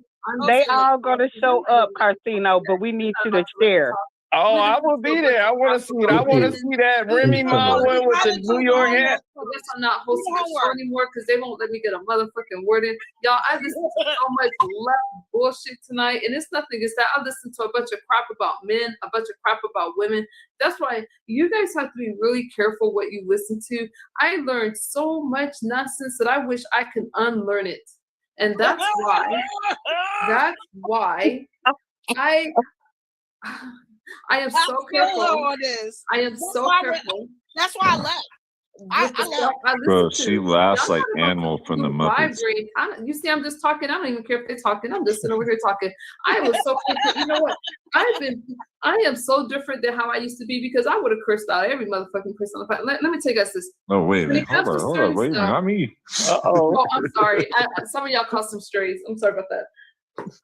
They all gonna show up, Karceno, but we need you to share. Oh, I will be there. I want to see it. I want to see that Remy Ma one with the New York hat. I guess I'm not hosting the show anymore because they won't let me get a motherfucking word in. Y'all, I listened to so much left bullshit tonight, and it's nothing. It's that I listened to a bunch of crap about men, a bunch of crap about women. That's why you guys have to be really careful what you listen to. I learned so much nonsense that I wish I could unlearn it, and that's why I am so careful. I am so careful. That's why I left. Bro, she laughs like Animal from the Muppets. You see, I'm just talking. I don't even care if they're talking. I'm just sitting over here talking. I was so quick. You know what? I am so different than how I used to be because I would have cursed out every motherfucking person on the planet. Let me tell you guys this. Oh, wait a minute. Hold on. Wait a minute. Not me. Uh-oh. Oh, I'm sorry. Some of y'all caught some strays. I'm sorry about that.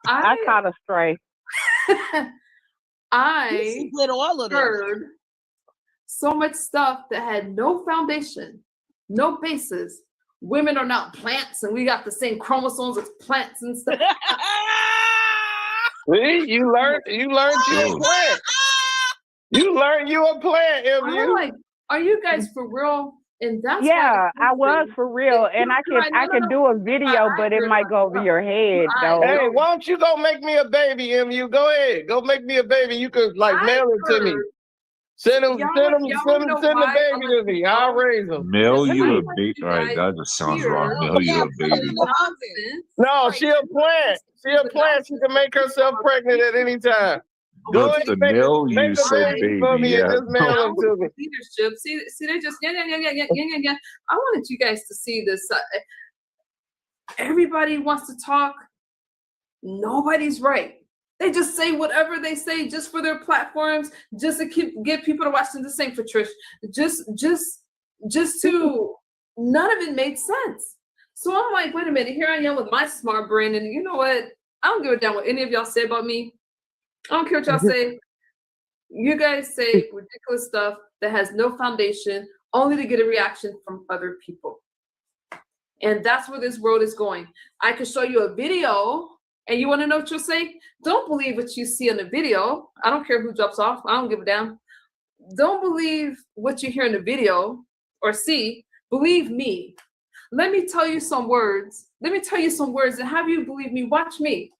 I caught a stray. I heard so much stuff that had no foundation, no basis. Women are not plants, and we got the same chromosomes as plants and stuff. See, you learned you a plant. You learned you a plant. I'm like, are you guys for real? And that's I was for real, and I can do a video, but it might go over your head though. Hey, why don't you go make me a baby, MU? Go ahead, go make me a baby. You could mail it to me. Send the baby to me. I'll raise them. Mail you a baby? All right, that just sounds wrong. Mail you a baby. No, she a plant. She a plant. She can make herself pregnant at any time. Go ahead, mail you said baby. Yeah. Just mail them to me. Leadership. See, they're just yeah. I wanted you guys to see this. Everybody wants to talk. Nobody's right. They just say whatever they say just for their platforms, just to get people to watch them. The same for Trish. Just to none of it made sense. So I'm like, wait a minute. Here I am with my smart brain, and you know what? I don't give a damn what any of y'all say about me. I don't care what y'all say. You guys say ridiculous stuff that has no foundation, only to get a reaction from other people. And that's where this world is going. I could show you a video, and you want to know what you'll say? Don't believe what you see in the video. I don't care who drops off. I don't give a damn. Don't believe what you hear in the video or see. Believe me. Let me tell you some words let me tell you some words and have you believe me. Watch me.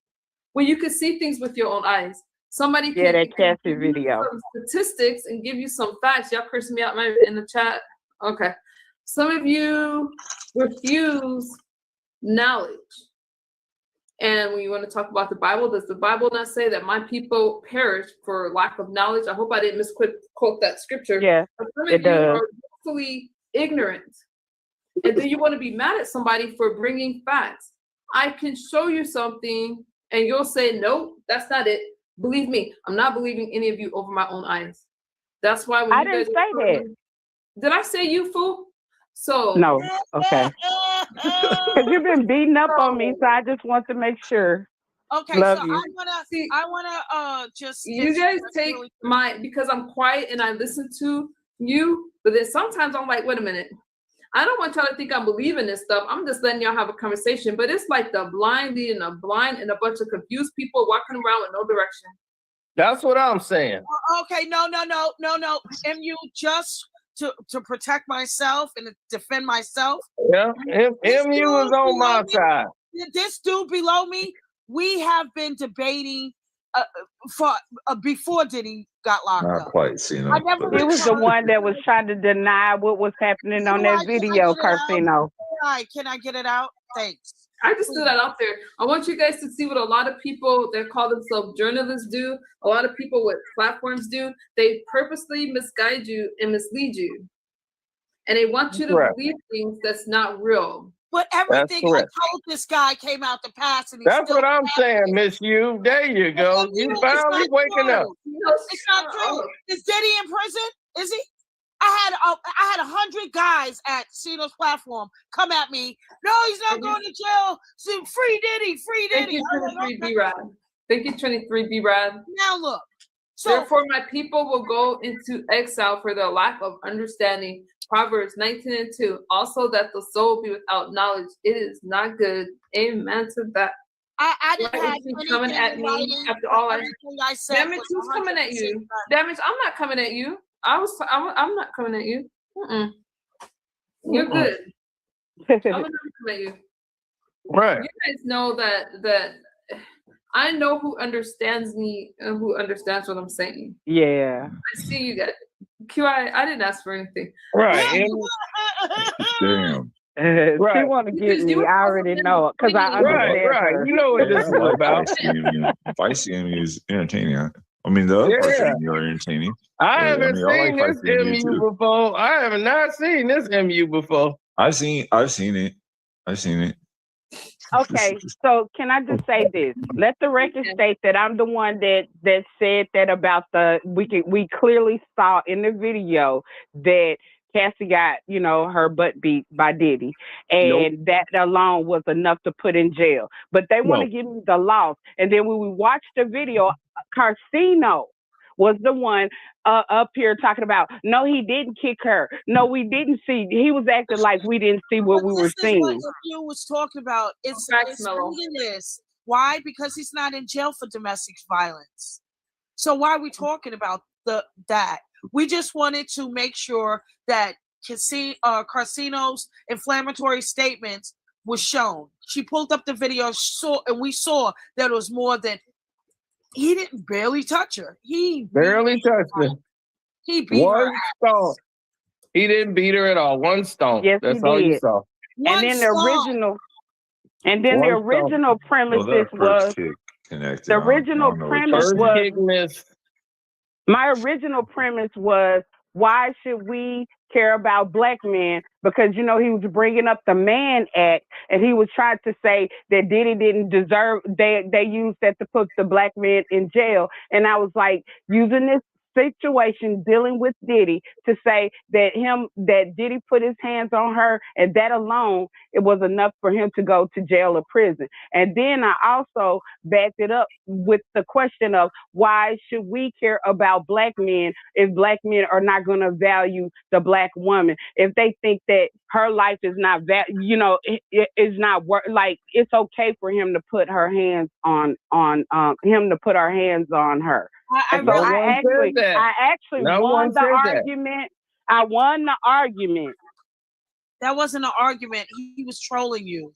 When you can see things with your own eyes. Somebody can that Cassie video. Some statistics and give you some facts. Y'all cursing me out in the chat. Okay. Some of you refuse knowledge. And when you want to talk about the Bible, does the Bible not say that my people perish for lack of knowledge? I hope I didn't misquote that scripture. Yeah, but some of you are willfully ignorant. And then you want to be mad at somebody for bringing facts. I can show you something and you'll say, no, that's not it. Believe me, I'm not believing any of you over my own eyes. That's why when I you didn't guys say that. Did I say you, fool? So no, okay. Because you've been beating up on me, so I just want to make sure. Okay, Love so you. I wanna just you guys take my because I'm quiet and I listen to you, but then sometimes I'm like, wait a minute. I don't want y'all to think I'm believing this stuff. I'm just letting y'all have a conversation. But it's like the blind leading the blind and a bunch of confused people walking around with no direction. That's what I'm saying. Okay, no. MU, just to protect myself and to defend myself. Yeah, MU is on my side. This dude below me, we have been debating for before Diddy got locked up. Not quite seen I never He was the one that was trying to deny what was happening on that video, Karceno. Can I get it out? Thanks. I just threw that out there. I want you guys to see what a lot of people that call themselves journalists do. A lot of people with platforms do. They purposely misguide you and mislead you. And they want you to believe things that's not real. But everything I told this guy came out to pass. And that's what I'm saying, Miss You. There you go. You finally waking up. It's not true. Is Diddy in prison? Is he? I had 100 guys at Ceno's platform come at me. No, he's not going to jail. So free Diddy, free Diddy. Thank you, 23 B-Rad. Thank you, 23 B-Rad. Now look. So, therefore, my people will go into exile for their lack of understanding. Proverbs 19:2. Also, that the soul be without knowledge, it is not good. Amen to that. I didn't have coming at me after all I said. Damage, who's coming at you? Damage, I'm not coming at you. I'm not coming at you. You're good. I'm not coming at you. Right. You guys know that I know who understands me and who understands what I'm saying. Yeah. I see you guys. I didn't ask for anything. Right. Damn. Right. She want to get me. I already know because I understand. Right. You know what this is about. If I see him, he's entertaining. I mean, the other person you're entertaining. I haven't seen this MU before. I have not seen this MU before. I've seen it. Okay, so can I just say this? Let the record state that I'm the one that said that about we clearly saw in the video that Cassie got, her butt beat by Diddy. And that alone was enough to put in jail. But they want to give me the loss. And then when we watched the video, Karceno was the one up here talking about, no, he didn't kick her. No, we didn't see. He was acting like we didn't see what we were seeing. What you was talking about. It's this. Why? Because he's not in jail for domestic violence. So why are we talking about that? We just wanted to make sure that Karceno's inflammatory statements was shown. She pulled up the video, and we saw that it was more than. He didn't barely touch her. He barely touched her. He beat one stone. He didn't beat her at all. One stone. Yes, that's all you saw. And then the original premises was the original premise was. My original premise was, why should we care about black men? Because, he was bringing up the Mann Act, and he was trying to say that Diddy didn't deserve, they used that to put the black men in jail. And I was like, using this situation, dealing with Diddy, to say that Diddy put his hands on her, and that alone, it was enough for him to go to jail or prison. And then I also backed it up with the question of, why should we care about black men if black men are not going to value the black woman? If they think that her life is not is not worth, like, it's okay for him to put her hands on him to put our hands on her. I actually won the argument. I won the argument. That wasn't an argument. He was trolling you.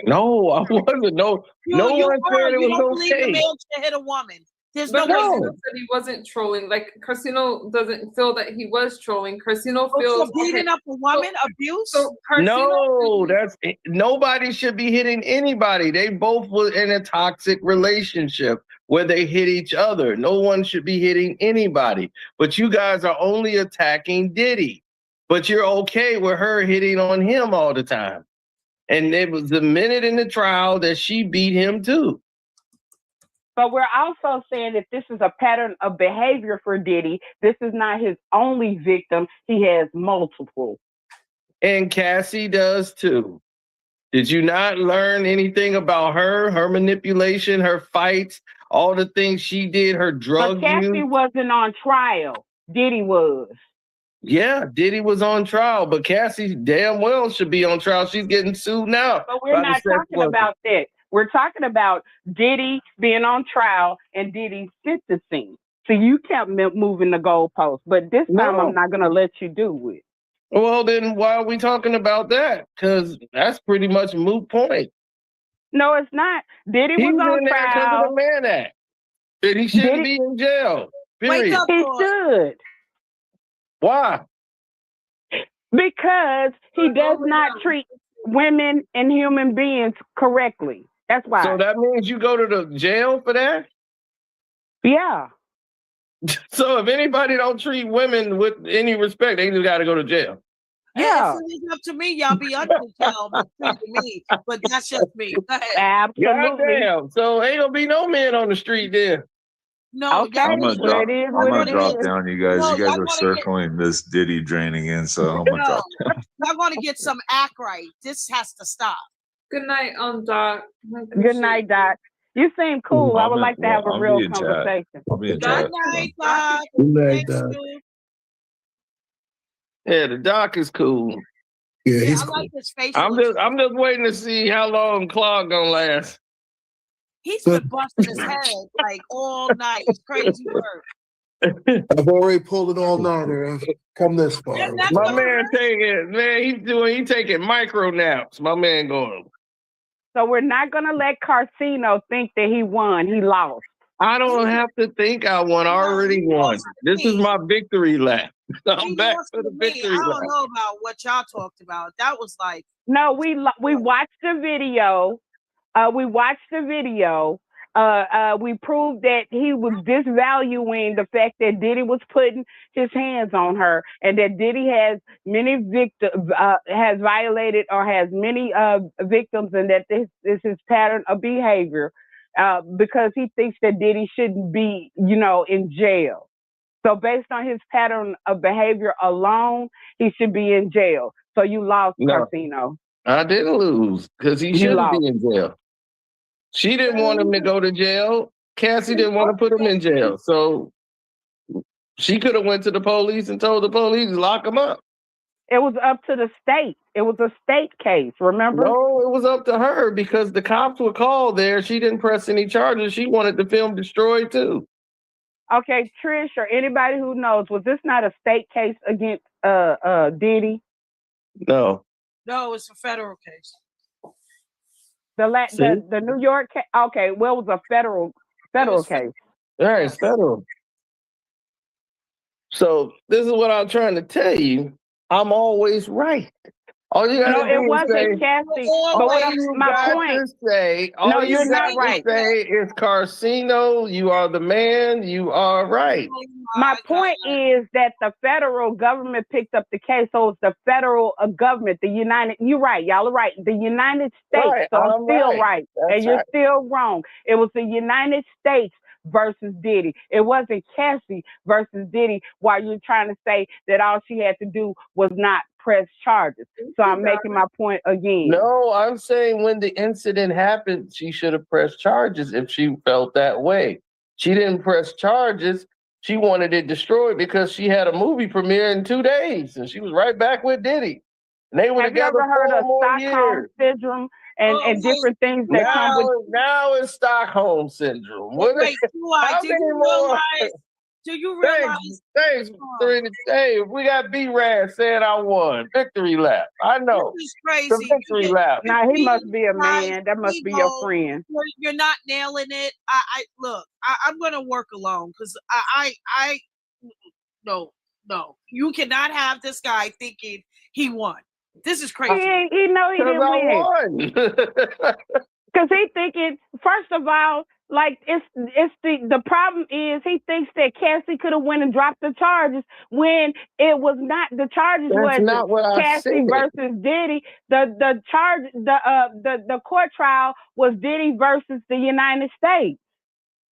No, I wasn't. No, no one said it You was don't believe okay. a man should hit a woman. There's But no way. Karceno said he wasn't trolling. Like Karceno doesn't feel that he was trolling. Karceno feels So beating up a woman, abuse. So Karceno, No, that's nobody should be hitting anybody. They both were in a toxic relationship where they hit each other. No one should be hitting anybody. But you guys are only attacking Diddy. But you're okay with her hitting on him all the time. And it was the minute in the trial that she beat him too. But we're also saying that this is a pattern of behavior for Diddy. This is not his only victim. He has multiple. And Cassie does too. Did you not learn anything about her manipulation, her fights, all the things she did, her drug But Cassie use? wasn't on trial. Diddy was. Yeah, Diddy was on trial, but Cassie damn well should be on trial. She's getting sued now. But we're not talking about that. We're talking about Diddy being on trial and Diddy sentencing. So you kept moving the goalposts, but this time I'm not going to let you do it. Well, then why are we talking about that? Because that's pretty much a moot point. No, it's not. Diddy was on trial because of the Mann Act. And he shouldn't be in jail. Period. He should. Why? Because he does not treat women and human beings correctly. That's why. So that means you go to the jail for that? Yeah. So if anybody don't treat women with any respect, they just got to go to jail. Yeah. If it's up to me, y'all be under the jail treating me. But that's just me. Absolutely. Goddamn. So ain't gonna be no men on the street there. No, okay. I'm gonna drop down, you guys. No, you guys y'all are circling Miss Diddy draining in, so I'm gonna drop down. Y'all want to get some act right. This has to stop. Good night, Doc. Good night, Doc. You seem cool. I would like to have a real conversation. I'll be in Good night, Doc. Good night, Doc. Yeah, the Doc is cool. Yeah, he's I cool. like his face. I'm just waiting to see how long Claude gonna last. He's been busting his head like all night. It's crazy work. I've already pulled an all-nighter. I've come this far. My man he taking micro naps. My man going. So we're not going to let Karceno think that he won. He lost. I don't have to think I won. I already won. This is my victory lap. I'm back for the victory lap. I don't know about what y'all talked about. That was like. No, we watched the video. We proved that he was disvaluing the fact that Diddy was putting his hands on her, and that Diddy has many victims, has violated or has many victims, and that this is his pattern of behavior, because he thinks that Diddy shouldn't be, in jail. So based on his pattern of behavior alone, he should be in jail. So you lost, Karceno. I didn't lose because he shouldn't be in jail. She didn't want him to go to jail. Cassie didn't want to put him in jail. So she could have went to the police and told the police to lock him up. It was up to the state. It was a state case, remember? No, it was up to her because the cops were called there. She didn't press any charges. She wanted the film destroyed too. Okay, Trish or anybody who knows, was this not a state case against Diddy? No. No, it's a federal case. The New York case. Okay, well, it was a federal case. All right, it's federal. So this is what I'm trying to tell you. I'm always right. All you gotta do it wasn't Cassie. But my point. No, you're not right. Say is Karceno. You are the man. You are right. My point is that the federal government picked up the case, so it's the federal government, the United. You're right, y'all are right. The United States. Right, so I'm still right, and you're still wrong. It was the United States versus Diddy. It wasn't Cassie versus Diddy. While you're trying to say that all she had to do was not press charges. So I'm making my point again. No, I'm saying when the incident happened, she should have pressed charges if she felt that way. She didn't press charges. She wanted it destroyed because she had a movie premiere in 2 days, and she was right back with Diddy. And they were together. Have you ever heard of Stockholm syndrome and different things that come with? Now it's Stockholm syndrome. Wait, do you realize Do you realize? Thanks. Hey, we got B-Rad saying I won. Victory lap. I know. This is crazy. The victory lap. Now he must be a man. That must be your friend. You're not nailing it. I look. I'm gonna work alone because no. You cannot have this guy thinking he won. This is crazy. He know he didn't win. Because he thinking, first of all, like it's the problem is he thinks that Cassie could have went and dropped the charges when it was not. The charges was Cassie versus Diddy. The charge the court trial was Diddy versus the United States.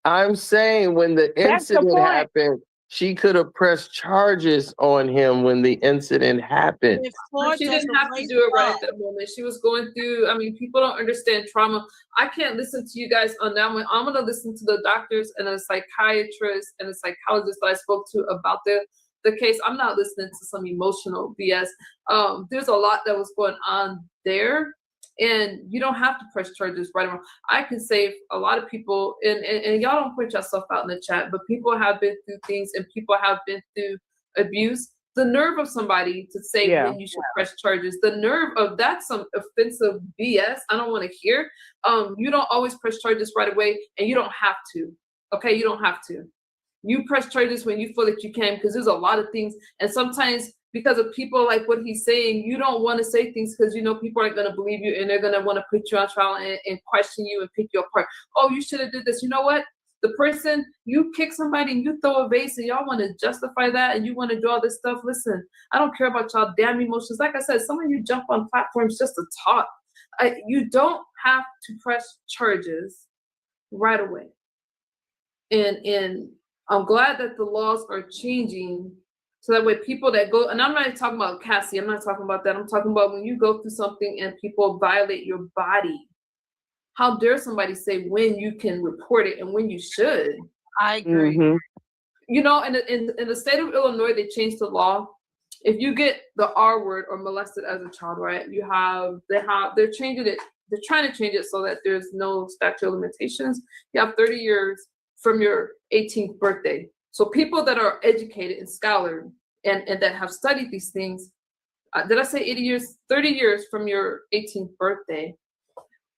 I'm saying when the incident happened, she could have pressed charges on him when the incident happened. She didn't have to do it right at that moment. She was going through, I mean, people don't understand trauma. I can't listen to you guys on that one. I'm going to listen to the doctors and the psychiatrist and the psychologist that I spoke to about the case. I'm not listening to some emotional BS. There's a lot that was going on there. And you don't have to press charges right away. I can save a lot of people, and y'all don't put yourself out in the chat, but people have been through things and people have been through abuse. The nerve of somebody to say when you should press charges, the nerve of that's some offensive BS I don't want to hear. You don't always press charges right away, and you don't have to. Okay, you don't have to. You press charges when you feel that you can, because there's a lot of things, and sometimes because of people like what he's saying, you don't want to say things because you know people aren't going to believe you and they're going to want to put you on trial and question you and pick you apart. Oh, you should have did this. You know what? The person, you kick somebody and you throw a vase and y'all want to justify that and you want to do all this stuff. Listen, I don't care about y'all damn emotions. Like I said, some of you jump on platforms just to talk. You don't have to press charges right away. And I'm glad that the laws are changing. So that way people that go, and I'm not talking about Cassie, I'm not talking about that. I'm talking about when you go through something and people violate your body. How dare somebody say when you can report it and when you should? I agree. Mm-hmm. You know, in the state of Illinois, they changed the law. If you get the R word or molested as a child, right? They're changing it. They're trying to change it so that there's no statute of limitations. You have 30 years from your 18th birthday. So people that are educated and scholar and that have studied these things, did I say 80 years? 30 years from your 18th birthday.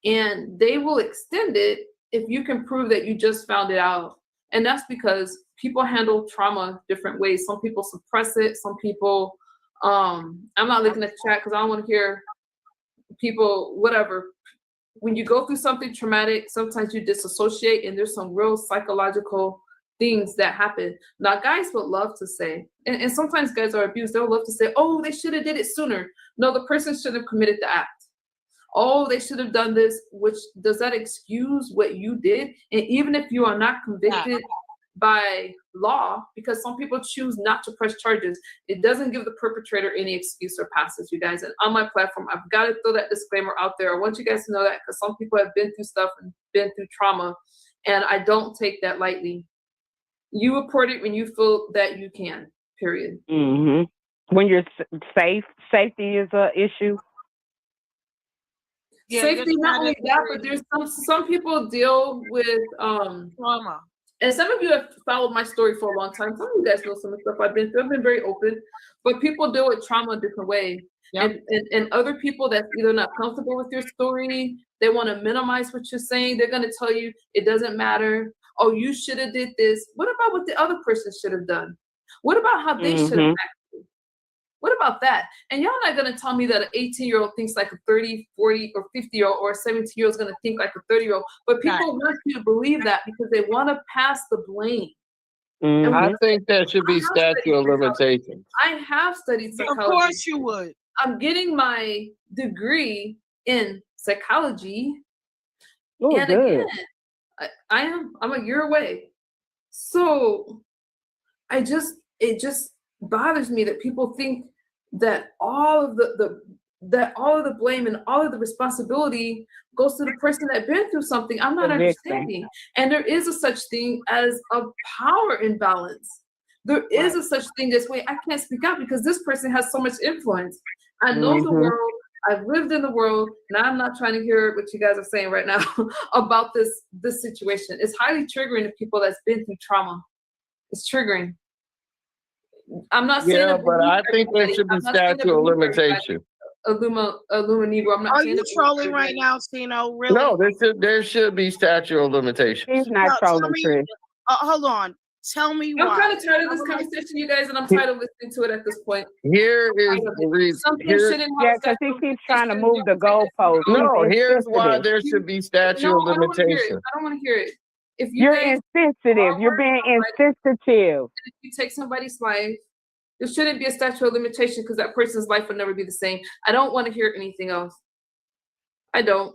And they will extend it if you can prove that you just found it out. And that's because people handle trauma different ways. Some people suppress it. Some people, I'm not looking at the chat because I don't want to hear people, whatever. When you go through something traumatic, sometimes you disassociate and there's some real psychological things that happen. Now, guys would love to say, and sometimes guys are abused, they'll love to say, oh, they should have did it sooner. No, the person should have committed the act. Oh, they should have done this, which does that excuse what you did? And even if you are not convicted by law, because some people choose not to press charges, it doesn't give the perpetrator any excuse or passes, you guys. And on my platform, I've got to throw that disclaimer out there. I want you guys to know that because some people have been through stuff and been through trauma, and I don't take that lightly. You report it when you feel that you can, period. Mm-hmm. When you're safety is an issue. Yeah, safety, not only that, but there's some people deal with trauma. And some of you have followed my story for a long time. Some of you guys know some of the stuff I've been through. I've been very open, but people deal with trauma a different way. Yep. And other people that's either not comfortable with your story, they want to minimize what you're saying. They're going to tell you it doesn't matter. Oh, you should have did this. What about what the other person should have done? What about how they should have acted? What about that? And y'all not going to tell me that an 18-year-old thinks like a 30, 40, or 50-year-old or a 17-year-old is going to think like a 30-year-old. But people want you to believe that because they want to pass the blame. Mm-hmm. I think that should be statute of limitations. I have studied psychology. Of course you would. I'm getting my degree in psychology. Oh, and good. Again, I'm a year away. So it just bothers me that people think that all of the blame and all of the responsibility goes to the person that been through something. I'm not understanding. And there is a such thing as a power imbalance. There is a such thing as, wait, I can't speak out because this person has so much influence. I know the world. I've lived in the world, and I'm not trying to hear what you guys are saying right now about this situation. It's highly triggering to people that's been through trauma. It's triggering. I'm not saying Yeah, but I think there should be statute of limitation. Illuminibro. I'm not Are saying you trolling right now, Sino? Really? No, there should be statute of limitations. He's not trolling, Trish. Hold on. Tell me why. I'm kind of tired of this conversation, you guys, and I'm tired of listening to it at this point. Here is the reason. Yeah, because he keeps trying to move the goalpost. No, here's why there should be statute of limitations. I don't want to hear it. If you're insensitive, you're being insensitive. If you take somebody's life, there shouldn't be a statute of limitation because that person's life will never be the same. I don't want to hear anything else. I don't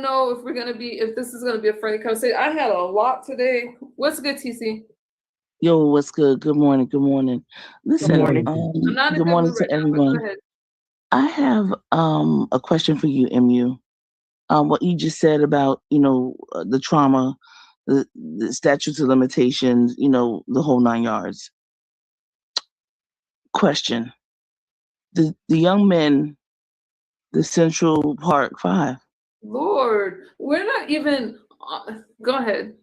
know if this is gonna be a friendly conversation. I had a lot today. What's good, TC? Yo, what's good? Good morning. Good morning. Listen, good morning, good morning to everyone. I have a question for you, MU. What you just said about, the trauma, the statutes of limitations, the whole 9 yards. Question. The young men, the Central Park 5. Lord, we're not even, go ahead.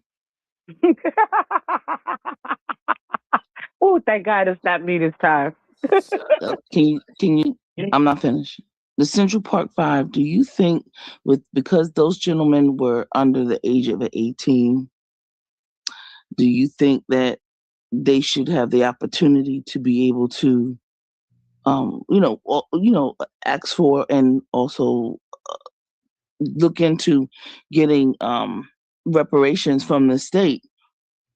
Oh, thank God it's not me this time. Can you, I'm not finished. The Central Park 5, do you think because those gentlemen were under the age of 18, do you think that they should have the opportunity to be able to, ask for and also look into getting reparations from the state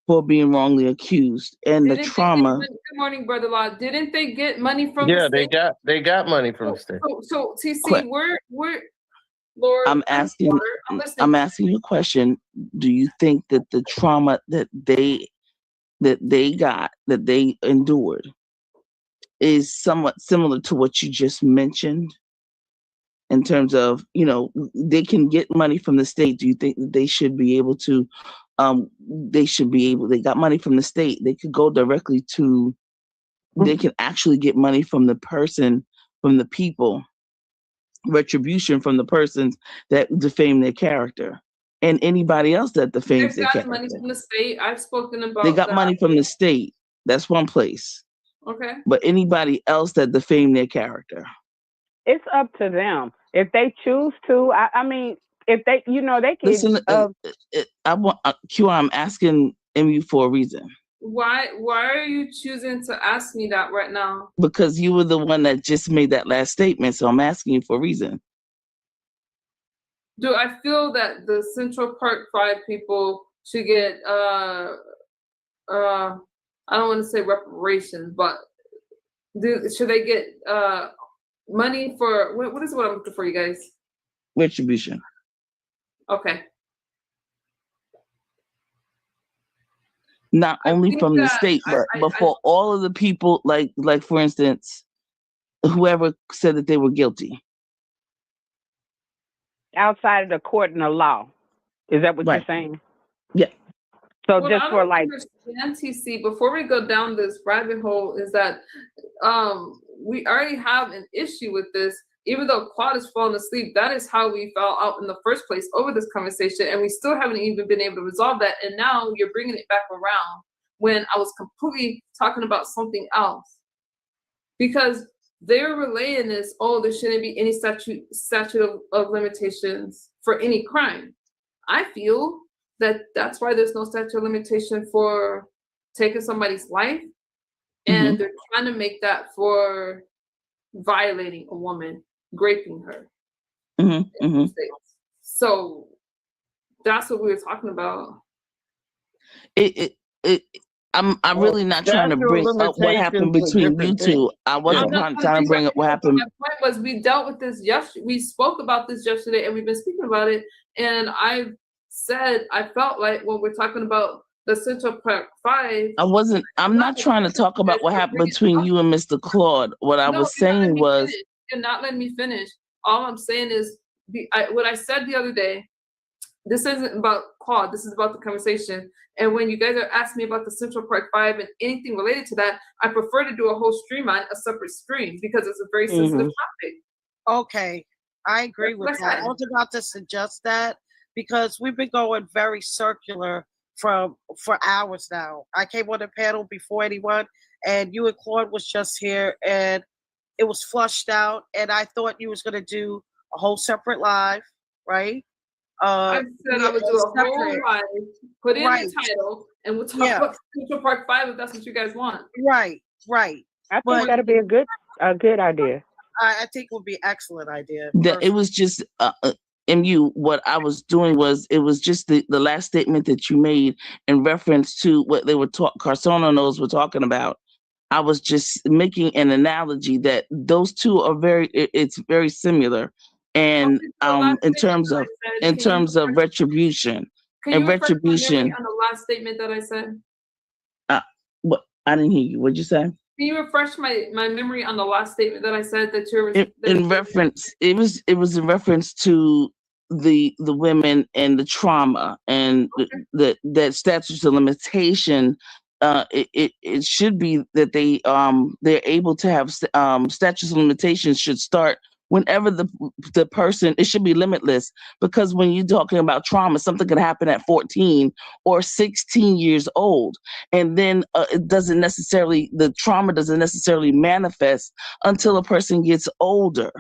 for being wrongly accused and the trauma? Good morning, Brother Law. Didn't they get money from the state? Yeah, they got money from the state. So TC, we're Lord. I'm asking you a question. Do you think that the trauma that they endured is somewhat similar to what you just mentioned? In terms of, they can get money from the state. Do you think that they should be able to, they got money from the state. They could go directly to, they can actually get money from the person, from the people, retribution from the persons that defame their character and anybody else that defames their character. They've got money from the state. I've spoken about They got money from the state. That's one place. Okay. But anybody else that defame their character. It's up to them. If they choose to, I mean, if they, they can. Listen, I'm asking MU for a reason. Why are you choosing to ask me that right now? Because you were the one that just made that last statement, so I'm asking you for a reason. Do I feel that the Central Park 5 people should get I don't want to say reparations, but should they get money for what is what I'm looking for, you guys? Retribution. Okay. Not only from the state, but for all of the people, like for instance, whoever said that they were guilty. Outside of the court and the law. Is that what you're saying? Yeah. So just for like TC, before we go down this rabbit hole, is that we already have an issue with this. Even though Claude is falling asleep, that is how we fell out in the first place over this conversation, and we still haven't even been able to resolve that. And now you're bringing it back around when I was completely talking about something else, because they're relaying this. Oh, there shouldn't be any statute of limitations for any crime. I feel that that's why there's no statute of limitation for taking somebody's life, and they're trying to make that for violating a woman, raping her. So that's what we were talking about. I'm really not trying to bring up what happened between you two. I wasn't trying to bring up what happened. My point was, we dealt with this yesterday. We spoke about this yesterday, and we've been speaking about it. And I said I felt like when we're talking about the Central Park 5. I'm not trying to talk about what happened between you and Mr. Claude. What I was saying was, you're not letting me finish. All I'm saying is what I said the other day. This isn't about Claude. This is about the conversation. And when you guys are asking me about the Central Park 5 and anything related to that, I prefer to do a whole stream on a separate stream because it's a very sensitive topic. Okay, I agree with that. I was about to suggest that because we've been going very circular for hours now. I came on the panel before anyone, and you and Claude was just here, and it was flushed out. And I thought you was gonna do a whole separate live, right? I said I would do a whole live, put in the title, and we'll talk about Central Park 5 if that's what you guys want. Right. I think that'd be a good idea. I think it would be an excellent idea. It was just MU. What I was doing was it was just the last statement that you made in reference to what they were Karceno knows we're talking about. I was just making an analogy that those two are it's very similar, and in terms of retribution and retribution. On the last statement that I said. What I didn't hear you. What'd you say? Can you refresh my memory on the last statement that I said that you're in reference? It was in reference to the women and the trauma and that statutes of limitation. It should be that they're able to have statutes of limitations should start whenever the person, it should be limitless, because when you're talking about trauma, something could happen at 14 or 16 years old. And then the trauma doesn't necessarily manifest until a person gets older.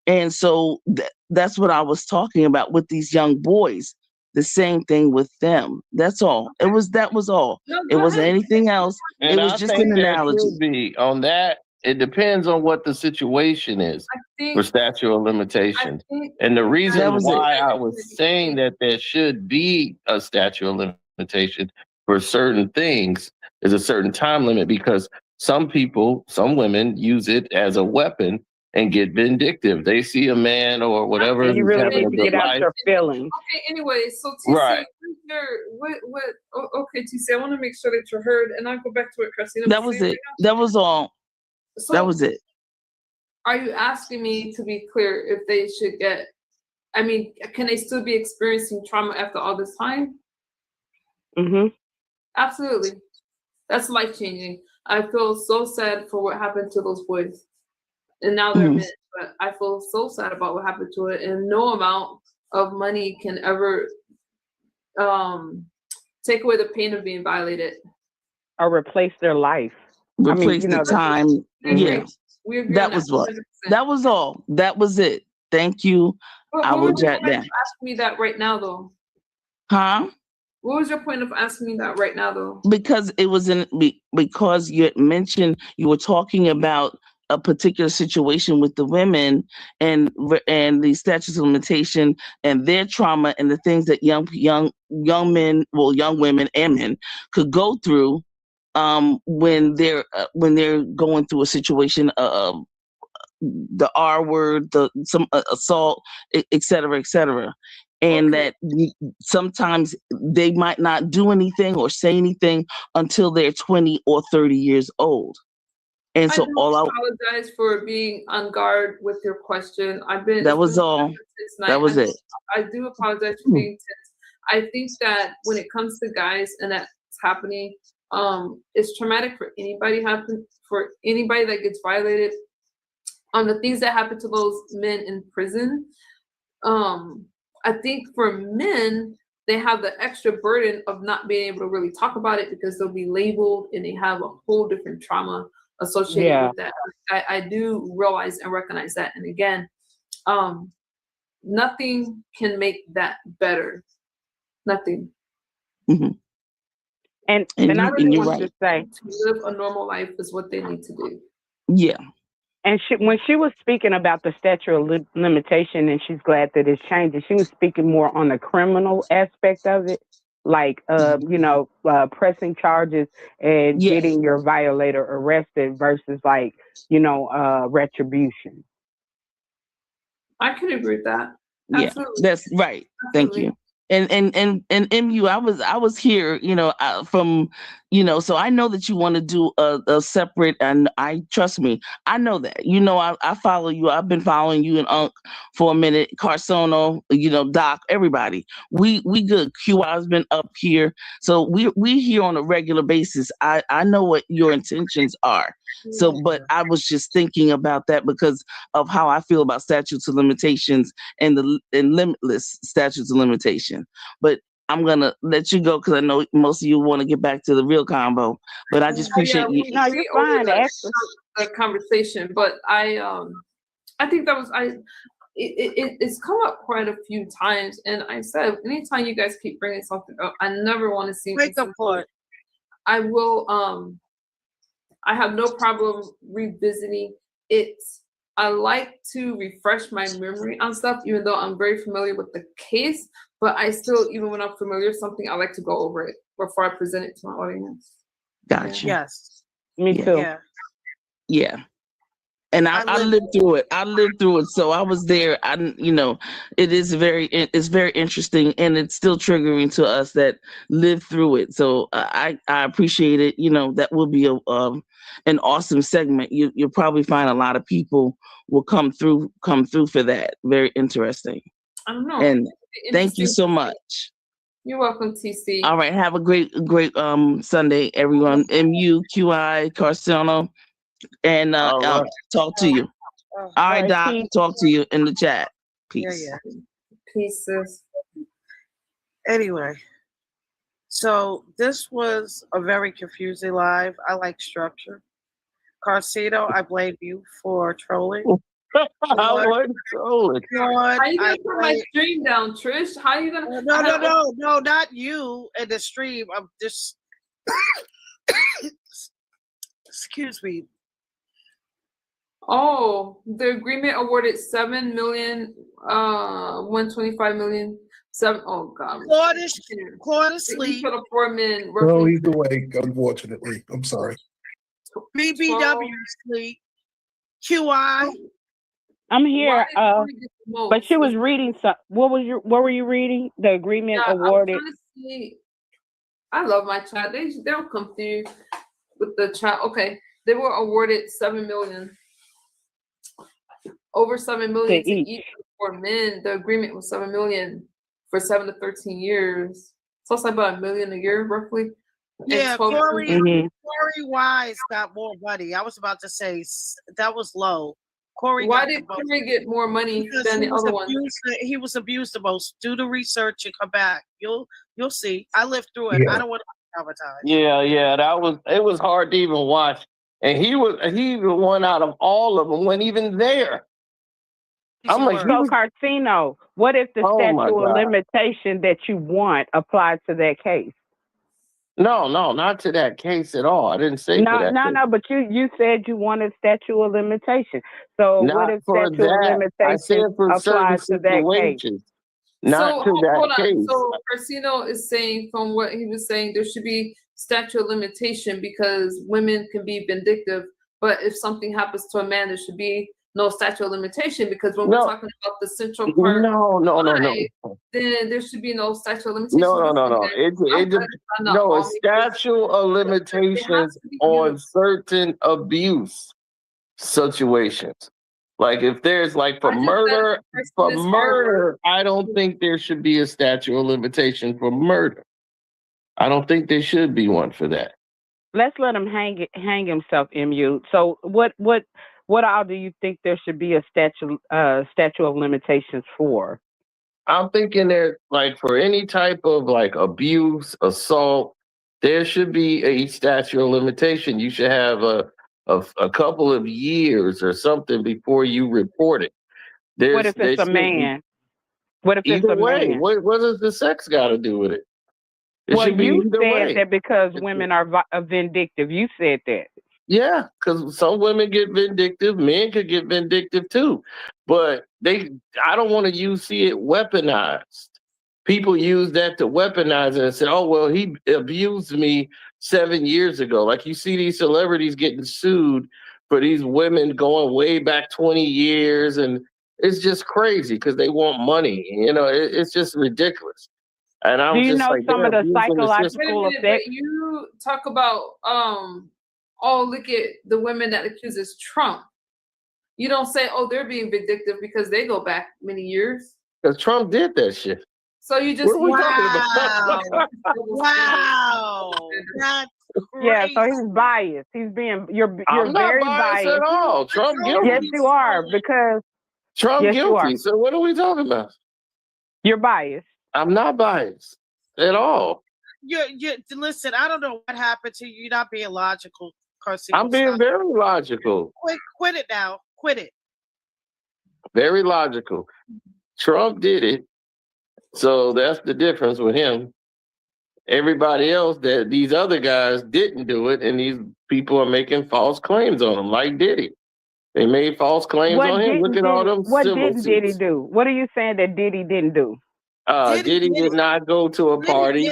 And so that's what I was talking about with these young boys. The same thing with them. That's all. That was all. No, it wasn't anything else. And it was just an analogy. On that, it depends on what the situation is for statute of limitations. And the reason why I was saying that there should be a statute of limitation for certain things is a certain time limit, because some women use it as a weapon and get vindictive. They see a man or whatever. You really need to get out your feelings. Okay, anyway, so TC, right. Okay, TC, I want to make sure that you're heard, and I'll go back to what Karceno That was it. That was all. So, that was it. Are you asking me to be clear if they should get, can they still be experiencing trauma after all this time? Mm-hmm. Absolutely. That's life-changing. I feel so sad for what happened to those boys. And now they're men, but I feel so sad about what happened to it. And no amount of money can ever take away the pain of being violated. Or replace their life. Replace the time. Yeah. That was what. 100%. That was all. That was it. Thank you. I will jot down. Ask me that right now, though. Huh? What was your point of asking me that right now, though? Because it was because you had mentioned you were talking about a particular situation with the women and the statutes of limitation and their trauma and the things that young men, young women and men could go through when they're going through a situation of the R word, some assault, et cetera, and that sometimes they might not do anything or say anything until they're 20 or 30 years old. And so I apologize for being on guard with your question. That was all. That was it. I do apologize for being tense. I think that when it comes to guys and that's happening, it's traumatic for anybody that gets violated. The things that happen to those men in prison. I think for men, they have the extra burden of not being able to really talk about it because they'll be labeled and they have a whole different trauma associated with that. I do realize and recognize that. And again, nothing can make that better. Nothing. Mm-hmm. And I really want to say, to live a normal life is what they need to do. Yeah. And when she was speaking about the statute of limitation, and she's glad that it's changing, she was speaking more on the criminal aspect of it, like pressing charges and getting your violator arrested versus retribution. I can agree with that. Absolutely. Yeah, that's right. Absolutely. Thank you. And MU, I was here, from, so I know that you want to do a separate, and trust me, I know that, I follow you. I've been following you and Unc for a minute, Karceno, Doc, everybody. We good. QI's been up here. So we here on a regular basis. I know what your intentions are. So, but I was just thinking about that because of how I feel about statutes of limitations and limitless statutes of limitation. But I'm gonna let you go because I know most of you want to get back to the real combo. But I just appreciate you. No, you're fine. The conversation, but I think that was it's come up quite a few times, and I said anytime you guys keep bringing something up, I never want to see. Make a point. I will. I have no problem revisiting it. I like to refresh my memory on stuff, even though I'm very familiar with the case. But I still, even when I'm familiar with something, I like to go over it before I present it to my audience. Gotcha. Yes. Me too. Yeah. Yeah. And I lived through it. I lived through it. So I was there. It's very interesting, and it's still triggering to us that lived through it. So I appreciate it. That will be an awesome segment. You'll probably find a lot of people will come through for that. Very interesting. I don't know. And thank you so much. You're welcome, TC. All right. Have a great Sunday, everyone. MU, QI, Karceno. And talk to you. All right, Doc. Talk to you in the chat. Peace. Yeah. Peace, sis. Anyway, so this was a very confusing live. I like structure. Karceno, I blame you for trolling. I wasn't trolling. How you gonna put my stream down, Trish? How you gonna? No, not you in the stream. I'm just. Excuse me. Oh, the agreement awarded 7 million, 125 million, 7. Oh God. Quarter sleep. For the 4 men. No, he's awake, unfortunately. I'm sorry. BBW sleep. QI. I'm here. But she was reading some. What were you reading? The agreement awarded. I love my chat. They'll come through with the chat. Okay. They were awarded 7 million. Over 7 million to each for men. The agreement was 7 million for 7 to 13 years. So it's like about $1 million a year, roughly. Yeah, Corey Wise got more money. I was about to say that was low. Why did Corey get more money than the other one? He was abused the most. Do the research and come back. You'll see. I lived through it. Yeah. I don't want to advertise. Yeah. It was hard to even watch. And he the one out of all of them wasn't even there. I'm like, so Karceno, what if the statute of limitation that you want applied to that case? No, not to that case at all. I didn't say that. No, but you said you wanted statute of limitation. So not what if for statute of limitation I said for applies to that case? Not to that case. So Karceno is saying, from what he was saying, there should be statute of limitation because women can be vindictive, but if something happens to a man, there should be no statute of limitation because when we're talking about the central part, then there should be no statute of limitation. No, a statute of limitations on certain abuse situations. Like if there's for murder, I don't think there should be a statute of limitation for murder. I don't think there should be one for that. Let's let him hang himself, MU. So what all do you think there should be a statute of limitations for? I'm thinking that for any type of abuse, assault, there should be a statute of limitation. You should have a couple of years or something before you report it. What if it's a man? What if it's a man? What does the sex got to do with it? You said that because women are vindictive. You said that. Yeah, because some women get vindictive. Men could get vindictive too. But I don't want to see it weaponized. People use that to weaponize it and say, oh, well, he abused me 7 years ago. Like you see these celebrities getting sued for these women going way back 20 years. And it's just crazy because they want money. It's just ridiculous. And I'm do you know some of the psychological effects? You talk about, look at the women that accuses Trump. You don't say, they're being vindictive because they go back many years. Because Trump did that shit. So you just wow. That's crazy. Yeah, so he's biased. You're I'm not very biased at all. Trump guilty. Yes, you are because Trump guilty. So what are we talking about? You're biased. I'm not biased. at all. You listen. I don't know what happened to you. You're not being logical, Carceno. I'm being very logical. Quit it now. Quit it. Very logical. Trump did it, so that's the difference with him. Everybody else, that these other guys didn't do it, and these people are making false claims on him, like Diddy. They made false claims on him. Look at all them What civil didn't Diddy suits. do? What are you saying that Diddy didn't do? Diddy did not go to a party.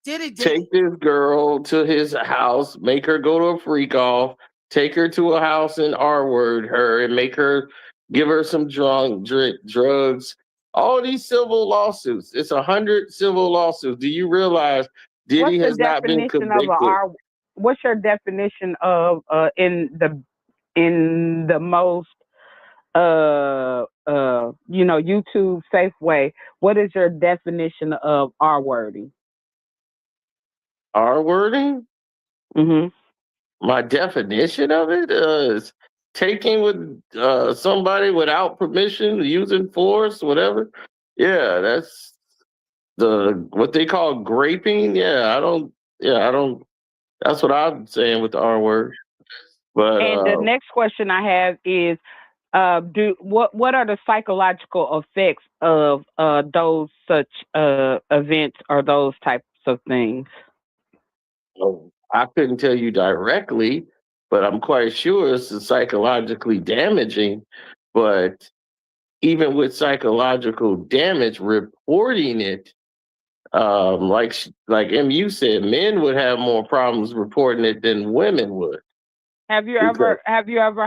Diddy Take this girl to his house, make her go to a freak off, take her to a house and R-word her, and make her give her some drugs. All these civil lawsuits. It's 100 civil lawsuits. Do you realize Diddy has not been convicted? What's your definition of in the most YouTube safe way? What is your definition of R-wording? R-wording? Mm-hmm. My definition of it is taking with somebody without permission, using force, whatever. Yeah, that's what they call graping. I don't. That's what I'm saying with the R word. But the next question I have is, what are the psychological effects of those such events or those types of things? I couldn't tell you directly, but I'm quite sure it's psychologically damaging. But even with psychological damage, reporting it, like MU said, men would have more problems reporting it than women would. Have you ever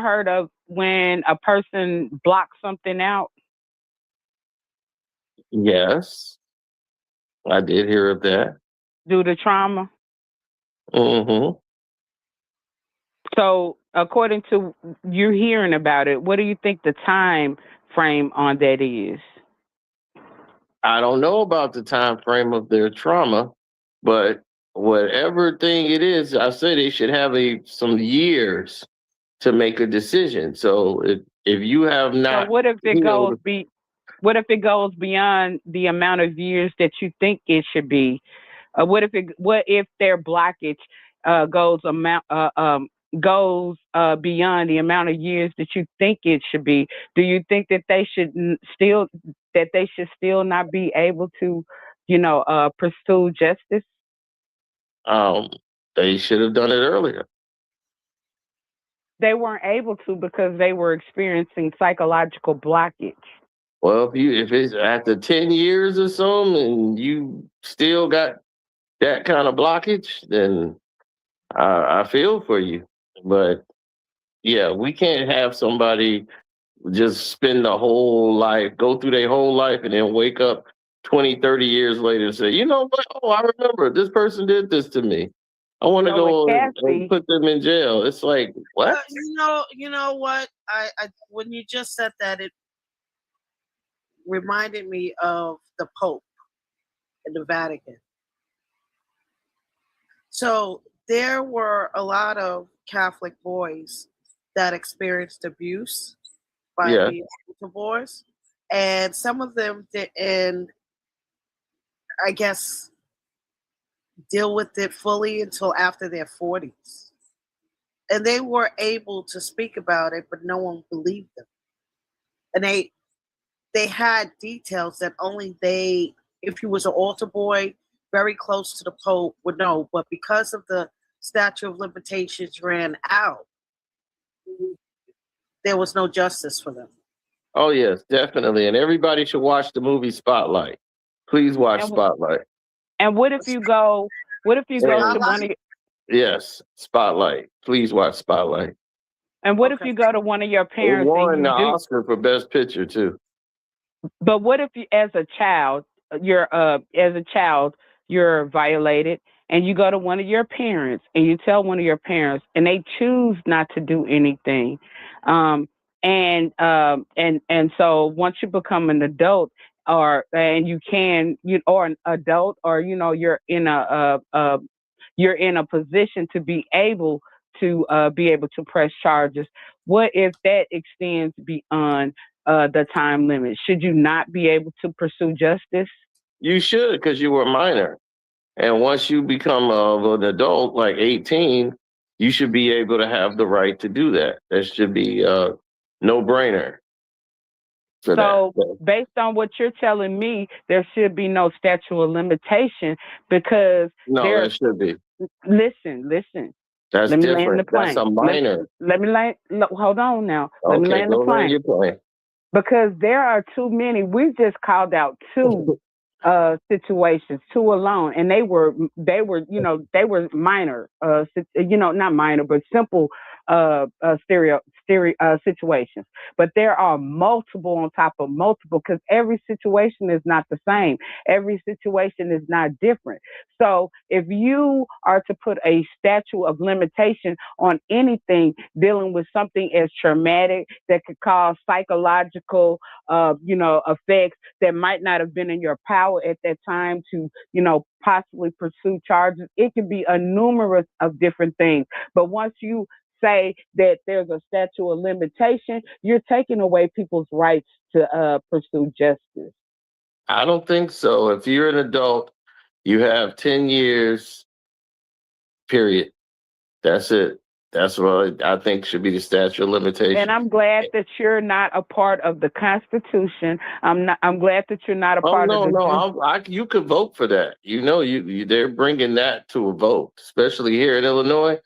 heard of when a person blocks something out? Yes, I did hear of that. Due to trauma? Mm-hmm. So, according to you hearing about it, what do you think the time frame on that is? I don't know about the time frame of their trauma, but whatever thing it is, I say they should have some years to make a decision. So if you have not, so what if it goes beyond the amount of years that you think it should be? What if their blockage goes beyond the amount of years that you think it should be? Do you think that they should still not be able to, pursue justice? They should have done it earlier. They weren't able to because they were experiencing psychological blockage. Well, if it's after 10 years or so and you still got that kind of blockage, then I feel for you. But yeah, we can't have somebody just spend the whole life, go through their whole life, and then wake up 20, 30 years later and say, you know what? Oh, I remember this person did this to me. I want to go and put them in jail. It's like, what? You know what? I when you just said that, it reminded me of the Pope in the Vatican. So there were a lot of Catholic boys that experienced abuse by being divorced, and some of them didn't, I guess, deal with it fully until after their 40s. And they were able to speak about it, but no one believed them. And they had details that only they, if you was an altar boy very close to the Pope, would know. But because of the statute of limitations ran out, there was no justice for them. Oh, yes, definitely. And everybody should watch the movie Spotlight. Please watch Spotlight. And what if you go to one of Yes, Spotlight. Please watch Spotlight. And what if you go to one of your parents? It won the Oscar for Best Picture too. But what if you, as a child, you're violated, and you go to one of your parents and you tell one of your parents, and they choose not to do anything, and so once you become an adult, or an adult, or you're in a position to be able to press charges. What if that extends beyond the time limit? Should you not be able to pursue justice? You should, because you were a minor. And once you become an adult, like 18, you should be able to have the right to do that. That should be a no-brainer for So, that. based on what you're telling me, there should be no statute of limitation because No, there. there should be. Listen. That's Let me land the different. That's a plane. minor. Let me land. Hold on now. Let me Okay, land the go land plane. your plane. Because there are too many. We just called out two situations, two alone, and they were minor, not minor, but simple situations. But there are multiple on top of multiple because every situation is not the same. Every situation is not different. So if you are to put a statute of limitation on anything dealing with something as traumatic that could cause psychological, effects that might not have been in your power at that time to, possibly pursue charges, it could be a numerous of different things. But once you say that there's a statute of limitation, you're taking away people's rights to pursue justice. I don't think so. If you're an adult, you have 10 years, period. That's it. That's what I think should be the statute of limitation. And I'm glad that you're not a part of the Constitution. I'm glad that you're not a part of the. No. You could vote for that. They're bringing that to a vote, especially here in Illinois.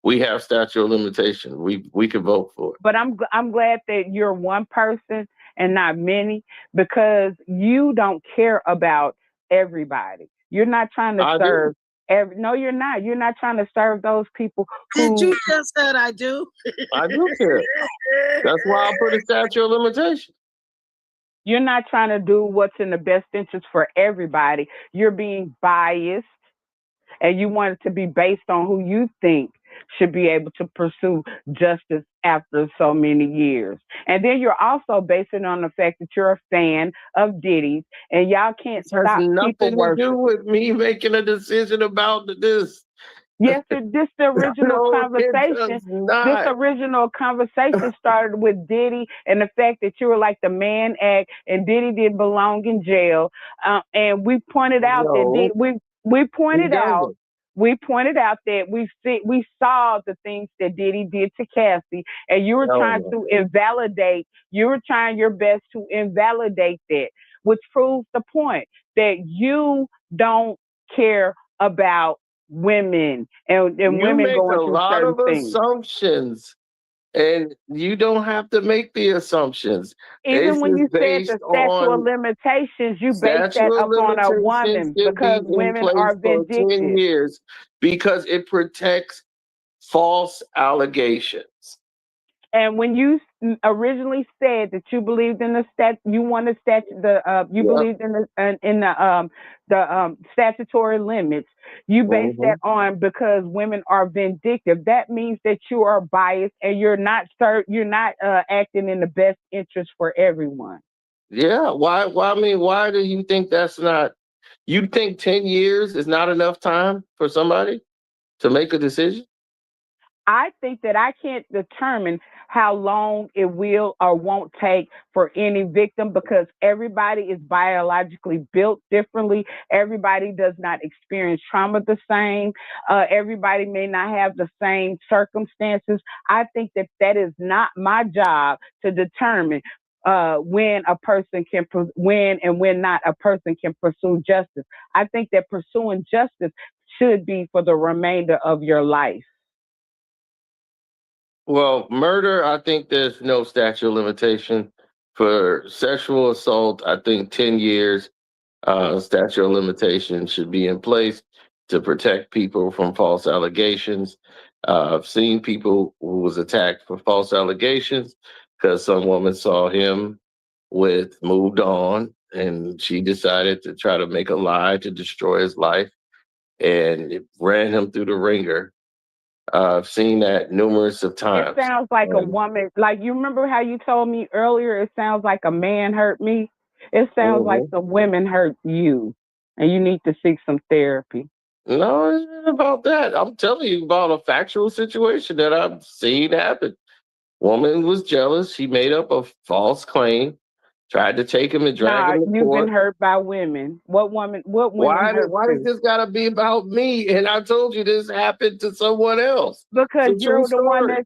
We have statute of limitation. We can vote for it. But I'm glad that you're one person and not many because you don't care about everybody. You're not trying to serve. No, you're not. You're not trying to serve those people. Did you just said I do? I do care. That's why I put a statute of limitation. You're not trying to do what's in the best interest for everybody. You're being biased, and you want it to be based on who you think should be able to pursue justice after so many years. And then you're also basing on the fact that you're a fan of Diddy's, and y'all can't stop people nothing to do with me making a decision about this. Yes, this the original conversation. This original conversation started with Diddy and the fact that you were like the Mann Act, and Diddy didn't belong in jail. And we pointed out that we pointed out that we saw the things that Diddy did to Cassie, and you were trying to invalidate. You were trying your best to invalidate that, which proves the point that you don't care about women and women going through certain things. Assumptions, and you don't have to make the assumptions. Even when you said the statute of limitations, you base that upon a woman because women are vindictive. 10 years because it protects false allegations. And when you originally said that you believed in believed in the statutory limits, you base that on because women are vindictive. That means that you are biased and you're not acting in the best interest for everyone. Yeah. Why? Why do you think that's not? You think 10 years is not enough time for somebody to make a decision? I think that I can't determine how long it will or won't take for any victim because everybody is biologically built differently. Everybody does not experience trauma the same. Everybody may not have the same circumstances. I think that is not my job to determine when a person can, when and when not a person can pursue justice. I think that pursuing justice should be for the remainder of your life. Well, murder, I think there's no statute of limitation. For sexual assault, I think 10 years statute of limitation should be in place to protect people from false allegations. I've seen people who was attacked for false allegations because some woman saw him moved on, and she decided to try to make a lie to destroy his life, and it ran him through the ringer. I've seen that numerous of times. It sounds like a woman, like you remember how you told me earlier, it sounds like a man hurt me. It sounds like the women hurt you and you need to seek some therapy. No, it's not about that. I'm telling you about a factual situation that I've seen happen. Woman was jealous. She made up a false claim Tried to take him and drag him to you've court. been hurt by women. What women Why hurt does you? this gotta be about me? And I told you this happened to someone else. Because It's a you're true the one story.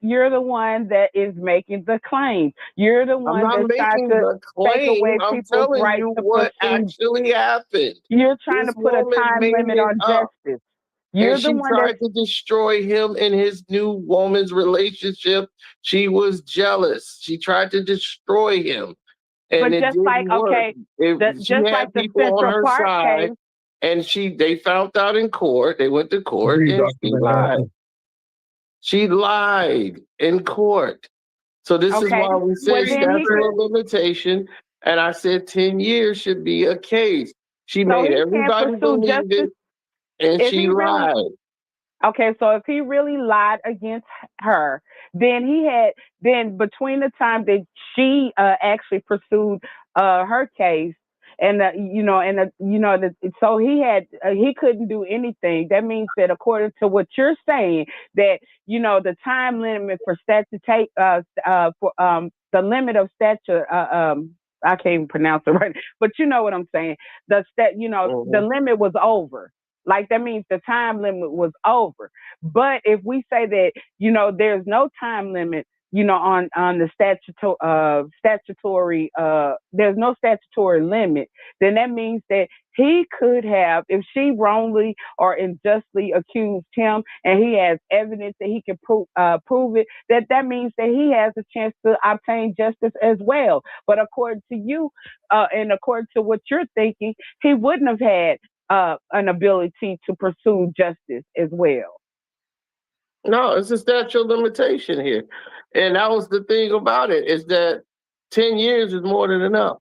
you're the one that is making the claim. You're the I'm one not that's trying making to the take away claim. I'm people's telling right you to what pursue. actually happened. You're trying This to put a woman time made limit it on up. justice. And You're the she one tried to destroy him and his new woman's relationship. She was jealous. She tried to destroy him. And but it just didn't like, work. okay, She just like had the people on Central her Park side, case. and they found out in court. They went to court, Agreed, and Dr. she Mann. lied. She lied in court. So this is Okay, why we well say then he statute of limitation. And I said 10 years should be a case. She so made he can't everybody pursue believe justice it, and if she he really. lied. Okay, so if he really lied against her, then between the time that she actually pursued her case, and so he couldn't do anything. That means that according to what you're saying, that the time limit for the limit of statute. I can't even pronounce it right, but you know what I'm saying. The limit was over. Like that means the time limit was over. But if we say that, there's no time limit, on the statutory, there's no statutory limit, then that means that he could have, if she wrongly or unjustly accused him and he has evidence that he can prove it, that means that he has a chance to obtain justice as well. But according to you, and according to what you're thinking, he wouldn't have had an ability to pursue justice as well. No, it's a statute of limitation here. And that was the thing about it, is that 10 years is more than enough.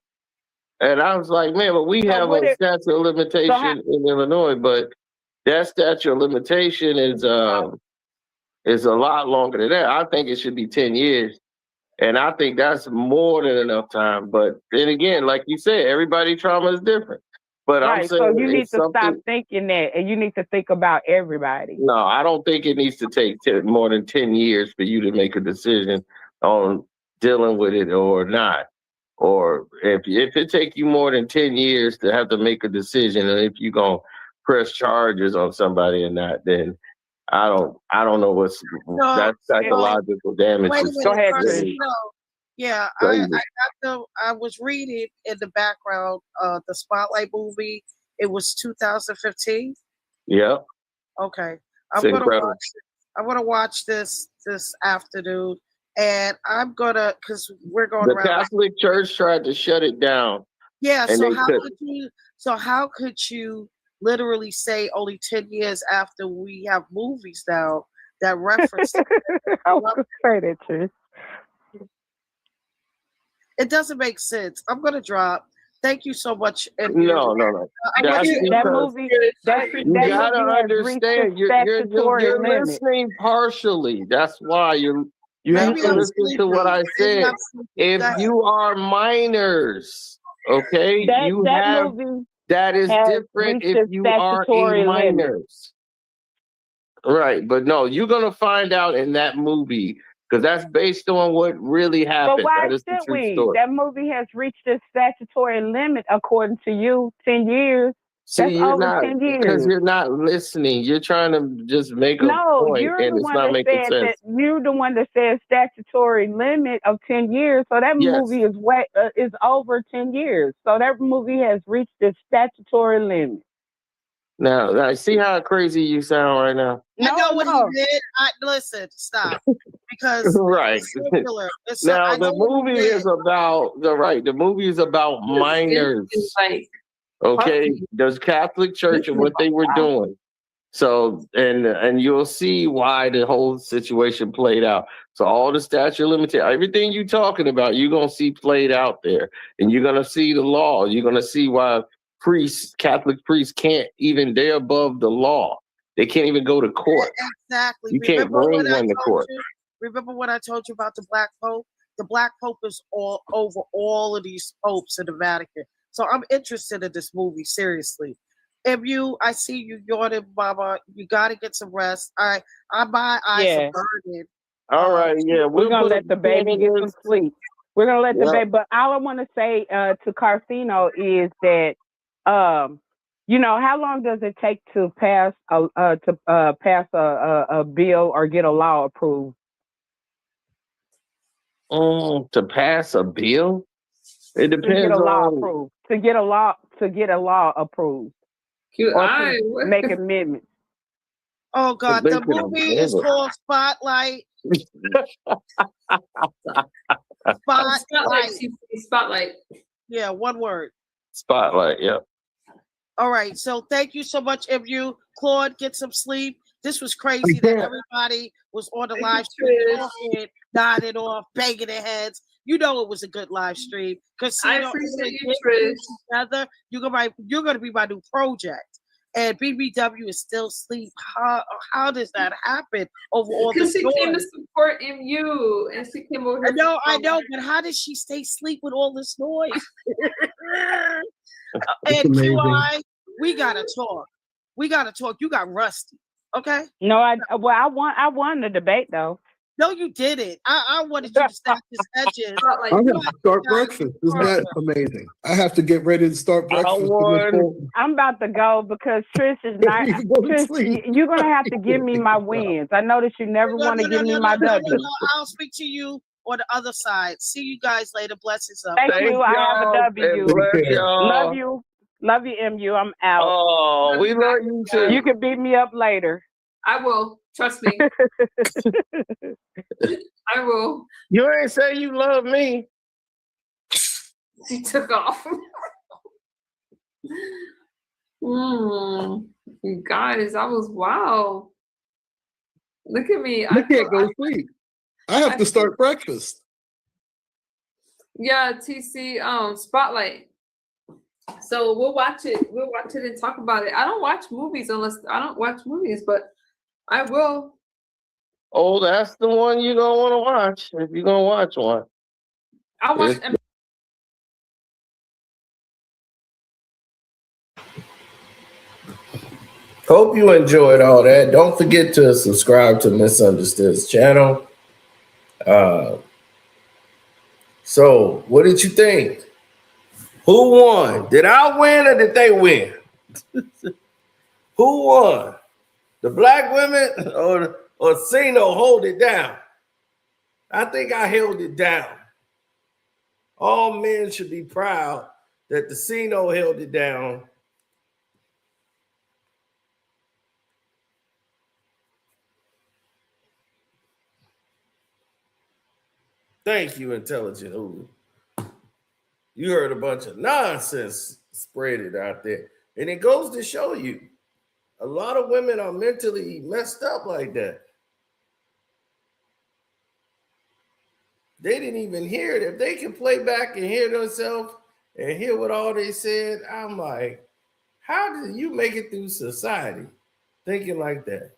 And I was like, man, but we have a statute of limitation in Illinois, but that statute of limitation is a lot longer than that. I think it should be 10 years. And I think that's more than enough time. But then again, like you said, everybody's trauma is different. But right, I'm saying, so you need to stop thinking that, and you need to think about everybody. No, I don't think it needs to take more than 10 years for you to make a decision on dealing with it or not. Or if it take you more than 10 years to have to make a decision, and if you're gonna press charges on somebody or not, then I don't know what's that psychological damage. Wait a is minute, go ahead, really, yeah, I was reading in the background the Spotlight movie. It was 2015. Yeah. Okay, I'm gonna watch this afternoon, and I'm gonna, because we're going the around. The Catholic Church tried to shut it down. Yeah. So how could you literally say only 10 years after we have movies now that reference? It doesn't make sense. I'm gonna drop. Thank you so much. No. That movie. You gotta understand. You're listening partially. That's why you have to listen to what I said. If you are minors, okay, that is different. If you are a minors, right? But no, you're gonna find out in that movie. Because that's based on what really happened. But why that is should we? Story. That movie has reached its statutory limit, according to you, 10 years. See, that's over 10 years. Because you're not listening. You're trying to just make a point, and it's not making sense. You're the one that says statutory limit of 10 years. So that movie is over 10 years. So that movie has reached its statutory limit. Now, I see how crazy you sound right now. I know what he did. Listen, stop. Because right. Now the movie is about the movie is about minors. Okay, the Catholic Church and what they were doing. So and you'll see why the whole situation played out. So all the statute of limitations, everything you're talking about, you're gonna see played out there, and you're gonna see the law. You're gonna see why Catholic priests can't even, they're above the law. They can't even go to court. Exactly. You can't bring one to court. Remember what I told you about the Black Pope? The Black Pope is all over all of these popes in the Vatican. So I'm interested in this movie, seriously. I see you yawning, Mama. You got to get some rest. My eyes are burning. All right, yeah. We're going to let the baby get some sleep. We're gonna let the baby. But all I want to say to Karceno is that, you know, how long does it take to pass a bill or get a law approved? To pass a bill, it depends to get a law on approved. To get a law approved. Or to make amendments. Oh God, the movie is called Spotlight. Spotlight. Yeah, one word. Spotlight. Yep. All right. So thank you so much, MU. Claude, get some sleep. This was crazy that everybody was on the live stream, nodding off, banging their heads. You know it was a good live stream. Because I appreciate you, Trish. Together, you're gonna be my new project. And BBW is still asleep. How does that happen over all this? Because she came to support MU, and she came over. I know, but how did she stay asleep with all this noise? And QI, we gotta talk. You got rusty, okay? No, I won the debate though. No, you didn't. I wanted you to snap his edges. I have to start breakfast. Isn't that amazing? I have to get ready to start breakfast. I'm about to go because Trish is not. Trish, you're gonna have to give me my wins. I know that you never want to give me my W. No, I'll speak to you on the other side. See you guys later. Blessings up. Thank you. I have a W. Love you. Love you, MU. I'm out. Oh, we love you too. You can beat me up later. I will. Trust me. I will. You ain't say you love me. She took off. You guys, I was wow. Look at me. I can't go to sleep. I have to start breakfast. Yeah, TC Spotlight. So we'll watch it. We'll watch it and talk about it. I don't watch movies but I will. Oh, that's the one you're gonna want to watch if you're gonna watch one. I'll watch. Hope you enjoyed all that. Don't forget to subscribe to Misunderstood's channel. So, what did you think? Who won? Did I win or did they win? Who won? The black women or Cino hold it down? I think I held it down. All men should be proud that the Cino held it down. Thank you, Intelligent Hulu. You heard a bunch of nonsense spreaded out there. And it goes to show you, a lot of women are mentally messed up like that. They didn't even hear it. If they can play back and hear themselves and hear what all they said, I'm like, how did you make it through society thinking like that?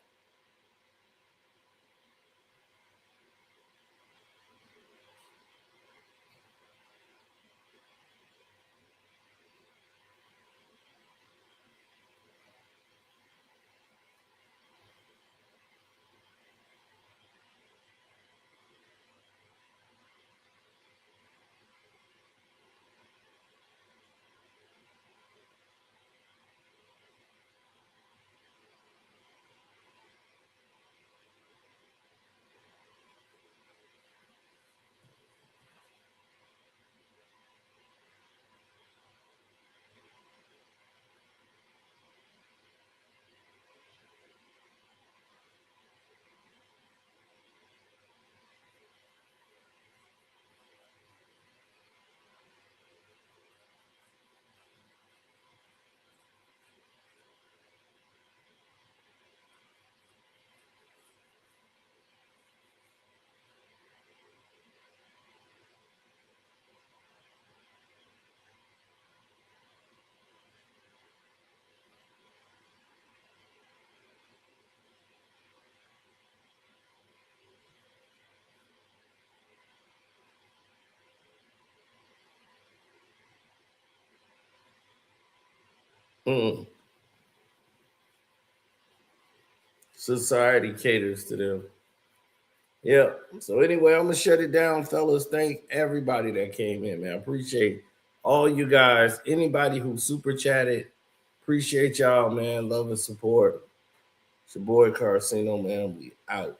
Society caters to them. Yeah. So anyway, I'm gonna shut it down, fellas. Thank everybody that came in, man. I appreciate all you guys. Anybody who super chatted, appreciate y'all, man. Love and support. It's your boy Karceno, man. We out.